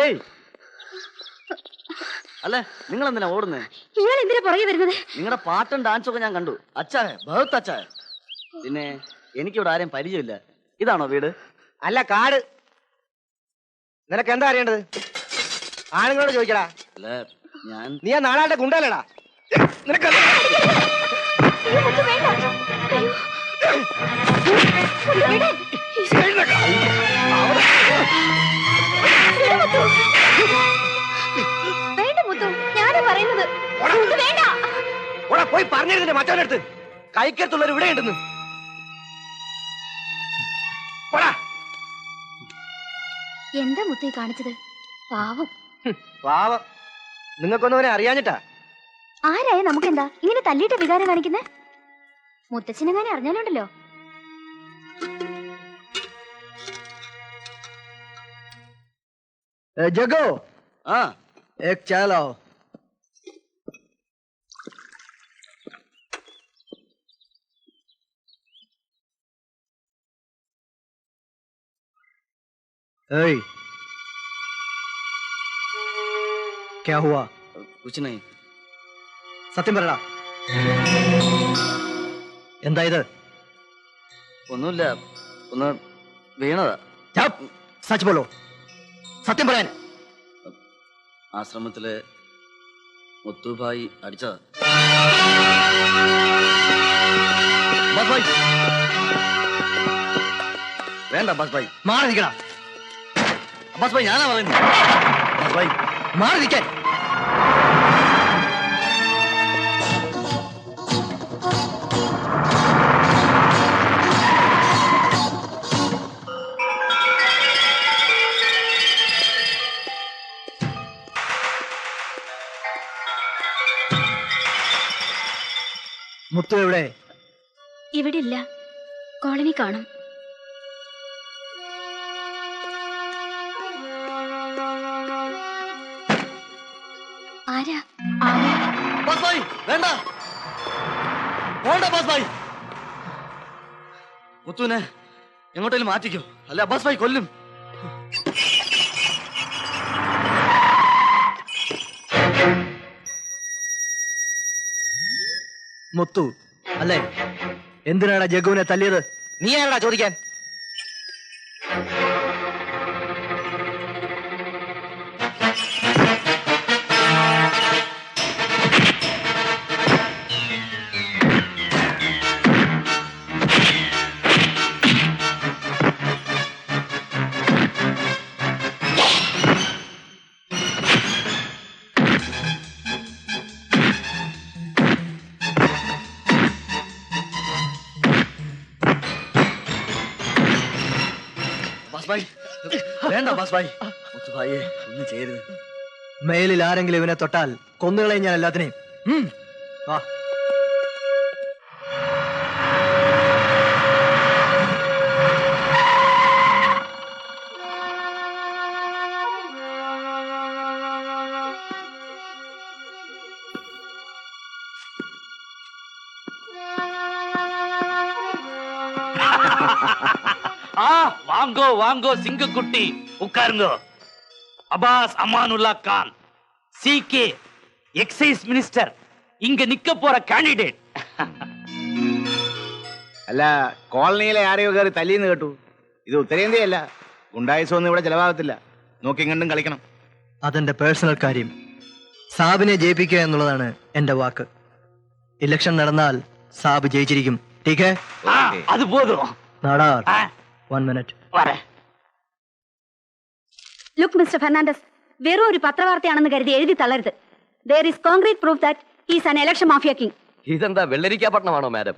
ഏയ് അല്ല നിങ്ങൾ എന്തിനാ ഓടുന്നേ? ഇയാൾ എന്തിനാ പുറകെ വരുന്നത്? നിങ്ങളുടെ പാട്ടും ഡാൻസും ഒക്കെ ഞാൻ കണ്ടു. അച്ഛാ ബഹുത്ത് അച്ഛാ. പിന്നെ എനിക്കിവിടെ ആരെയും പരിചയമില്ല. ഇതാണോ വീട്? അല്ല, കാട്. നിനക്ക് എന്താ അറിയേണ്ടത്? ആണുങ്ങളോട് ചോദിക്കടാ. അല്ല ഞാൻ നീ ആ നാളാളുടെ ഗുണ്ടല്ലടാ. നിനക്ക് വേണ്ട മുത്തു, ഞാനാ പറയുന്നത്. വേണ്ട. പോയി പറഞ്ഞിരുന്നിട്ട് മറ്റവനടുത്ത് കൈക്കത്തുള്ളവർ ഇവിടെ ഉണ്ടെന്ന്. എന്താ മുത്തേ കാണിച്ചത്? പാവം. പാവം. നിങ്ങൾക്കൊന്നും അവനെ അറിയാഞ്ഞിട്ടാ. ആരായ നമുക്കെന്താ ഇങ്ങനെ തല്ലിയിട്ട് വികാരം കാണിക്കുന്നേ? മുത്തച്ഛനെങ്ങനെ അറിഞ്ഞാലുണ്ടല്ലോ. जगो हाँ एक चाय लाओ। ए, क्या हुआ? कुछ नहीं. സത്യം പറയടാ, എന്താ ഇത്? ഒന്നുമില്ല, ഒന്ന് വീണതാ. സച്ച് ബോളോ, സത്യം പറയാൻ. ആശ്രമത്തിലെ മുത്തുഭായി അടിച്ചതാ. ബസ് ഭായ് വേണ്ട, ബസ് ഭായ് മാറി നിൽക്കടാ. ബസ് ഭായ് ഞാനാ പറയുന്നത്. ബസ് ഭായ് മാറി നിൽക്കാൻ. മുത്തു എവിടെ? ഇവിടെ ഇല്ല, കോളനി കാണും. ആരാ? ബസ് ഭായ് വേണ്ട, വേണ്ട ബസ് ഭായ്. മുത്തുവിനെ എങ്ങോട്ടേലും മാറ്റിക്കോ, അല്ല ബസ് ഭായ് കൊല്ലും. മുത്തു അല്ലേ? എന്തിനാടാ ജഗുവിനെ തല്ലിയത്? നീ ആരാടാ ചോദിക്കാൻ? വേണ്ട ബസ് ഭായ്, മുത്തുഭായിയെ ഒന്നും ചെയ്യരുത്. മേലിൽ ആരെങ്കിലും ഇവനെ തൊട്ടാൽ കൊന്നുകളയും ഞാൻ എല്ലാത്തിനെയും. വാ. வாங்கோ வாங்கோ சிங்கக்குட்டி, உட்காருங்க. அபாஸ் அமானுல்லா கான், சிகே எக்ஸைஸ் மினிஸ்டர், இங்க நிக்க போற കാൻഡിഡേറ്റ്. അല്ല, കോളനിയിലെ ആരെയോ കയറി തല്ലിന്ന് കേട്ടു. ഇത് ഉത്തരേന്ത്യയല്ല, ഗുണ്ടായുസൊന്നും ഇവിടെ ചെലവാകത്തില്ല. നോക്കി കണ്ടും കളിക്കണം. അതെന്റെ പേഴ്സണൽ കാര്യം. സാബിനെ ജയിപ്പിക്കുക എന്നുള്ളതാണ് എന്റെ വാക്ക്. ഇലക്ഷൻ നടന്നാൽ സാബ് ജയിച്ചിരിക്കും. ടീക്കേ, அது போதும். നാടാർ 1 minute. ലുക്ക് മിസ്റ്റർ ഫെർണാണ്ടസ്, വെറും ഒരു പത്രവാർത്തയാണെന്ന് കരുതി എഴുതി തള്ളരുത്. There is concrete proof that he is an election mafia king. ഇതെന്താ വെള്ളരിക്കാപട്ടണമാണോ മാഡം?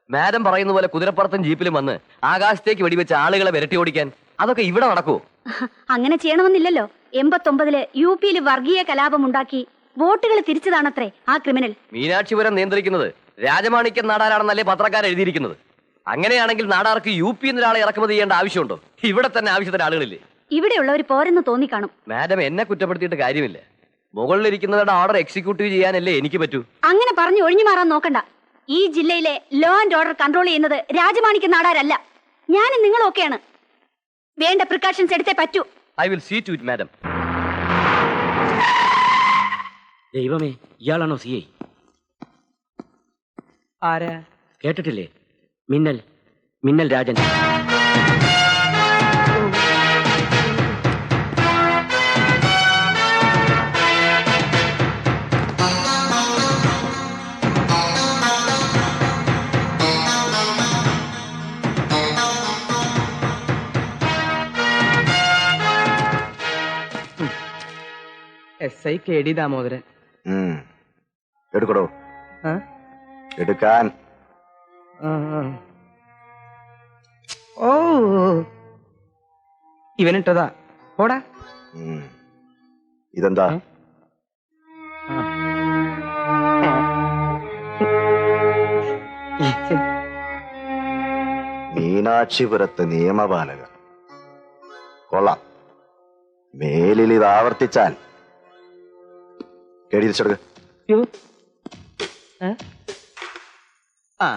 മാഡം പറയുന്ന പോലെ കുതിരപ്പുറത്തും ജീപ്പിലും വന്ന് ആകാശത്തേക്ക് വെടിവെച്ച് ആളുകളെ വിരട്ടി ഓടിക്കാൻ അതൊക്കെ ഇവിടെ നടക്കുവോ? അങ്ങനെ ചെയ്യണമെന്നില്ലല്ലോ. 89-ല് UP-യിൽ വർഗീയ കലാപം ഉണ്ടാക്കി വോട്ടുകൾ തിരിച്ചതാണത്രേ ആ ക്രിമിനൽ. മീനാക്ഷിപുരം നിയന്ത്രിക്കുന്നത് രാജമാണിക്യം നാടാരാണെന്നല്ലേ പത്രക്കാർ എഴുതിയിരിക്കുന്നത്. അങ്ങനെയാണെങ്കിൽ നാടാർക്ക് UP എന്നൊരാളെ ഇറക്കുമതി ചെയ്യേണ്ട ആവശ്യമുണ്ടോ? ഇവിടെ തന്നെ ആവശ്യത്തിന് ആളുകളില്ലേ? ഇവിടെയുള്ളവർ പോരെന്ന് തോന്നിക്കാണും. മാഡം എന്നെ കുറ്റപ്പെടുത്തിയിട്ട് കാര്യമില്ല. മുകളിലിരിക്കുന്നവരുടെ ഓർഡർ എക്സിക്യൂട്ടീവ് ചെയ്യാനല്ലേ എനിക്ക് പറ്റൂ. അങ്ങനെ പറഞ്ഞു ഒഴിഞ്ഞു മാറാൻ നോക്കണ്ട. ഈ ജില്ലയിലെ ലോ ആൻഡ് ഓർഡർ കൺട്രോൾ ചെയ്യുന്നത് രാജമാണിക്യ നാടാരല്ല, ഞാനും നിങ്ങളൊക്കെയാണ്. വേണ്ട പ്രിക്കോഷൻസ് എടുത്തേ പറ്റൂ. I will see to it, madam. ദൈവമേ, ഇയാളാണോ സി ഐ? ആരാ? കേട്ടിട്ടില്ലേ? മിന്നൽ മിന്നൽ രാജൻ. SI KD Damodaran. എടുക്കടോ. ആ? എടുക്കാൻ. ഓ, ഇവനിട്ടതാ. പോടാ. ഇതെന്താ? മീനാക്ഷിപുരത്ത് നിയമപാലക. കൊള്ളാം. മേലിൽ ഇത് ആവർത്തിച്ചാൽ കേടിച്ചെടുക്ക. ആ,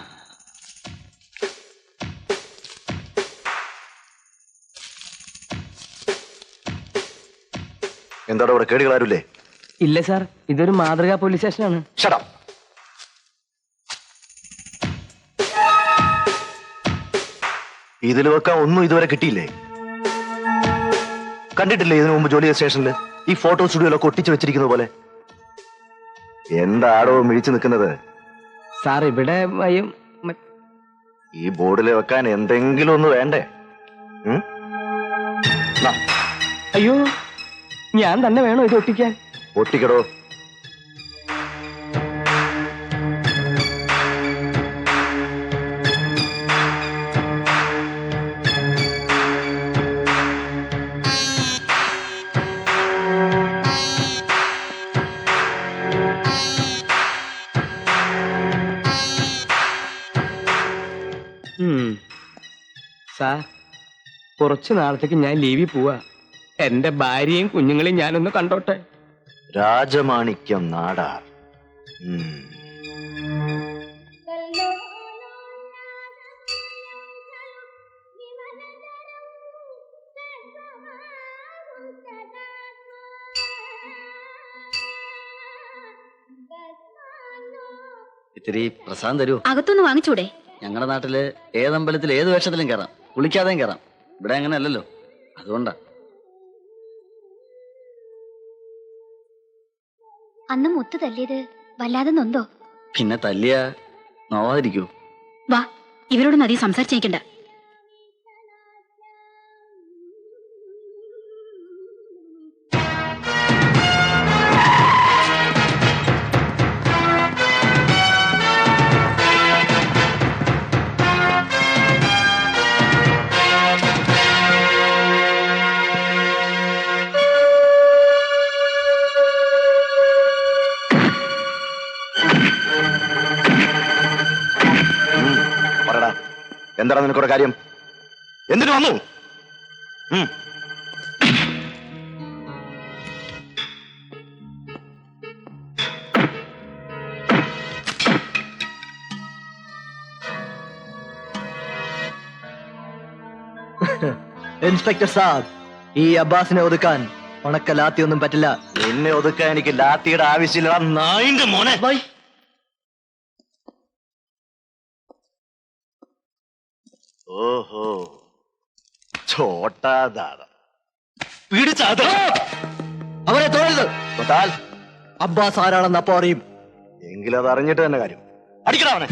എന്താടോ ഇവിടെ കേടുകളാരുല്ലേ? ഇല്ല സാർ, ഇതൊരു മാതൃകാ പോലീസ് സ്റ്റേഷനാണ്. ഷടം. ഇതിൽ വെക്കാൻ ഒന്നും ഇതുവരെ കിട്ടിയില്ലേ? കണ്ടിട്ടില്ലേ ഇതിനു മുമ്പ് ജോലി ചെയ്ത സ്റ്റേഷനിൽ ഈ ഫോട്ടോ സ്റ്റുഡിയോയിലൊക്കെ ഒട്ടിച്ചു വെച്ചിരിക്കുന്നത് പോലെ? എന്താടോ മിഴിച്ചു നിൽക്കുന്നത്? സാർ ഇവിടെ ഈ ബോർഡിൽ വെക്കാൻ എന്തെങ്കിലും ഒന്ന് വേണ്ടേ? അയ്യോ, ഞാൻ തന്നെ വേണോ ഇത് ഒട്ടിക്കാൻ? ഒട്ടിക്കടോ. സാർ, കുറച്ചു നാളത്തേക്ക് ഞാൻ ലീവിൽ പോവാ. എന്റെ ഭാര്യയും കുഞ്ഞുങ്ങളെയും ഞാനൊന്ന് കണ്ടോട്ടെ. രാജമാണിക്യം നാടാർ. ഇത്തിരി പ്രസാദം തരൂ. അകത്തൊന്ന് വാങ്ങിച്ചൂടെ? ഞങ്ങളുടെ നാട്ടില് ഏതമ്പലത്തിൽ ഏത് വേഷത്തിലും കയറാം, കുളിക്കാതെയും കയറാം. ഇവിടെ അങ്ങനെ അല്ലല്ലോ, അതുകൊണ്ടാ. അന്ന് മുത്ത് തല്ലിയത് വല്ലാതെ നൊന്തോ? പിന്നെ തല്ലിയ നോവാതിരിക്കൂ. വാ, ഇവരോടൊന്നും അധികം സംസാരിച്ചേക്കണ്ട. എന്താണ് നിനക്കൊരു കാര്യം? എന്തിനു വന്നു? ഇൻസ്പെക്ടർ സാബ്, ഈ അബ്ബാസിനെ ഒതുക്കാൻ ഉണക്ക ലാത്തിയൊന്നും പറ്റില്ല. നിന്നെ ഒതുക്കാൻ എനിക്ക് ലാത്തിയുടെ ആവശ്യമില്ല. നായിന്റെ മോനെ. ഓഹോ, ചോട്ടാദാദ പിടിച്ചാദ. അവരെ തൊഴരുത്. അബ്ബാസ് ആരാണെന്ന് അപ്പോ അറിയും. എങ്കിലും അത് അറിഞ്ഞിട്ട് തന്നെ കാര്യം. അടിക്കടാ അവനെ.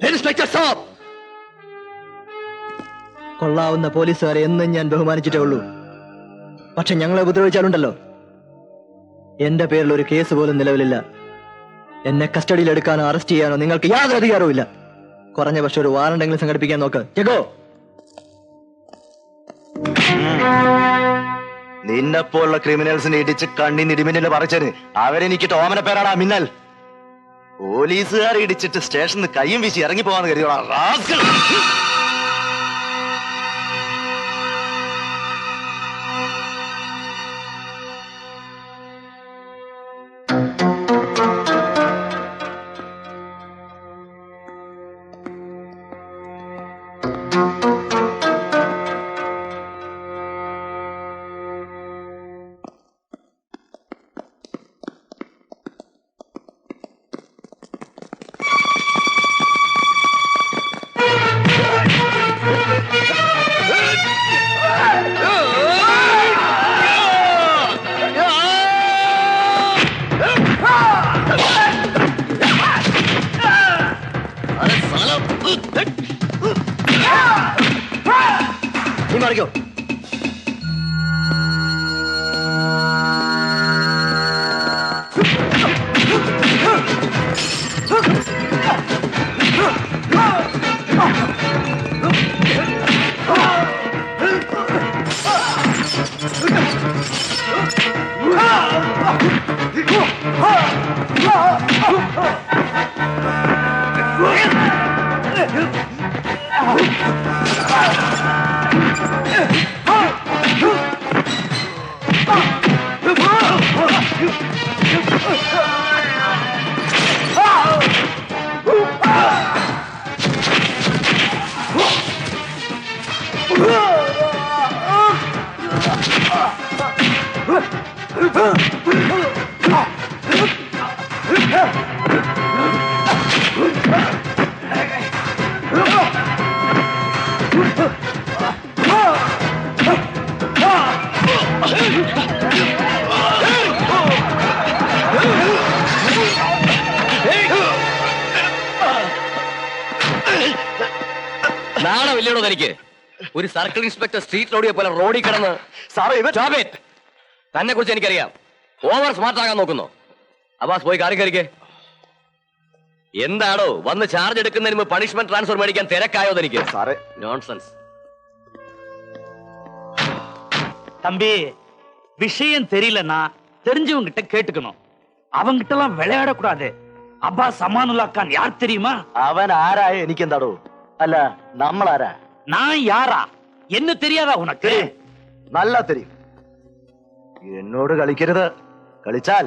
ഇൻസ്പെക്ടർ സാബ്, കൊള്ളാവുന്ന പോലീസുകാരെ എന്നും ഞാൻ ബഹുമാനിച്ചിട്ടേ ഉള്ളൂ. പക്ഷെ ഞങ്ങളെ ഉപദ്രവിച്ചാലുണ്ടല്ലോ, എന്റെ പേരിൽ ഒരു കേസ് പോലും നിലവിലില്ല. എന്നെ കസ്റ്റഡിയിൽ എടുക്കാനോ അറസ്റ്റ് ചെയ്യാനോ നിങ്ങൾക്ക് യാതൊരു അധികാരവും ഇല്ല. കുറഞ്ഞ പക്ഷെ ഒരു വാറണ്ടെങ്കിലും സംഘടിപ്പിക്കാൻ നോക്ക്. ജഗോ, നിന്നെപ്പോലുള്ള ക്രിമിനൽസിനെ ഇടിച്ച് കണ്ണിന് ഇടിമിന്നല് പറിച്ചതിന് അവരെനിക്ക് ഓമന പേരാടാ മിന്നൽ. പോലീസുകാരെ ഇടിച്ചിട്ട് സ്റ്റേഷനിൽ കയ്യും വീശി ഇറങ്ങി പോവാന്ന് കരുതിയോടാ റാസ്കൽ. മാറിക്കോ. നാണമില്ലടോ തനിക്ക്? ഒരു സർക്കിൾ ഇൻസ്പെക്ടർ സ്ട്രീറ്റ് റോഡിയെ പോലെ റോഡിൽ കിടന്ന് തന്നെ കുറിച്ച് എനിക്കറിയാം. ഓവർ സ്മാർട്ട് ആകാൻ നോക്കുന്നു. അബ്ബാസ് പോയി കാറി കയറിക്കേ. എന്താണോ വന്ന് ചാർജ് എടുക്കുന്നതിന് മുമ്പ് പണിഷ്മെന്റ് ട്രാൻസ്ഫർ മേടിക്കാൻ തിരക്കായോ തനിക്ക്? നോൺസെൻസ്. தம்பி, விஷயம் தெரியலன்னா தெரிஞ்சவங்க கிட்ட கேட்டுக்கணும். அவங்க கிட்ட எல்லாம் விளையாடக்கூடாது. அப்பாஸ் அமானுல்லா கான் யார் தெரியுமா? അവൻ ആരായ എനിക്കെന്താടോ? അല്ല, നമ്മളാരാ? நான் யாரா? என்ன தெரியாதா உனக்கு? നല്ല തെരിയും. എന്നോട് കളിക്കരുത്. കളിച്ചാൽ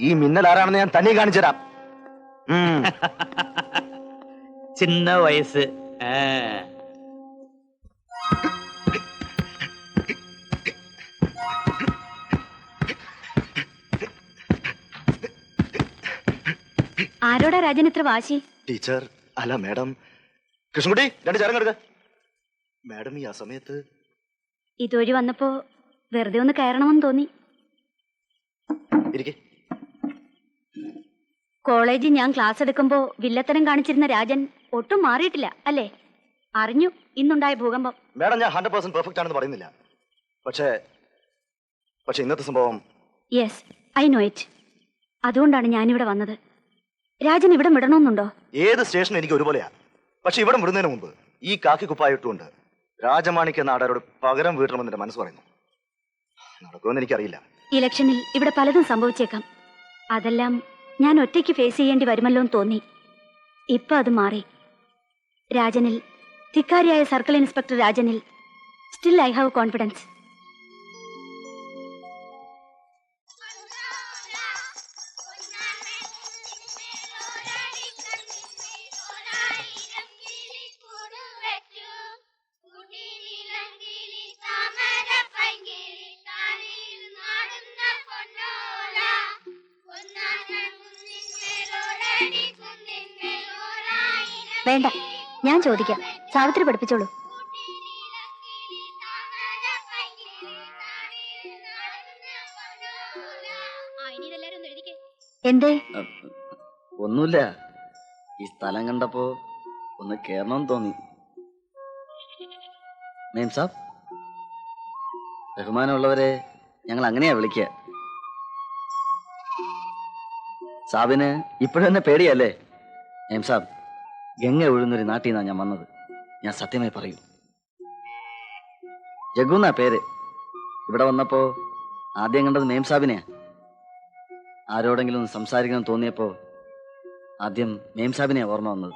ഈ മിന്നൽ ആരാണെന്ന് ഞാൻ തന്നെ കാണിച്ചു തരാം. சின்ன வயசு. ആരോടാ രാജൻ ഇത്ര വാശി? ടീച്ചർ, അല്ല മാഡം. കൃഷ്ണൻകുട്ടി, രണ്ട് ചേരം എടുക്ക. മാഡം ഈ ആ സമയത്ത് ഇതുവഴി വന്നപ്പോ വെറുതെ ഒന്ന് കയറണമെന്ന് തോന്നി. കോളേജിൽ ഞാൻ ക്ലാസ് എടുക്കുമ്പോ വില്ലത്തരം കാണിച്ചിരുന്ന രാജൻ ഒട്ടും മാറിയിട്ടില്ല അല്ലേ? അറിഞ്ഞു ഇന്നുണ്ടായ ഭൂകമ്പം. മാഡം, ഞാൻ 100% പെർഫെക്റ്റ് ആണെന്ന് പറയുന്നില്ല. പക്ഷേ ഇന്നത്തെ സംഭവം. Yes, I know it. അതുകൊണ്ടാണ് ഞാനിവിടെ വന്നത്. രാജൻ ഇവിടെ വിടണമെന്നുണ്ടോ? ഏത് സ്റ്റേഷൻ എനിക്ക് ഒരുപോലെയാ. പക്ഷെ ഇവിടെ വിടുന്നതിന് മുമ്പ് ഈ കാക്കി കുപ്പായിട്ടുകൊണ്ട് രാജമാണിക്യ നാടാരോട് പകരം വീട്ടണമെന്ന് എന്റെ മനസ്സ് പറയുന്നു. നടക്കുമെന്ന് എനിക്കറിയില്ല. ഇലക്ഷനിൽ ഇവിടെ പലതും സംഭവിച്ചേക്കാം. അതെല്ലാം ഞാൻ ഒറ്റയ്ക്ക് ഫേസ് ചെയ്യേണ്ടി വരുമല്ലോ എന്ന് തോന്നി. ഇപ്പൊ അത് മാറി. രാജനിൽ, ധിക്കാരിയായ സർക്കിൾ ഇൻസ്പെക്ടർ രാജനിൽ സ്റ്റിൽ ഐ ഹാവ് കോൺഫിഡൻസ്. വേണ്ട, ഞാൻ ചോദിക്കാം. സാവിത്രി പഠിപ്പിച്ചോളൂ. എന്തേ? ഒന്നുമില്ല, ഈ സ്ഥലം കണ്ടപ്പോ ഒന്ന് കേറണമെന്ന് തോന്നി. മേം സാബ്, ബഹുമാനമുള്ളവരെ ഞങ്ങൾ അങ്ങനെയാ വിളിക്കുക. സാബിന് ഇപ്പോഴും എന്നെ പേടിയല്ലേ? മേം സാബ്, ഗംഗ ഒഴുന്നൊരു നാട്ടിൽ നിന്നാണ് ഞാൻ വന്നത്. ഞാൻ സത്യമായി പറയൂ. ജഗുന്നാ പേര്. ഇവിടെ വന്നപ്പോ ആദ്യം കണ്ടത് മേം സാബിനെയാ. ആരോടെങ്കിലും ഒന്ന് സംസാരിക്കണം തോന്നിയപ്പോ ആദ്യം മേം സാബിനെയാ ഓർമ്മ വന്നത്.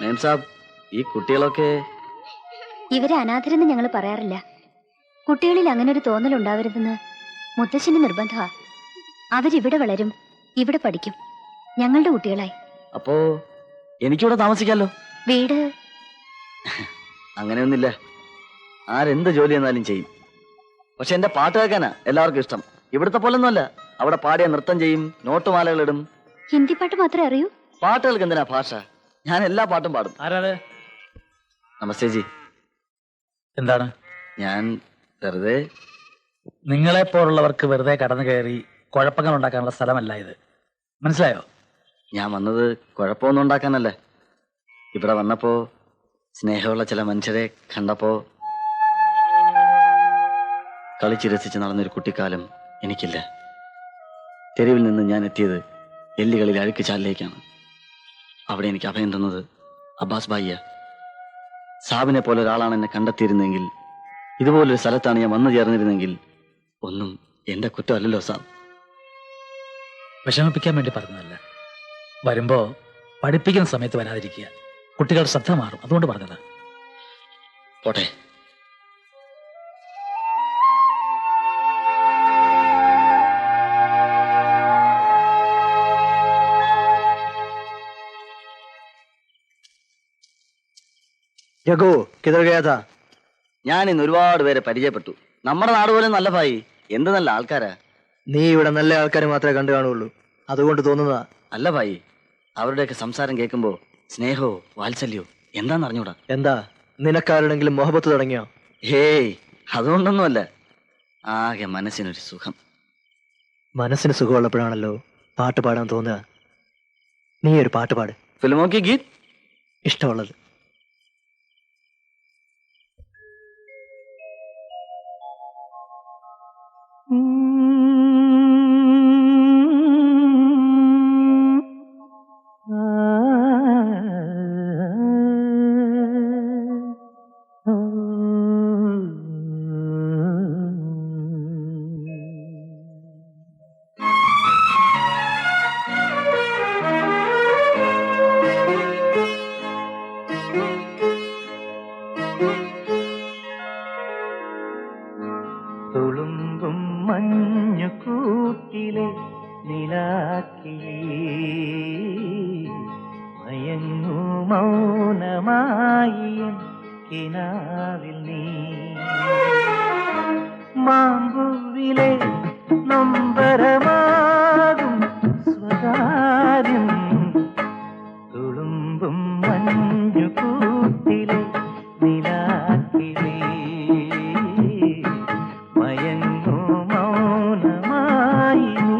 മേം സാബ്, ഈ കുട്ടികളൊക്കെ ഇവരെ അനാഥരെന്ന് ഞങ്ങൾ പറയാറില്ല. കുട്ടികളിൽ അങ്ങനെ ഒരു തോന്നലുണ്ടാവരുതെന്ന് മുത്തശ്ശന് നിർബന്ധമാ. അവരിവിടെ വളരും, ഇവിടെ പഠിക്കും, ഞങ്ങളുടെ കുട്ടികളായി. അപ്പോ എനിക്കിവിടെ താമസിക്കാലോ? വീട് അങ്ങനെയൊന്നുമില്ല. ആരെന്ത് ജോലി എന്നാലും ചെയ്യും. പക്ഷെ എന്റെ പാട്ട് കേൾക്കാനാ എല്ലാവർക്കും ഇഷ്ടം. ഇവിടുത്തെ പോലൊന്നുമല്ല. അവിടെ പാടിയ നൃത്തം ചെയ്യും, നോട്ടുമാലകളിടും. ഹിന്ദി പാട്ട് മാത്രമേ അറിയൂ? പാട്ടുകൾക്ക് എന്തിനാ ഭാഷ? ഞാൻ എല്ലാ പാട്ടും പാടും. ആരാണ്? നമസ്തേ ജി. എന്താണ്? ഞാൻ വെറുതെ. നിങ്ങളെപ്പോലുള്ളവർക്ക് വെറുതെ കടന്നു കയറി കുഴപ്പങ്ങൾ ഉണ്ടാക്കാനുള്ള സ്ഥലമല്ല ഇത്. മനസ്സിലായോ? ഞാൻ വന്നത് കുഴപ്പമൊന്നും ഉണ്ടാക്കാനല്ല. ഇവിടെ വന്നപ്പോ സ്നേഹമുള്ള ചില മനുഷ്യരെ കണ്ടപ്പോ കളിച്ച് രസിച്ച് നടന്നൊരു കുട്ടിക്കാലം എനിക്കില്ല. തെരുവിൽ നിന്ന് ഞാൻ എത്തിയത് എല്ലുകളിൽ അഴുക്ക് ചാലിലേക്കാണ്. അവിടെ എനിക്ക് അഭയം തന്നത് അബ്ബാസ് ഭായിയ. സാബിനെ പോലെ ഒരാളാണ് എന്നെ കണ്ടെത്തിയിരുന്നെങ്കിൽ, ഇതുപോലൊരു സ്ഥലത്താണ് ഞാൻ വന്നു ചേർന്നിരുന്നെങ്കിൽ ഒന്നും എന്റെ കുറ്റമല്ലല്ലോ സാബ്. വിഷമിപ്പിക്കാൻ വേണ്ടി പറഞ്ഞതല്ല. വരുമ്പോ പഠിപ്പിക്കുന്ന സമയത്ത് വരാതിരിക്കുക, കുട്ടികളുടെ ശ്രദ്ധ മാറും, അതുകൊണ്ട് പറഞ്ഞതാ. പോട്ടെ. ജഗോ കിതർ ഗയാ താ? ഞാൻ ഇന്ന് ഒരുപാട് പേരെ പരിചയപ്പെട്ടു. നമ്മുടെ നാട് പോലെ നല്ല ഭായി, എന്ത് നല്ല ആൾക്കാരാ. നീ ഇവിടെ നല്ല ആൾക്കാരെ മാത്രമേ കണ്ടു കാണുള്ളൂ, അതുകൊണ്ട് തോന്നുന്നതാ. അല്ല ഭായി, അവരുടെയൊക്കെ സംസാരം കേൾക്കുമ്പോ സ്നേഹോ വാത്സല്യോ എന്താന്ന് അറിഞ്ഞൂടാ. എന്താ നിനക്കാരുടെങ്കിലും മൊഹബത്ത് തുടങ്ങിയോ? ഹേയ്, അതുകൊണ്ടൊന്നുമല്ല. ആകെ മനസ്സിനൊരു സുഖം. മനസ്സിന് സുഖമുള്ളപ്പോഴാണല്ലോ പാട്ട് പാടാൻ തോന്നുക. നീ ഒരു പാട്ട് പാട്. ഫിലിമോക്കി ഗീത് ഇഷ്ടമുള്ളത്. തുളുമ്പും മഞ്ഞു കൂട്ടിലെ നിലാക്കി മയങ്ങു മൗനമായി കിനാവിൽ നീ മാമ്പൂവിലെ നൊമ്പരമാകും സ്വകാര്യം തുളുമ്പും മഞ്ഞു കൂട്ടിലെ നിലാക്കിലേ മയങ്ങു മൗനമായി നീ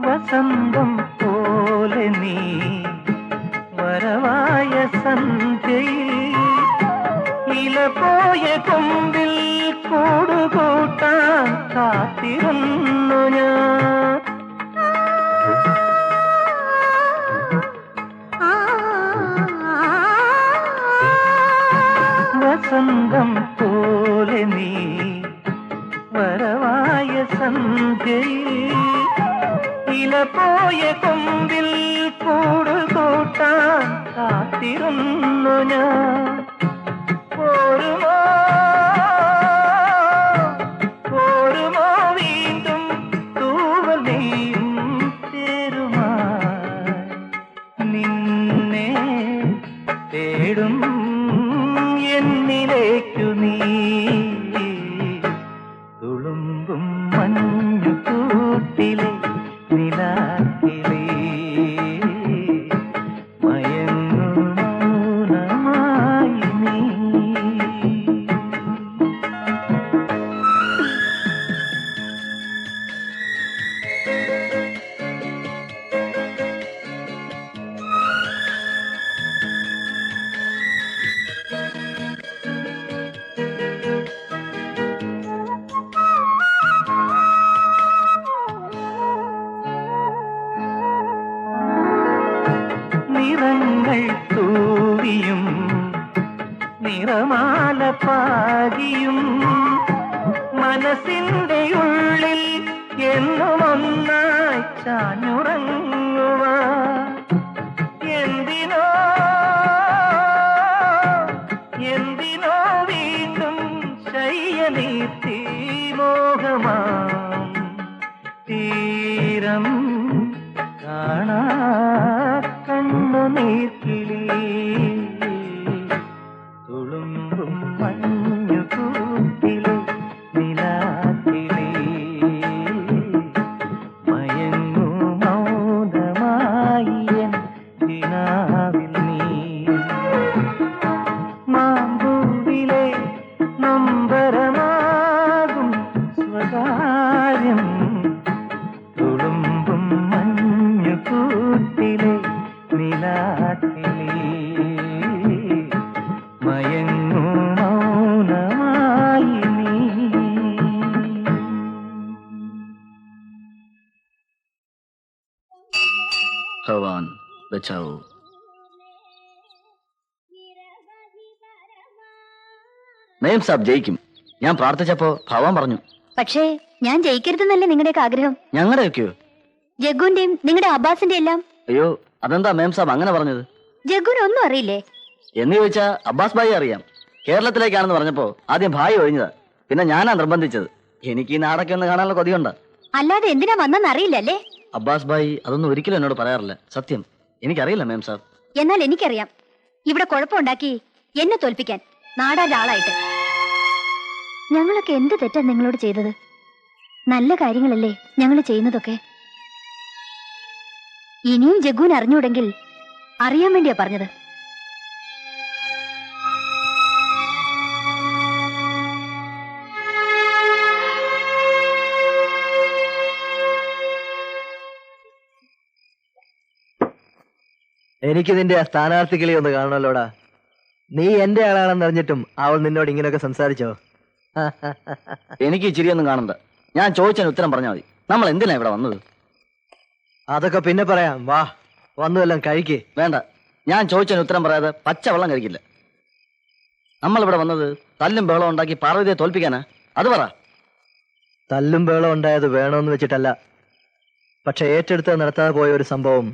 വസന്തം പോലെ നീ വരവായ സന്ധ്യയിൽ ഇല പോയ കൊമ്പിൽ കൂടുകൂട്ടാൻ കാത്തിരുന്നു ഞാൻ. വസന്തം പോലെ നീ വരവായ സന്ധ്യയിൽ ഇല പോയ കൊമ്പിൽ കൂടുകൂട്ടാൻ കാത്തിരുന്നു ഞാൻ. പോരുമോ പോരുമോ വീണ്ടും തൂവൽ നീയും തേരുമായി നിന്നെ തേടും എന്നിലേക്കു നീ തുളുമ്പും മഞ്ഞു കൂട്ടിലെ നിലാക്കിലേ മയങ്ങു മൗനമായി നീ. നിറങ്ങൾ തൂവിയും നിറമാല പാകിയും മനസ്സിന്റെ ഉള്ളിൽ എന്നും ഒന്നായി ചാഞ്ഞുറങ്ങുക എന്തിനോ എന്തിനോ വീണ്ടും ശയ്യനീത്തി മോഹമാം തീരം കാണാ കണ്ണു നീർക്കിളി ഭഗവാൻ ബച്ചാവൂ. മേം സാബ് ജയിക്കും. ഞാൻ പ്രാർത്ഥിച്ചപ്പോ ഭഗവാൻ പറഞ്ഞു. പക്ഷേ ഞാൻ ജയിക്കരുതെന്നല്ലേ നിങ്ങളുടെയൊക്കെ ആഗ്രഹം? ഞങ്ങളുടെയൊക്കെയോ? ജഗ്ഗുവിന്റെയും നിങ്ങളുടെ അബ്ബാസിന്റെ എല്ലാം. അയ്യോ, അതെന്താ മേം സാബ് അങ്ങനെ പറഞ്ഞത്? ജഗ്ഗുവിന് ഒന്നും അറിയില്ലേ? എന്ന് ചോദിച്ചാ അബ്ബാസ് ഭായി അറിയാം. കേരളത്തിലേക്കാണെന്ന് പറഞ്ഞപ്പോ ആദ്യം ഭായി ഒഴിഞ്ഞതാ, പിന്നെ ഞാനാ നിർബന്ധിച്ചത്. എനിക്ക് ഈ നാടൊക്കെ ഒന്ന് കാണാനുള്ള കൊതിയുണ്ട്. അല്ലാതെ എന്തിനാ വന്നെന്ന് അറിയില്ലല്ലേ? അബ്ബാസ് ഭായി അതൊന്നും ഒരിക്കലും എന്നോട് പറയാറില്ല. സത്യം, എനിക്കറിയില്ല മേം സാബ്. എന്നാൽ എനിക്കറിയാം, ഇവിടെ കുഴപ്പമുണ്ടാക്കി എന്നെ തോൽപ്പിക്കാൻ നാടാന്റെ ആളായിട്ട്. ഞങ്ങളൊക്കെ എന്ത് തെറ്റാ നിങ്ങളോട് ചെയ്തത്? നല്ല കാര്യങ്ങളല്ലേ ഞങ്ങൾ ചെയ്യുന്നതൊക്കെ. ഇനിയും ജഗ്ഗുവിന് അറിഞ്ഞൂടെങ്കിൽ അറിയാൻ വേണ്ടിയാ പറഞ്ഞത്. എനിക്ക് നിന്റെ ആ സ്ഥാനാർത്ഥി കിളി ഒന്ന് കാണണല്ലോടാ. നീ എന്റെ ആളാണെന്ന് അറിഞ്ഞിട്ടും അവൾ നിന്നോട് ഇങ്ങനെയൊക്കെ സംസാരിച്ചോ? എനിക്ക് ഇച്ചിരി ഒന്നും കാണണ്ട. ഞാൻ ചോദിച്ചതിന് ഉത്തരം പറഞ്ഞാൽ മതി. നമ്മൾ എന്തിനാ ഇവിടെ വന്നത്? അതൊക്കെ പിന്നെ പറയാം. വാ, വന്നുവെല്ലാം കഴിക്കേ. വേണ്ട, ഞാൻ ചോദിച്ചതിന് ഉത്തരം പറയാതെ പച്ചവെള്ളം കഴിക്കില്ല. നമ്മളിവിടെ വന്നത് തല്ലും ബഹളം ഉണ്ടാക്കി പാർവതിയെ തോൽപ്പിക്കാനാ? അത് പറ. തല്ലും ബഹളം ഉണ്ടായത് വേണമെന്ന് വെച്ചിട്ടല്ല. പക്ഷെ ഏറ്റെടുത്ത് നടത്താതെ പോയ ഒരു സംഭവം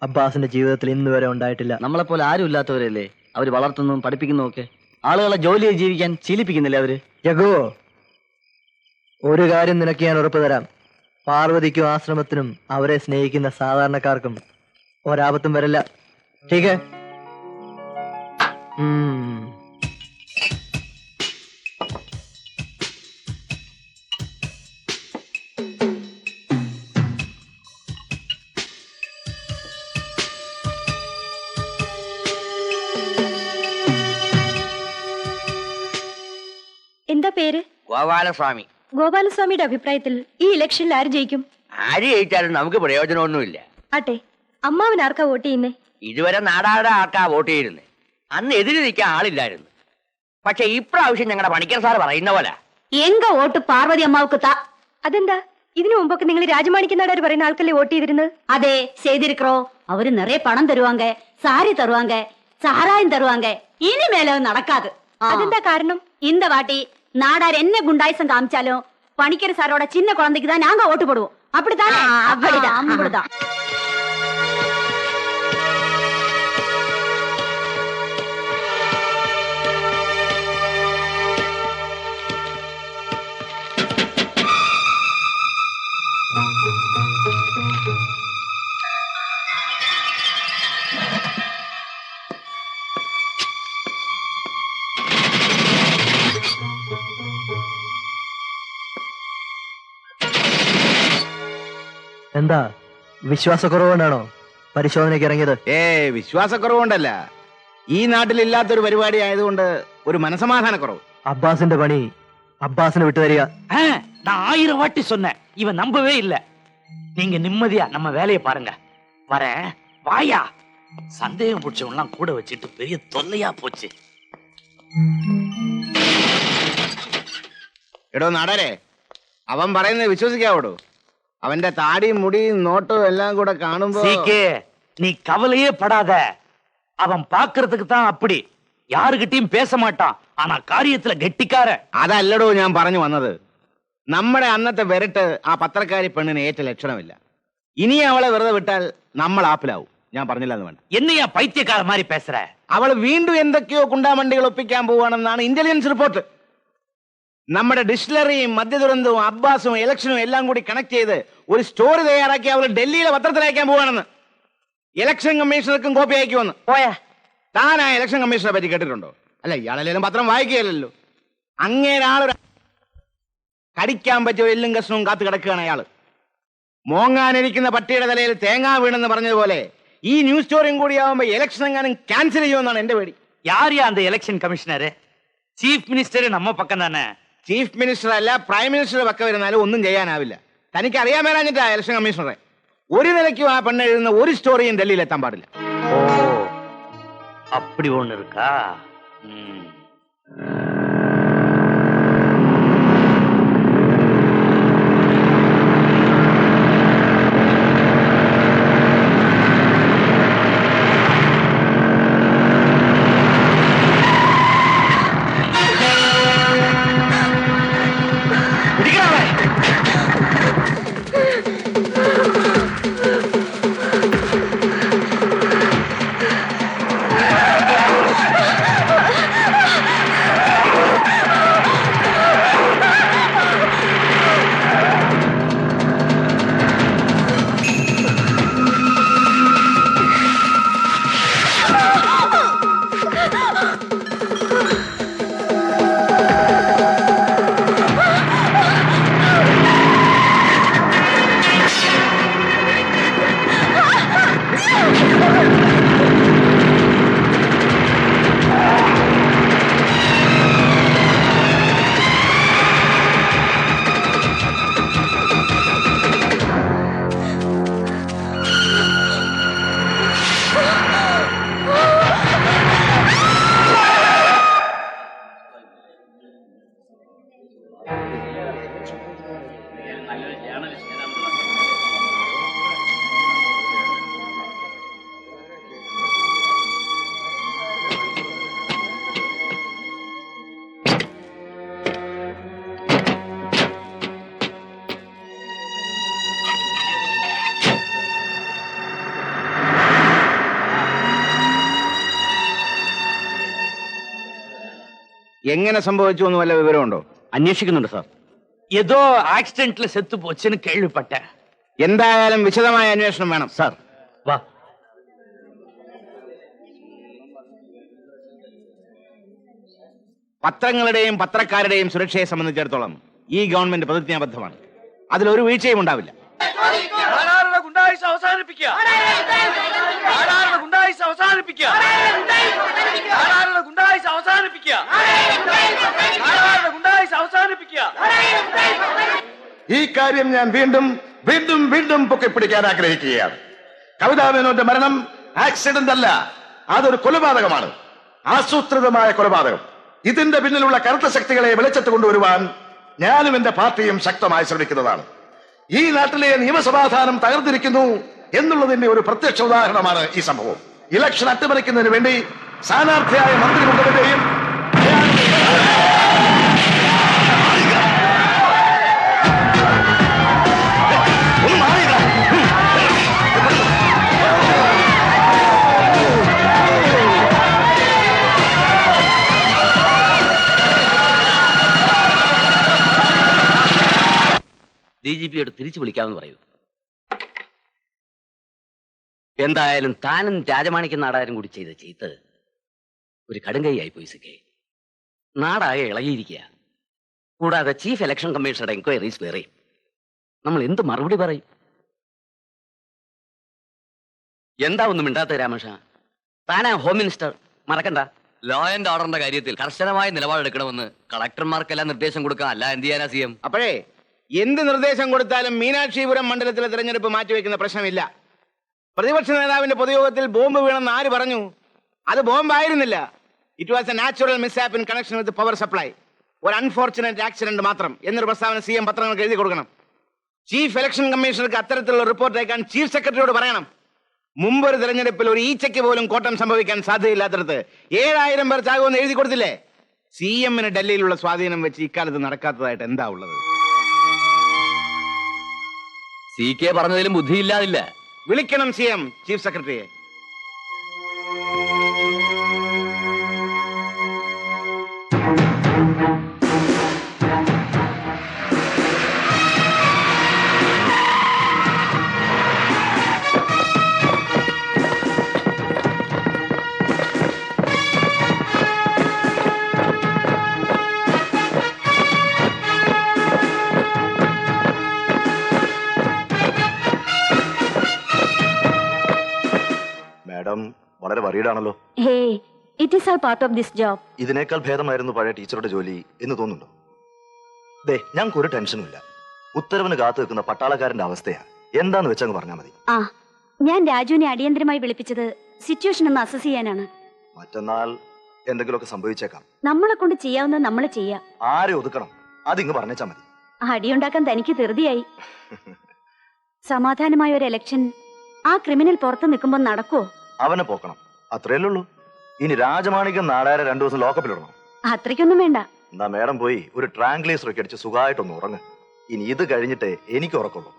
അബ്ബാസിന്റെ ജീവിതത്തിൽ ഇന്ന് വരെ ഉണ്ടായിട്ടില്ല. നമ്മളെപ്പോലെ ആരും ഇല്ലാത്തവരല്ലേ അവര് വളർത്തുന്നതും പഠിപ്പിക്കുന്നതും ഒക്കെ. ആളുകളെ ജോലിയെ ജീവിക്കാൻ ശീലിപ്പിക്കുന്നില്ല അവര്. ജഗോ, ഒരു കാര്യം നിനക്ക് ഞാൻ ഉറപ്പ് തരാം. പാർവതിക്കും ആശ്രമത്തിനും അവരെ സ്നേഹിക്കുന്ന സാധാരണക്കാർക്കും ഒരാപത്തും വരില്ല. ടീക്ക്. എന്താ പേര്? ഗോപാലസ്വാമി. ഗോപാലസ്വാമിയുടെ അഭിപ്രായത്തിൽ ഈ ഇലക്ഷനിൽ ആര് ജയിക്കും? ആര് ജയിച്ചാലും നമുക്ക് പ്രയോജനമൊന്നുമില്ല. ആട്ടെ, അമ്മാവൻ ആർക്കാ വോട്ട് ചെയ്യുന്നേ? ഇതുവരെ നാടാടെ ആർക്കാ വോട്ട് ചെയ്യുന്നത്. അന്ന് എതിര് നിൽക്കാൻ ആളില്ലായിരുന്നു. പക്ഷെ ഇപ്രാവശ്യം ഞങ്ങളുടെ പണിക്കർ സാർ പറയുന്ന പോലെ എങ്ക വോട്ട് പാർവതി അമ്മാവുക്ക് താ. അതെന്താ? ഇതിനു മുമ്പൊക്കെ നിങ്ങൾ രാജമാണിക്യനാടാർ പറയുന്ന ആൾക്കല്ലേ വോട്ട് ചെയ്തിരുന്നത്? അതെ, ചെയ്തിരിക്കോ. അവര് നിറയെ പണം തരുവാങ്ക, സാരി തരുവാങ്ക, സാരായം തരുവാങ്ക. ഇനി മേലെ നടക്കാത്. അതെന്താ കാരണം? இந்த வாட்டி நாடார் என்ன குண்டாயசம் காமிச்சாலும் பணிக்கிற சாரோட சின்ன குழந்தைக்கு தான் நாங்க ஓட்டு போடுவோம். அப்படித்தானே? அப்படிதான். എന്താ, വിശ്വാസക്കുറവുകൊണ്ടാണോ പരിശോധനയ്ക്ക് ഇറങ്ങിയത്? വിശ്വാസക്കുറവുകൊണ്ടല്ല. ഈ നാട്ടിലില്ലാത്തൊരു പരിപാടി ആയതുകൊണ്ട് ഒരു മനസമാധാനക്കുറവ്. അബ്ബാസിന്റെ പണി അബ്ബാസിന് വിട്ടുതരിക. நான் 1000 வாட்டி சொன்னேன், இவன் நம்பவே இல்ல. நீங்க நிம்மதியா நம்ம வேலையை பாருங்க. வரேன், வாயா. சந்தேகம் பிடிச்சவங்கலாம் கூட வச்சுட்டு பெரிய தொல்லையா போச்சு. എടോ നാടരെ, അവൻ പറയുന്നത് വിശ്വസിക്കാവോടോ? അവന്റെ താടിയും മുടിയും നോട്ടവും എല്ലാം കൂടെ കാണുമ്പോ நீ கவலையே படாத. அவன் பாக்குறதுக்கு தான் அப்படி, யாருகிட்டயும் பேச மாட்டான். ஆனா காரியத்துல கெட்டிக்கார. അതല്ലടോ ഞാൻ പറഞ്ഞു വന്നത്. നമ്മുടെ അന്നത്തെ വിരട്ട് ആ പത്രക്കാരി പെണ്ണിന് ഏറ്റ ലക്ഷണമില്ല. ഇനി അവളെ വെറുതെ വിട്ടാൽ നമ്മൾ ആപ്പിലാവും. ഞാൻ പറഞ്ഞില്ല എന്ന് വേണ്ട. என்னையா பைத்தியக்கார மாதிரி பேசுற? അവൾ വീണ്ടും എന്തൊക്കെയോ കുണ്ടാമണ്ടികൾ ഒപ്പിക്കാൻ പോവാണെന്നാണ് ഇന്റലിജൻസ് റിപ്പോർട്ട്. നമ്മുടെ ഡിസ്റ്റിലറിയും മദ്യദുരന്തവും അബ്ബാസും ഇലക്ഷനും എല്ലാം കൂടി കണക്ട് ചെയ്ത് ഒരു സ്റ്റോറി തയ്യാറാക്കി അവൾ ഡൽഹിയിലെ പത്രത്തിൽ അയക്കാൻ പോവാണെന്ന്. Election കമ്മീഷണർക്കും copy അയക്കുമെന്ന്. പോയാ താൻ ആ ഇലക്ഷൻ കമ്മീഷണറെ പറ്റി കേട്ടിട്ടുണ്ടോ? അല്ല, ഇയാളെല്ലാം പത്രം വായിക്കുകയല്ലോ. അങ്ങേരാളൊരു കടിക്കാൻ പറ്റിയ എല്ലും കഷ്ണവും കാത്തു കിടക്കുകയാണ് അയാള്. മോങ്ങാനിരിക്കുന്ന പട്ടിയുടെ തലയിൽ തേങ്ങാ വീണെന്ന് പറഞ്ഞതുപോലെ ഈ ന്യൂസ് സ്റ്റോറിയും കൂടി ആവുമ്പോ ഇലക്ഷൻ എങ്ങാനും ക്യാൻസൽ ചെയ്യുമെന്നാണ് എന്റെ പേടി. யாரியா அந்த எலெக்ஷன் கமிஷனர்? ചീഫ് മിനിസ്റ്റർ നമ്മ പക്കം തന്നെ. ചീഫ് മിനിസ്റ്റർ അല്ല, പ്രൈം മിനിസ്റ്റർ പക്ക വരുന്നാലും ഒന്നും ചെയ്യാനാവില്ല. തനിക്ക് അറിയാൻ മേലാഞ്ഞിട്ടാ ഇലക്ഷൻ കമ്മീഷണറെ. ഒരു നിലയ്ക്കും ആ പെണ്ണ് എഴുതുന്ന ഒരു സ്റ്റോറിയും ഡൽഹിയിൽ എത്താൻ പാടില്ല. ഓ, அப்படி ஒண்ணு இருக்கா? എങ്ങനെ സംഭവിച്ചു എന്ന് വല്ല വിവരമുണ്ടോ? അന്വേഷിക്കുന്നുണ്ട് സാർ. ஏதோ ஆக்சிடென்ட்ல செத்து போச்சுன்னு கேள்விப்பட்டேன். എന്തായാലും വിശദമായ അന്വേഷണം വേണം സാർ. വാ. പത്രങ്ങളുടെയും പത്രക്കാരുടെയും സുരക്ഷയെ സംബന്ധിച്ചിടത്തോളം ഈ ഗവൺമെന്റ് പ്രതിജ്ഞാബദ്ധമാണ്. അതിലൊരു വീഴ്ചയും ഉണ്ടാവില്ല. ഈ കാര്യം ഞാൻ വീണ്ടും വീണ്ടും വീണ്ടും പൊക്കിപ്പിടിക്കാൻ ആഗ്രഹിക്കുകയാണ്. കവിതാ മേനോന്റെ മരണം ആക്സിഡന്റ് അല്ല, അതൊരു കൊലപാതകമാണ്, ആസൂത്രിതമായ കൊലപാതകം. ഇതിന്റെ പിന്നിലുള്ള കറുത്ത ശക്തികളെ വെളിച്ചത്ത് കൊണ്ടുവരുവാൻ ഞാനും എന്റെ പാർട്ടിയും ശക്തമായി ശ്രമിക്കുന്നതാണ്. ഈ നാട്ടിലെ നിയമസമാധാനം തകർന്നിരിക്കുന്നു എന്നുള്ളതിന്റെ ഒരു പ്രത്യക്ഷ ഉദാഹരണമാണ് ഈ സംഭവം. ഇലക്ഷൻ അട്ടിമറിക്കുന്നതിന് വേണ്ടി സ്ഥാനാർത്ഥിയായ മന്ത്രി മുഖവിന്റെയും DGPയോട് തിരിച്ചു വിളിക്കാമെന്ന് പറയൂ. എന്തായാലും താനും രാജമാണിക്യം നാടാരും കൂടി ചെയ്ത ചെയ്ത്ത് ഒരു കടുങ്കൈയായി പോയി സിക്കെ. നാടാകെ ഇളകിയിരിക്കുക. കൂടാതെ ചീഫ് ഇലക്ഷൻ കമ്മീഷണറുടെ എൻക്വയറീസ് വേറെ. നമ്മൾ എന്ത് മറുപടി പറയും? എന്താ ഒന്നും മിണ്ടാത്ത രാമേഷ? താനാ ഹോം മിനിസ്റ്റർ, മറക്കണ്ട. ലോ ആൻഡ് ഓർഡറിന്റെ കാര്യത്തിൽ കർശനമായ നിലപാടെടുക്കണമെന്ന് കളക്ടർമാർക്കെല്ലാം നിർദ്ദേശം കൊടുക്കാം. അല്ല എന്ത് ചെയ്യാനാ CM? അപ്പോഴേ എന്ത് നിർദ്ദേശം കൊടുത്താലും മീനാക്ഷിപുരം മണ്ഡലത്തിലെ തെരഞ്ഞെടുപ്പ് മാറ്റിവെക്കുന്ന പ്രശ്നമില്ല. പ്രതിപക്ഷ നേതാവിന്റെ പൊതുയോഗത്തിൽ ബോംബ് വീണെന്ന് ആര് പറഞ്ഞു? അത് ബോംബായിരുന്നില്ല. It was a natural mishap in connection with power supply. ഒരു അൺഫോർച്ചുനേറ്റ് ആക്സിഡന്റ് മാത്രം എന്നൊരു പ്രസ്താവന CM പത്രങ്ങൾക്ക് എഴുതി കൊടുക്കണം. ചീഫ് ഇലക്ഷൻ കമ്മീഷണർക്ക് അത്തരത്തിലുള്ള റിപ്പോർട്ട് അയക്കാൻ ചീഫ് സെക്രട്ടറിയോട് പറയണം. മുമ്പൊരു തെരഞ്ഞെടുപ്പിൽ ഒരു ഈച്ചയ്ക്ക് പോലും കോട്ടം സംഭവിക്കാൻ സാധ്യതയില്ലാത്തടത്ത് 7000 പേർ ചാകുമെന്ന് എഴുതി കൊടുത്തില്ലേ? CMന് ഡൽഹിയിലുള്ള സ്വാധീനം വെച്ച് ഇക്കാലത്ത് നടക്കാത്തതായിട്ട് എന്താ ഉള്ളത്? CK പറഞ്ഞതിലും ബുദ്ധിയില്ലാതില്ല. വിളിക്കണം CM ചീഫ് സെക്രട്ടറിയെ. വളരെ വറീഡാണല്ലോ. It is all part of this job. ഇതിനേക്കാൾ ഭേദമായിരുന്നു പഴയ ടീച്ചറുടെ ജോലി എന്ന് തോന്നുന്നുണ്ടോ? ദേ, ഞങ്ങൾക്ക് ഒരു ടെൻഷനും ഇല്ല. ഉത്തരവിന് കാത്തു വെക്കുന്ന പട്ടാളക്കാരന്റെ അവസ്ഥയാ. എന്താന്ന് വെച്ചങ്ങ് പറഞ്ഞാൽ മതി. ആ, ഞാൻ രാജുവിനെ അടിയന്തരമായി വിളിപ്പിച്ചത് സിറ്റുവേഷൻ ഒന്ന് അസസ് ചെയ്യാനാണ്. മറ്റന്നാൾ എന്തെങ്കിലുമൊക്കെ സംഭവിച്ചേക്കാം. നമ്മളെ കൊണ്ട് ചെയ്യാവുന്നത് നമ്മൾ ചെയ്യാം. ആരെ ഒതുക്കണം അതിങ്ങ് പറഞ്ഞാ മതി. അടിയുണ്ടാക്കാൻ തനിക്ക് ധൃതിയായി. സമാധാനമായ ഒരു ഇലക്ഷൻ ആ ക്രിമിനൽ പുറത്ത് നിൽക്കുമ്പോൾ നടക്കുവോ? അവനെ പോക്കണം, അത്രയല്ലേ ഉള്ളൂ. ഇനി രാജമാണിക്യം നാടാരെ 2 ദിവസം ലോക്കപ്പിലിടണം. അത്രയ്ക്കൊന്നും വേണ്ട. എന്നാ മേഡം പോയി ഒരു ട്രാങ്ക്ലേസർ ഒക്കെ അടിച്ച് സുഖമായിട്ടൊന്ന് ഉറങ്ങ്. ഇനി ഇത് കഴിഞ്ഞിട്ടേ എനിക്ക് ഉറക്കുള്ളൂ.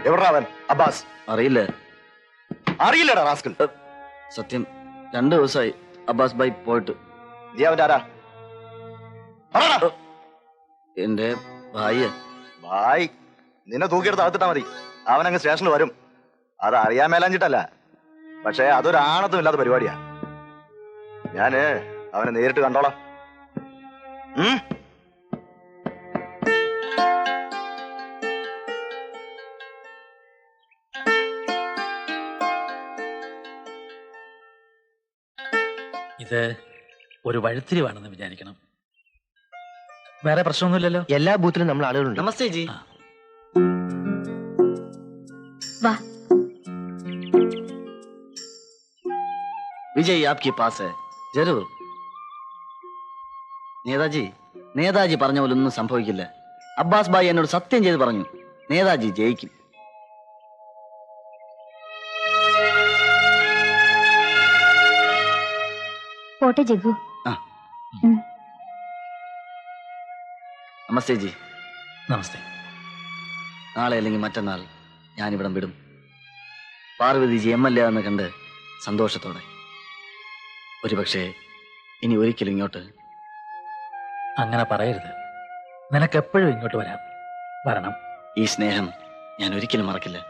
എവിടാ അവൻ? അബ്ബാസ് അറിയില്ല. അറിയില്ലടാ റാസ്കൽ. സത്യം 2 ദിവസമായി അബ്ബാസ് ഭായി പോയിട്ട്. നീ അവന്റെ ആരാ? എന്റെ ഭായിയ. ഭായ് നിന്നെ തൂക്കിയെടുത്ത് അകത്തിട്ടാ മതി. അവനങ്ങ് സ്റ്റേഷനിൽ വരും. അത് അറിയാൻ മേലാഞ്ഞിട്ടല്ല, പക്ഷെ അതൊരു ആണത്തും ഇല്ലാത്ത പരിപാടിയാ. ഞാന് അവനെ നേരിട്ട് കണ്ടോളാം. ഇത് ഒരു വഴിത്തിരിവാണെന്ന് വിചാരിക്കണം. വേറെ പ്രശ്നമൊന്നുമില്ലല്ലോ. എല്ലാ ബൂത്തിലും നമ്മൾ ആളുകളുണ്ട്. നമസ്തേ ജി. വാ. വിജയ് ആപ്കി പാസ് ജരൂർ. നേതാജി പറഞ്ഞ പോലെ ഒന്നും സംഭവിക്കില്ല. അബ്ബാസ് ഭായി എന്നോട് സത്യം ചെയ്ത് പറഞ്ഞു, നേതാജി ജയിക്കും. പോട്ടെ ജഗ്ഗു. നമസ്തേ ജി. നമസ്തേ. നാളെ അല്ലെങ്കിൽ മറ്റന്നാൾ ഞാനിവിടം വിടും. പാർവതിജി MLA എന്ന് കണ്ട് സന്തോഷത്തോടെ. ഒരുപക്ഷെ ഇനി ഒരിക്കലും ഇങ്ങോട്ട്. അങ്ങനെ പറയരുത്. നിനക്കെപ്പോഴും ഇങ്ങോട്ട് വരണം. ഈ സ്നേഹം ഞാൻ ഒരിക്കലും മറക്കില്ല.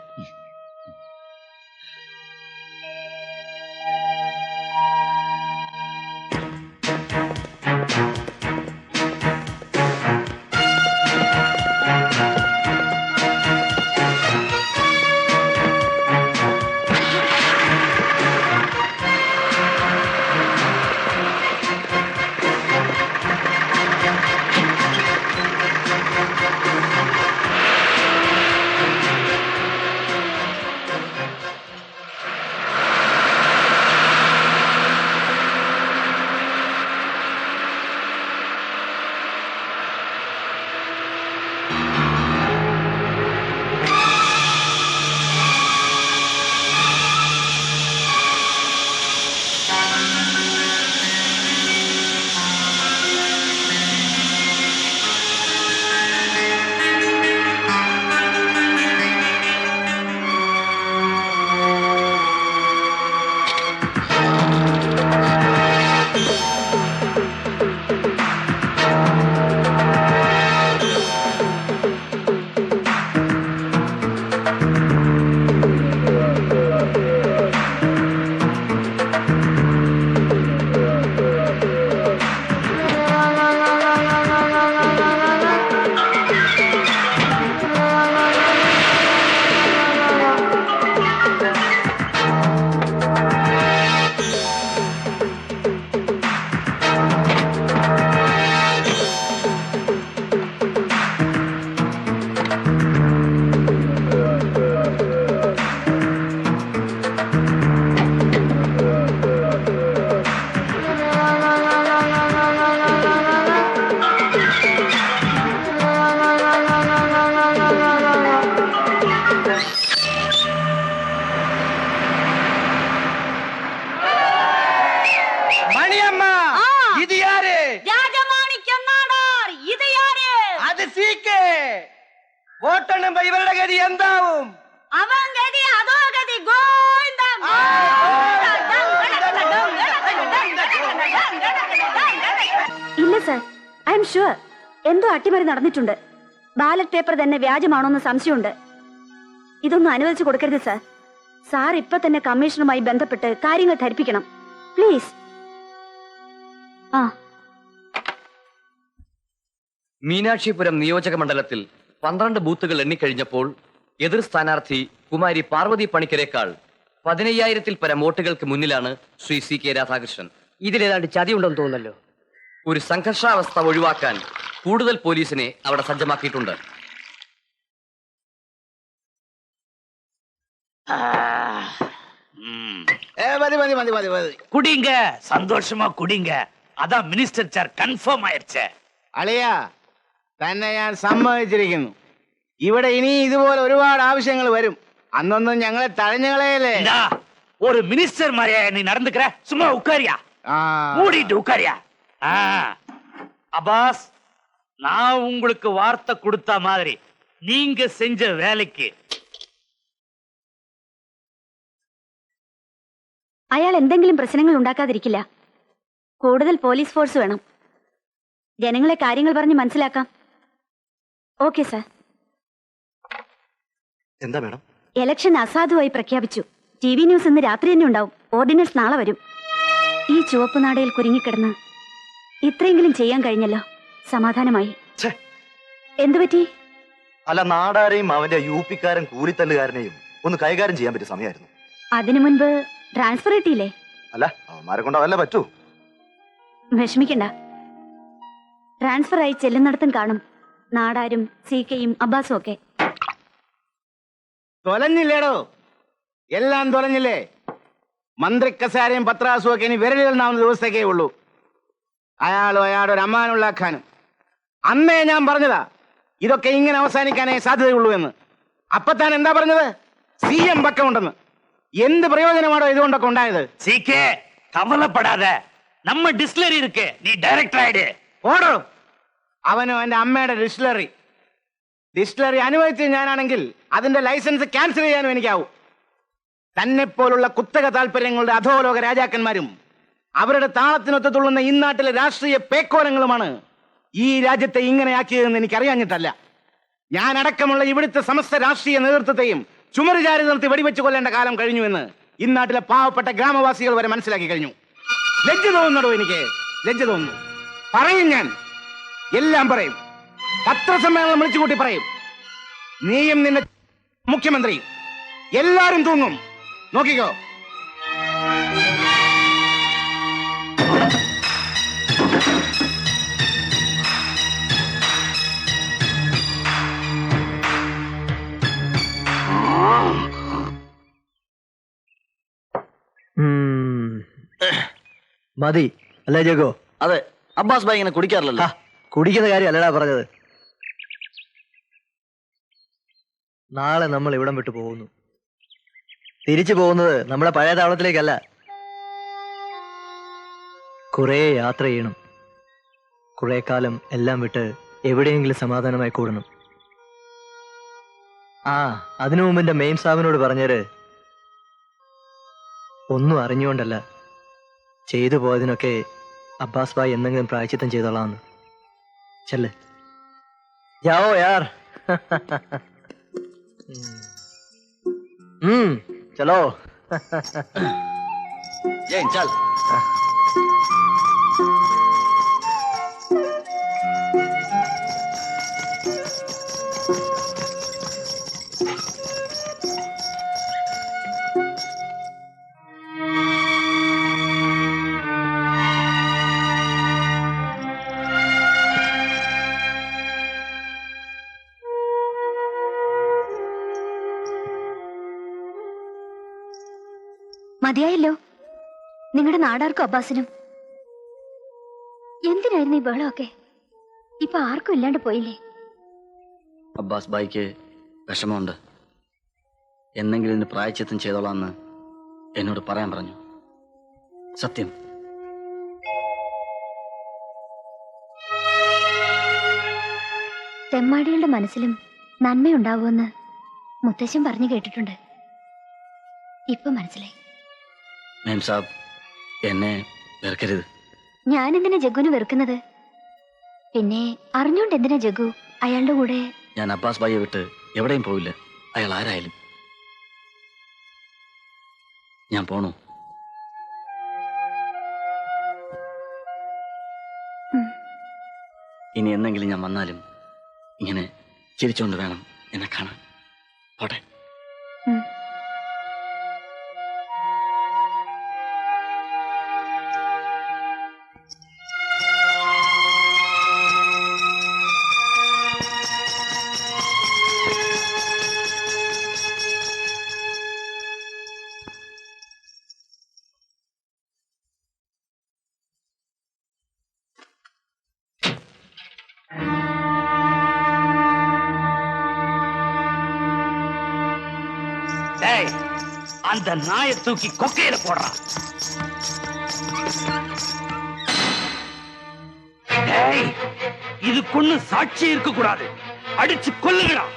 വോട്ടെണ്ണുമ്പോ ഇവരുടെ ഗതി എന്താവും? അവൻ ഗതി അതോ ഗതി ഗോവിന്ദ. ഇല്ല സർ, ഐ എം ഷുവർ എന്തോ അട്ടിമറി നടന്നിട്ടുണ്ട്. ബാലറ്റ് പേപ്പർ തന്നെ വ്യാജമാണോന്ന് സംശയമുണ്ട്. ഇതൊന്നും അനുവദിച്ചു കൊടുക്കരുത് സർ. സാർ ഇപ്പൊ തന്നെ കമ്മീഷനുമായി ബന്ധപ്പെട്ട് കാര്യങ്ങൾ ധരിപ്പിക്കണം പ്ലീസ്. മീനാക്ഷിപുരം നിയോജക മണ്ഡലത്തിൽ 12 ബൂത്തുകൾ എണ്ണിക്കഴിഞ്ഞപ്പോൾ എതിർ സ്ഥാനാർത്ഥി കുമാരി പാർവതി പണിക്കരേക്കാൾ 15,000-ൽ പരം വോട്ടുകൾക്ക് മുന്നിലാണ് ശ്രീ CK രാധാകൃഷ്ണൻ. ഇതിലേതാണ്ട് ചതിയുണ്ടെന്ന് തോന്നല്ലോ. ഒരു സംഘർഷാവസ്ഥ ഒഴിവാക്കാൻ കൂടുതൽ പോലീസിനെ അവിടെ സജ്ജമാക്കിയിട്ടുണ്ട്. குடிங்க, சந்தோஷமா குடிங்க. அதான் மினிஸ்டர் சேர் கன்ஃபார்ம் ஆயிருச்சே. അളിയാ, തന്നെ ഞാൻ സമ്മതിച്ചിരിക്കുന്നു. ഇവിടെ ഇനി ഇതുപോലെ ഒരുപാട് ആവശ്യങ്ങൾ വരും. അന്നൊന്നും ഞങ്ങളെ തഴഞ്ഞുകളയല്ലേ. ஒரு மினிஸ்டர் மாதிரியா நீ நடந்துக்கிற? சும்மா உட்காரியா, மூடிட்டு உட்காரியா. அப்பாஸ், நான் உங்களுக்கு வார்த்தை கொடுத்த மாதிரி நீங்க செஞ்ச வேலைக்கு അയാൾ എന്തെങ്കിലും പ്രശ്നങ്ങൾ ഉണ്ടാക്കാതിരിക്കില്ല. കൂടുതൽ പോലീസ് ഫോഴ്സ് വേണം. ജനങ്ങളെ കാര്യങ്ങൾ പറഞ്ഞ് മനസ്സിലാക്കാം. Okay sir. എന്താ മേഡം? ഇലക്ഷൻ അസാധുവായി പ്രഖ്യാപിച്ചു. TV ന്യൂസ് ഇന്ന് രാത്രി തന്നെ ഉണ്ടാവും. ഓർഡിനൻസ് നാളെ വരും. ഈ ചുവപ്പ് നാടയിൽ കുരുങ്ങിക്കിടന്ന് ഇത്രയെങ്കിലും ചെയ്യാൻ കഴിഞ്ഞല്ലോ. സമാധാനമായി. എന്തുപറ്റി? അല്ല, നാടാരെയും അവന്റെ UP-ക്കാരൻ കൂലിത്തല്ലുകാരനെയും ഒന്ന് കൈകാര്യം ചെയ്യാൻ പറ്റിയ സമയമായിരുന്നു. അതിനു മുൻപ് ട്രാൻസ്ഫർ കിട്ടിയില്ലേ? അല്ല, അവന്മാരെ കൊണ്ട് അതല്ലേ പറ്റൂ. വിഷമിക്കണ്ട. ട്രാൻസ്ഫർ ആയി ചെല്ലുന്നിടത്തും കാണും നാടാരും CKയും അബ്ബാസും ഒക്കെ. തൊലഞ്ഞില്ലേടോ, എല്ലാം തൊലഞ്ഞില്ലേ. മന്ത്രിക്കസാരയും പത്രാസും ഒക്കെ ഇനി വിരലിലെണ്ണാവുന്ന ദിവസത്തേക്കേ ഉള്ളൂ. അയാളും അയാളുടെ ഒരു അമ്മാനുള്ള ഖാനും. അന്നേ ഞാൻ പറഞ്ഞതാ ഇതൊക്കെ ഇങ്ങനെ അവസാനിക്കാനേ സാധ്യതയുള്ളൂ എന്ന്. അപ്പൊ താൻ എന്താ പറഞ്ഞത്? CM പക്കമുണ്ടെന്ന്. എന്ത് പ്രയോജനമാണോ ഇതുകൊണ്ടൊക്കെ ഉണ്ടായത്? കവലപ്പെടാതെ നമ്മ ഡിസ്റ്റിലറി ഇരിക്കേ, നീ ഡയറക്ടർ ആയിട്. ഓടോ. അവനോ എന്റെ അമ്മയുടെ ഡിസ്റ്റിലറി അനുവദിച്ച് ഞാനാണെങ്കിൽ അതിന്റെ ലൈസൻസ് ക്യാൻസൽ ചെയ്യാനും എനിക്കാവും. തന്നെ പോലുള്ള കുത്തക താല്പര്യങ്ങളുടെ അധോലോക രാജാക്കന്മാരും അവരുടെ താളത്തിനൊത്ത് തുള്ളുന്ന ഇന്നാട്ടിലെ രാഷ്ട്രീയ പേക്കോലങ്ങളുമാണ് ഈ രാജ്യത്തെ ഇങ്ങനെയാക്കിയതെന്ന് എനിക്കറിയാഞ്ഞിട്ടല്ല. ഞാൻ അടക്കമുള്ള ഇവിടുത്തെ സമസ്ത രാഷ്ട്രീയ നേതൃത്വത്തെയും ചുമരുചാരി നിർത്തി വെടിവെച്ച് കൊല്ലേണ്ട കാലം കഴിഞ്ഞുവെന്ന് ഇന്നാട്ടിലെ പാവപ്പെട്ട ഗ്രാമവാസികൾ വരെ മനസ്സിലാക്കി കഴിഞ്ഞു. ലജ്ജ തോന്നുന്നുണ്ടോ? എനിക്ക് ലജ്ജ തോന്നുന്നു. പറയും, ഞാൻ എല്ലാം പറയും. പത്രസമ്മേളനം വിളിച്ചു കൂട്ടി പറയും. നീയും നിന്റെ മുഖ്യമന്ത്രി എല്ലാരും തൂങ്ങും. നോക്കിക്കോ. മതി അല്ലേ ജഗോ? അതെ, അബ്ബാസ് ഭായ് ഇങ്ങനെ കുടിക്കാറില്ലല്ലോ. കുടിക്കുന്ന കാര്യം അല്ലടാ പറഞ്ഞത്. നാളെ നമ്മൾ ഇവിടം വിട്ടു പോകുന്നു. തിരിച്ചു പോകുന്നത് നമ്മുടെ പഴയ താവളത്തിലേക്കല്ല. കുറെ യാത്ര ചെയ്യണം. കുറെ കാലം എല്ലാം വിട്ട് എവിടെയെങ്കിലും സമാധാനമായി കൂടണം. അതിനു മുമ്പ് എന്റെ മെയിം സാബിനോട് പറഞ്ഞേര്, ഒന്നും അറിഞ്ഞുകൊണ്ടല്ല, ചെയ്തു പോയതിനൊക്കെ അബ്ബാസ് ഭായ് എന്തെങ്കിലും പ്രായച്ചിത്തം ചെയ്തോളാന്ന്. ചെല്ല്. ജാവോ യാർ. ചലോ. ചൽ. മതിയായല്ലോ നിങ്ങളുടെ നാടാർക്കും അബ്ബാസിനും. എന്തിനായിരുന്നു ഈ ബഹളമൊക്കെ? ഇപ്പൊ ആർക്കും ഇല്ലാണ്ട് പോയില്ലേ? അബ്ബാസ് ഭായിക്ക് വിഷമമുണ്ട്. എന്തെങ്കിലും ഇതിന് പ്രായച്ചിത്തം ചെയ്തോളാന്ന് എന്നോട് പറയാൻ പറഞ്ഞു. സത്യം. തെമ്മാടികളുടെ മനസ്സിലും നന്മയുണ്ടാവുമെന്ന് മുത്തശ്ശൻ പറഞ്ഞു കേട്ടിട്ടുണ്ട്. ഇപ്പൊ മനസ്സിലായി. മേം സാബ്, എന്നെ വെറുക്കരുത്. ഞാൻ എന്തിനാ ജഗ്ഗുവിനെ വെറുക്കുന്നത്? പിന്നെ അറിഞ്ഞോണ്ട് എന്തിനാ ജഗ്ഗു അയാളുടെ കൂടെ? ഞാൻ അബ്ബാസ് ഭായിയെ വിട്ട് എവിടെയും പോവില്ല, അയാൾ ആരായാലും. ഞാൻ പോണു. ഇനി എന്നെങ്കിലും ഞാൻ വന്നാലും ഇങ്ങനെ ചിരിച്ചുകൊണ്ട് വേണം എന്നെ കാണാൻ. പോട്ടെ. அந்த நாயை தூக்கி கொக்கையில போடுறான். இதுக்கு சாட்சி இருக்க கூடாது, அடிச்சு கொல்லுகிறான்.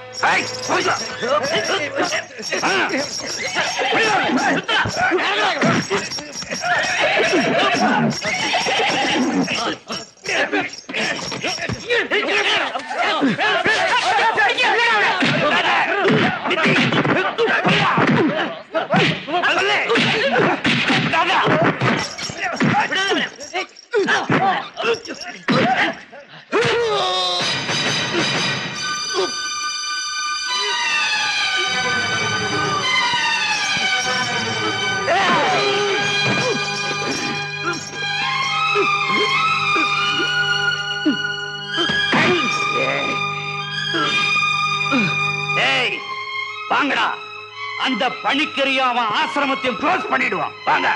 அந்த பணிக்கரையும் அவன் ஆசிரமத்தையும் க்ளோஸ் பண்ணிடுவான். வாங்க.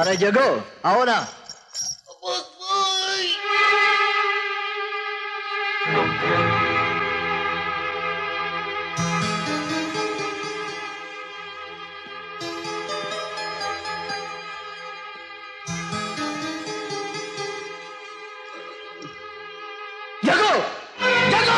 अरे जगो आओ ना. जगो जगो.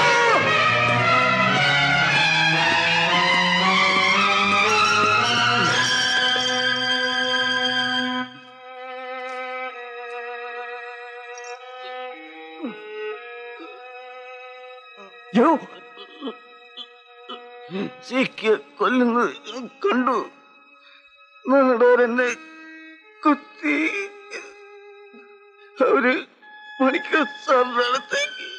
കൊല്ലുന്നത് കണ്ടു. നാടോരെന്നെ കുത്തി അവര് മണിക്കൂർ സാറിന്റെ അടുത്തേക്ക്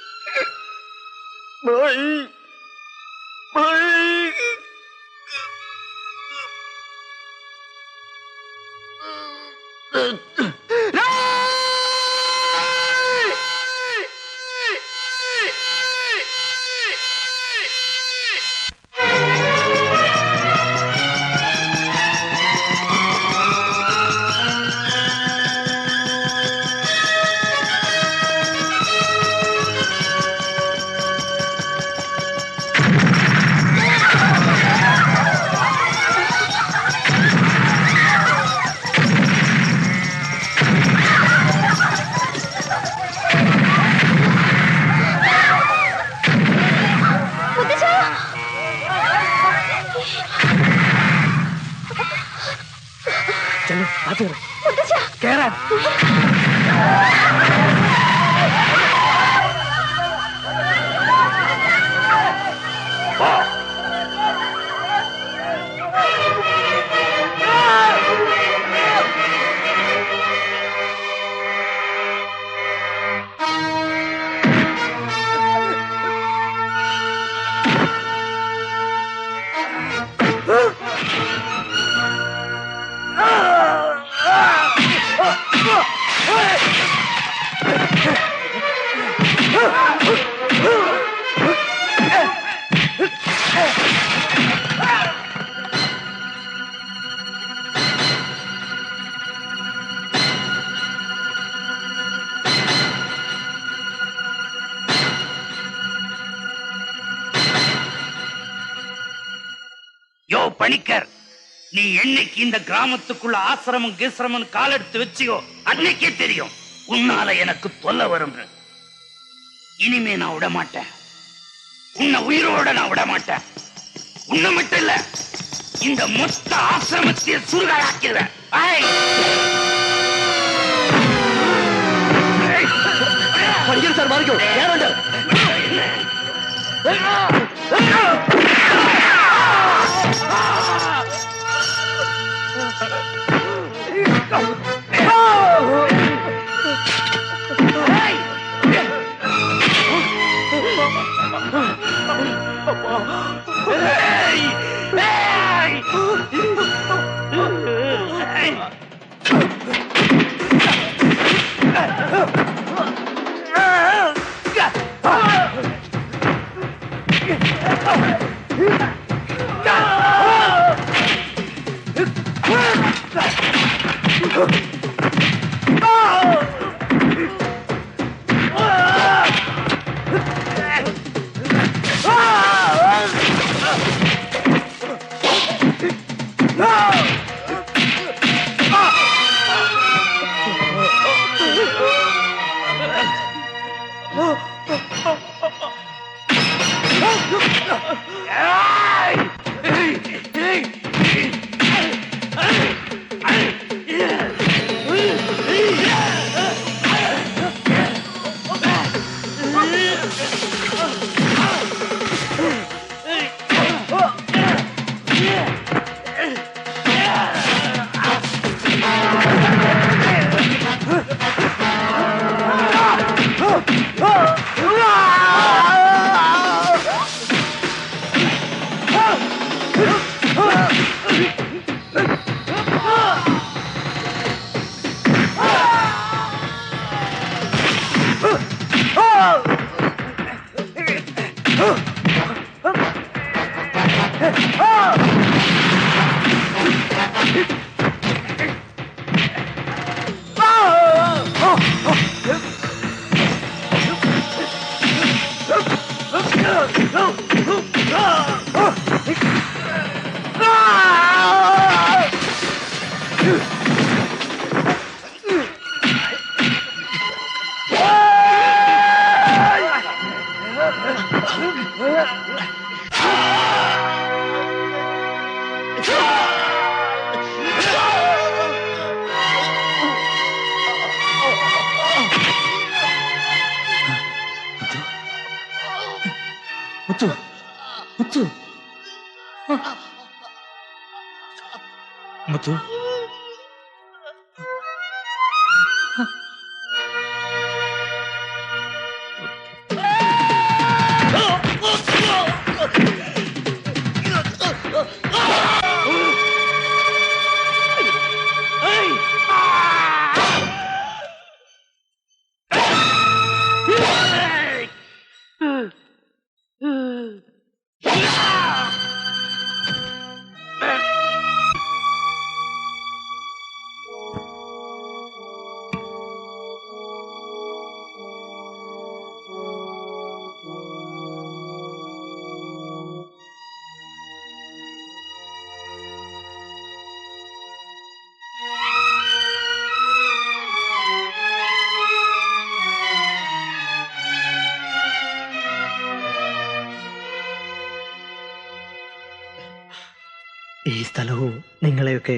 பணிக்கர், நீ என்னைக்கு இந்த கிராமத்துக்குள்ள ஆசிரமம் கீசிரமம் காலெடுத்து வச்சியோ அன்னைக்கே தெரியும் உன்னால எனக்கு தொல்லை வரும். இனிமே நான் விட மாட்டேன். உன்னை உயிரோட நான் விட மாட்டேன். உன்னை மட்டும் இல்ல, இந்த மொத்த ஆசிரமத்தை சுருகாக்கிடுவேன். சார் மாறிக்கோ. മുത്തു മുത്തു മുത്തു ഈ സ്ഥലവും നിങ്ങളെയൊക്കെ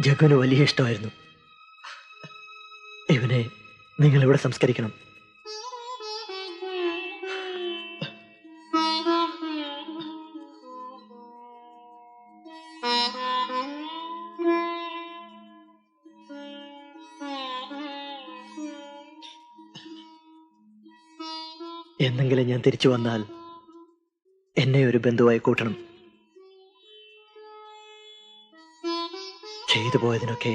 ജഗുന് വലിയ ഇഷ്ടമായിരുന്നു. ഇവനെ നിങ്ങൾ ഇവിടെ സംസ്കരിക്കണം. എന്നെങ്കിലും ഞാൻ തിരിച്ചു വന്നാൽ എന്നെ ഒരു ബന്ധുവായി കൂട്ടണം. ചെയ്തു പോയതിനൊക്കെ